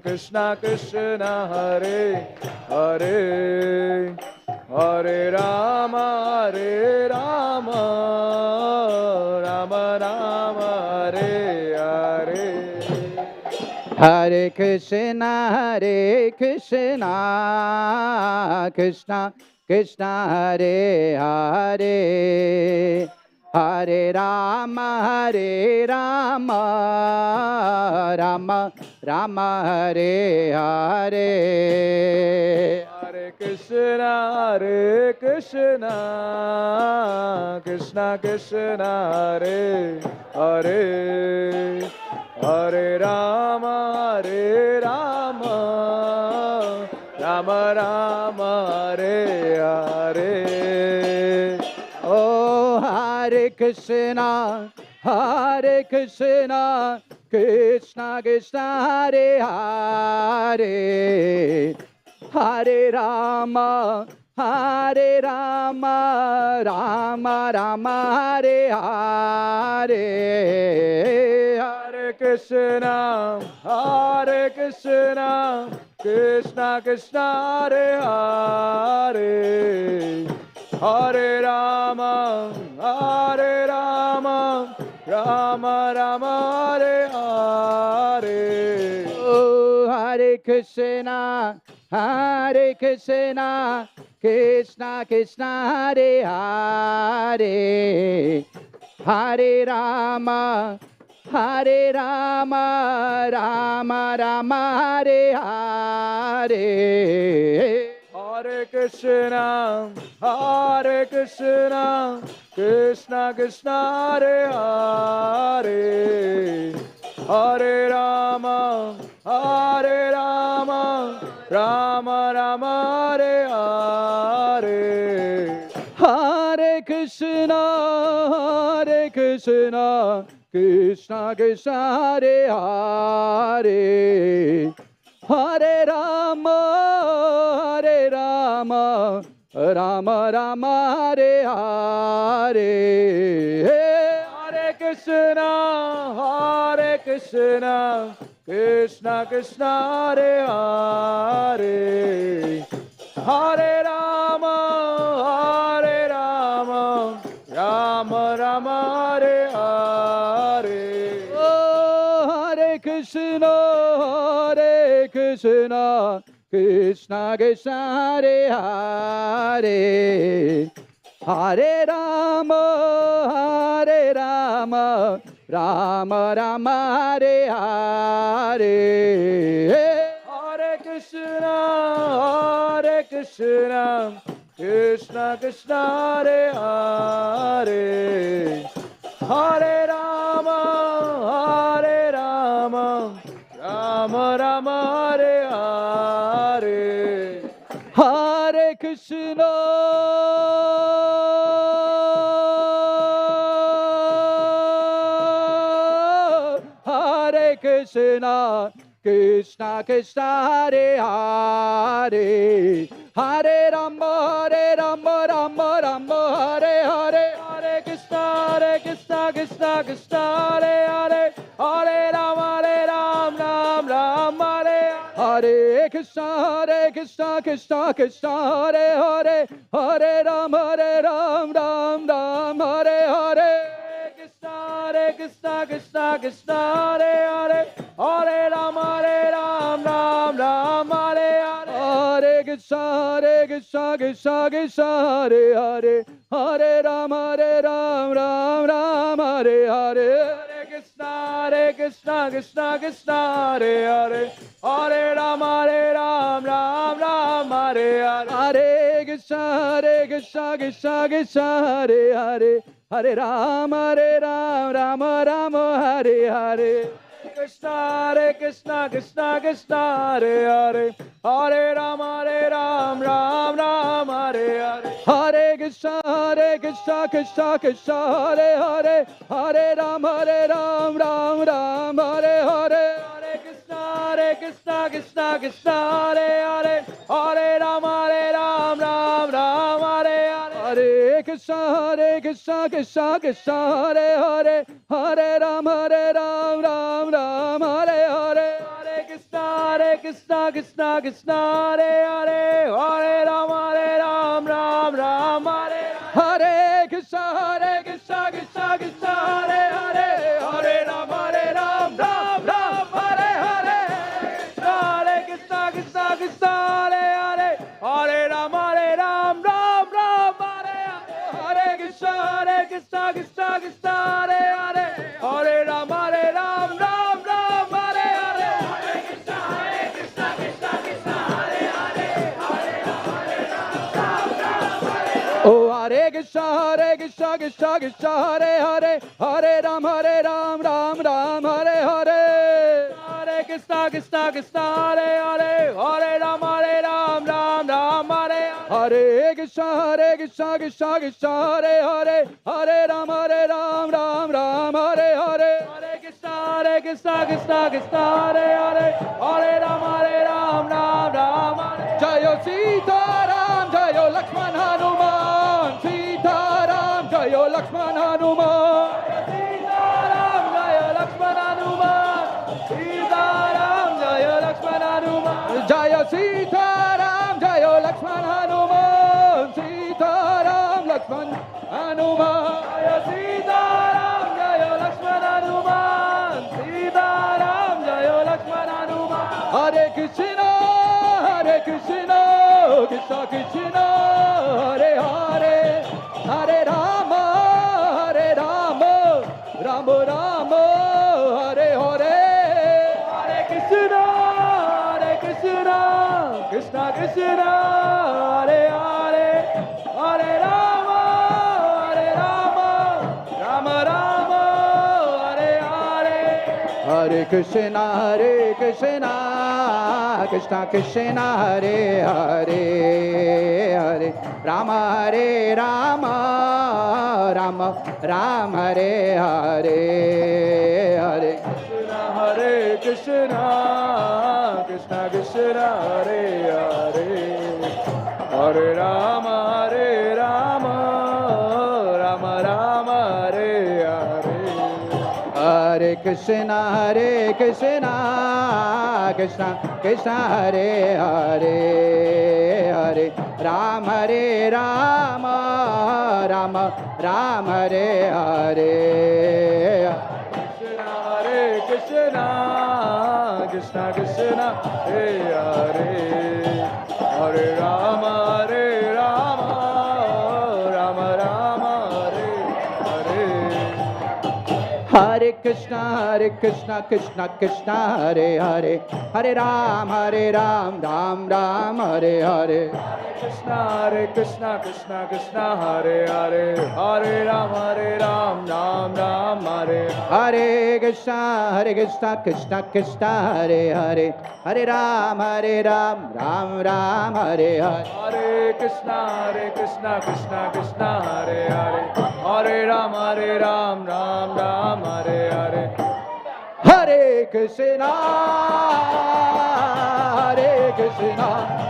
Krishna Krishna, Hare Hare, Hare Rama, Rama Rama, Hare Hare. Hare Krishna, Krishna Krishna, Hare Hare, Hare Rama, Rama Rama, Hare Hare. Hare Krishna, Krishna Krishna, Hare Hare, Hare Rama, Rama Rama, Hare Hare. Oh, Hare Krishna, Krishna Krishna, Hare Hare, Hare Rama, Rama Rama, Hare Hare. Hare Krishna, Krishna Krishna, Hare Hare, Hare Rama, Rama Rama, Hare Hare. Oh, Hare Krishna, Krishna Krishna, Hare Hare, Hare Rama, Rama Rama, Hare Hare. Hare Krishna, Krishna Krishna, Hare Hare, Hare Rama, Rama Rama, Hare Hare. Hare Krishna, Krishna Krishna, Hare Hare, Hare Rama, Rama Rama, Hare Hare. Hare Krishna, Krishna Krishna, Hare Hare, Hare Rama, Rama Rama, Hare Hare. Oh, Hare Krishna, Krishna Krishna, Hare Hare, Hare Rama, Rama Rama, Hare Hare. Hare Krishna, Krishna Krishna, Hare Hare, Hare Rama, Rama Rama, Hare Hare. Hare Krishna, Krishna Krishna, Hare Hare, Hare Rama, Rama Rama, Hare Hare. Hare Krishna, Krishna Krishna Hare Hare Hare Ram Ram Ram Hare Hare Krishna Krishna Krishna Hare Hare Hare Ram Ram Ram Hare Hare Krishna Krishna Krishna Krishna Hare Hare Hare Ram Ram Ram Hare Hare Hare Krishna Krishna Krishna Hare Hare Hare Ram Ram Ram Hare Hare Krishna Krishna Krishna Krishna Hare Hare Hare Ram Ram Ram Hare Hare Hare Krishna Krishna Krishna Hare Hare Hare Ram Ram Hare Hare Krishna Krishna Krishna Krishna Hare Hare Hare Ram Ram Ram Hare Hare Hare Krishna Krishna Krishna Hare Hare Hare Ram Ram Hare Hare Krishna Krishna Krishna Krishna Hare Hare Hare Ram Ram Ram Hare Hare Hare Krishna Krishna Krishna Hare Hare Hare Ram Ram Hare Hare Krishna Krishna Krishna Krishna Hare Hare Hare Ram Ram Ram Hare Hare Krishna Krishna Krishna Hare Hare Hare Ram Ram Hare Hare Krishna Krishna Krishna Hare Hare Hare Ram Ram Hare Hare Krishna Krishna Krishna Krishna Hare Hare Hare Ram Ram Hare Hare Krishna Krishna Krishna Krishna Hare Hare Hare Ram Oh Hare Krishna Krishna Krishna Hare Hare Hare Ram Ram Hare Hare Krishna Krishna Krishna Hare Hare Hare Ram Ram Hare Hare Krishna Krishna Krishna Hare Hare Hare Ram Ram Hare Hare Krishna Krishna Krishna Krishna Hare Hare Hare Ram Ram Hare Jayo Sita Ram Jayo Lakshman Hanuman Sita Ram Jayo Lakshman Hanuman Sita Ram Jaya Lakshman Hanuman Sita Ram Jaya Lakshman Hanuman Jayo Sita Ram Jayo Lakshman Hanuman Sita Ram Lakshman Hanuman Jaya Sita Ram Jaya Lakshman Hanuman Sita Ram Jaya Lakshman Hanuman Hare Krishna Krishna Krishna Hare Hare Hare Rama Rama Rama Hare Hare Hare Krishna Krishna Krishna Hare Hare Hare Rama Rama Rama Hare Hare Hare Krishna Krishna Krishna Hare Hare Hare Rama Rama Hare Hare Hare Krishna Krishna Krishna Hare Hare Hare Rama Rama Hare Hare Hare Krishna Krishna Hare Hare Hare Rama Rama Hare Hare Krishna Krishna Krishna Hare Hare Hare Rama Rama Rama Hare Hare Hare Krishna Krishna Hare Hare Hare Ram Ram Hare Hare Krishna Krishna Krishna Hare Hare Hare Ram Ram Hare Hare Krishna Krishna Hare Hare Hare Ram Ram Hare Hare Hare Krishna Krishna Hare Hare Hare Ram Ram Hare Hare Hare Krishna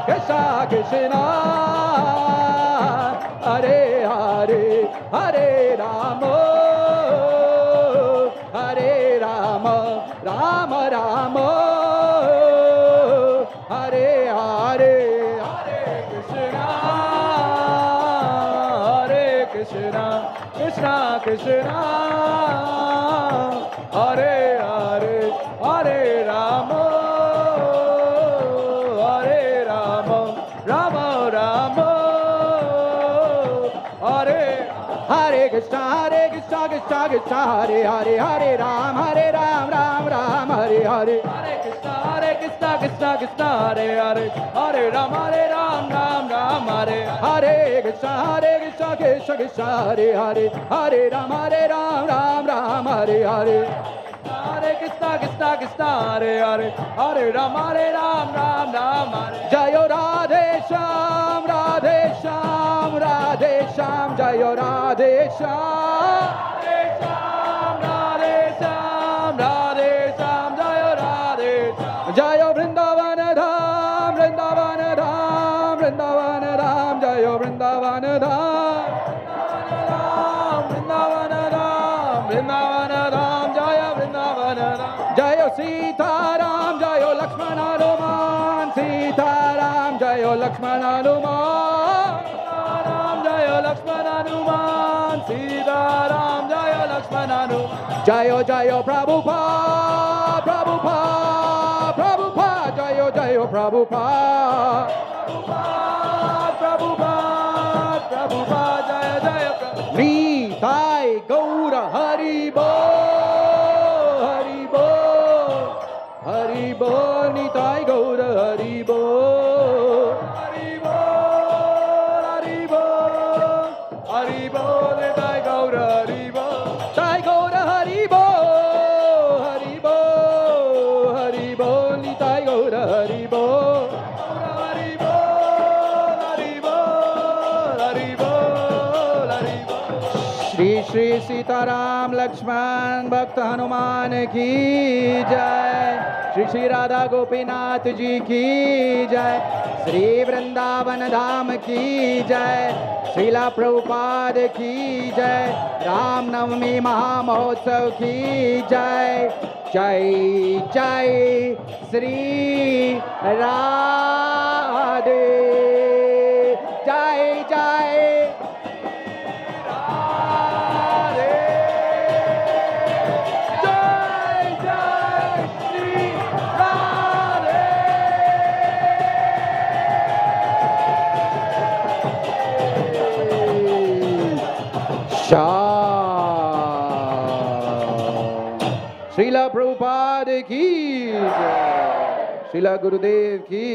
Krishna Krishna Hare Hare Hare Rama Rama Rama, Hare Hare, Hare Krishna, Hare Krishna, Krishna Krishna, Hare Hare, Hare Rama, Hare Rama, Rama Rama, Hare Hare Krishna, Hare Krishna, Krishna Krishna, Hare Hare, Hare Ram, Ram Ram, Hare Hare. Hare Krishna, Krishna Krishna, Hare Hare, Hare Ram, Ram Ram, Hare Hare. Krishna, Krishna Krishna, Hare Hare, Hare Ram, Ram Ram, Hare Hare. Hare Krishna, Krishna Hare Hare, Hare Ram, Ram Ram, Hare. Jayo Radhe Shyam, Radhe Shyam, Radhe Shyam, Jayo Radhe Shyam, Radhe Shyam, Radhe Shyam, Radhe Shyam, Jayo Radhe Shyam. Jayo Vrindavan Dham, Vrindavan Dham, Vrindavan Dham, Jayo Vrindavan Dham, Vrindavan Dham, Vrindavan Dham, Jayo Vrindavan Dham. Jayo Sita Ram, Jayo Lakshmana Hanuman, Sita Ram, Jayo Lakshmana Hanuman, Ram Jayo Lakshmana Hanuman, Sita Ram, Jayo Lakshmana Hanuman. Jayo Jayo Prabhupada, Prabhupada, Prabhupada, Jayo Jayo Prabhupada, Prabhupada, Prabhupada, Jayo Jayo Prabhupada. Nitai Gaura Hari Bo, Hari Bo, Hari Bo, Nitai Gaura Hari Bo, Hari Bo, Hari Bo, Hari Bo, Nitai Gaura Hari Bo, Tai Gaura Hari Bo, Hari Bo, Hari Bo, Nitai Gaura Hari Bo, Hari Bo, Hari Bo, Hari Bo, Hari Bo. Shri Shri Sitaram Lakshman Bhakta Hanuman ki jai. Shri Shri Radha Gopinath ji ki jai. Shri Vrindavan Dham ki jai. Srila Prabhupada ki jai. Ram Navami Maha Mahotsav ki jai. Jai Jai Shri Radhe. Jai Jai Srila Prabhupada ki jai. Srila Gurudev ki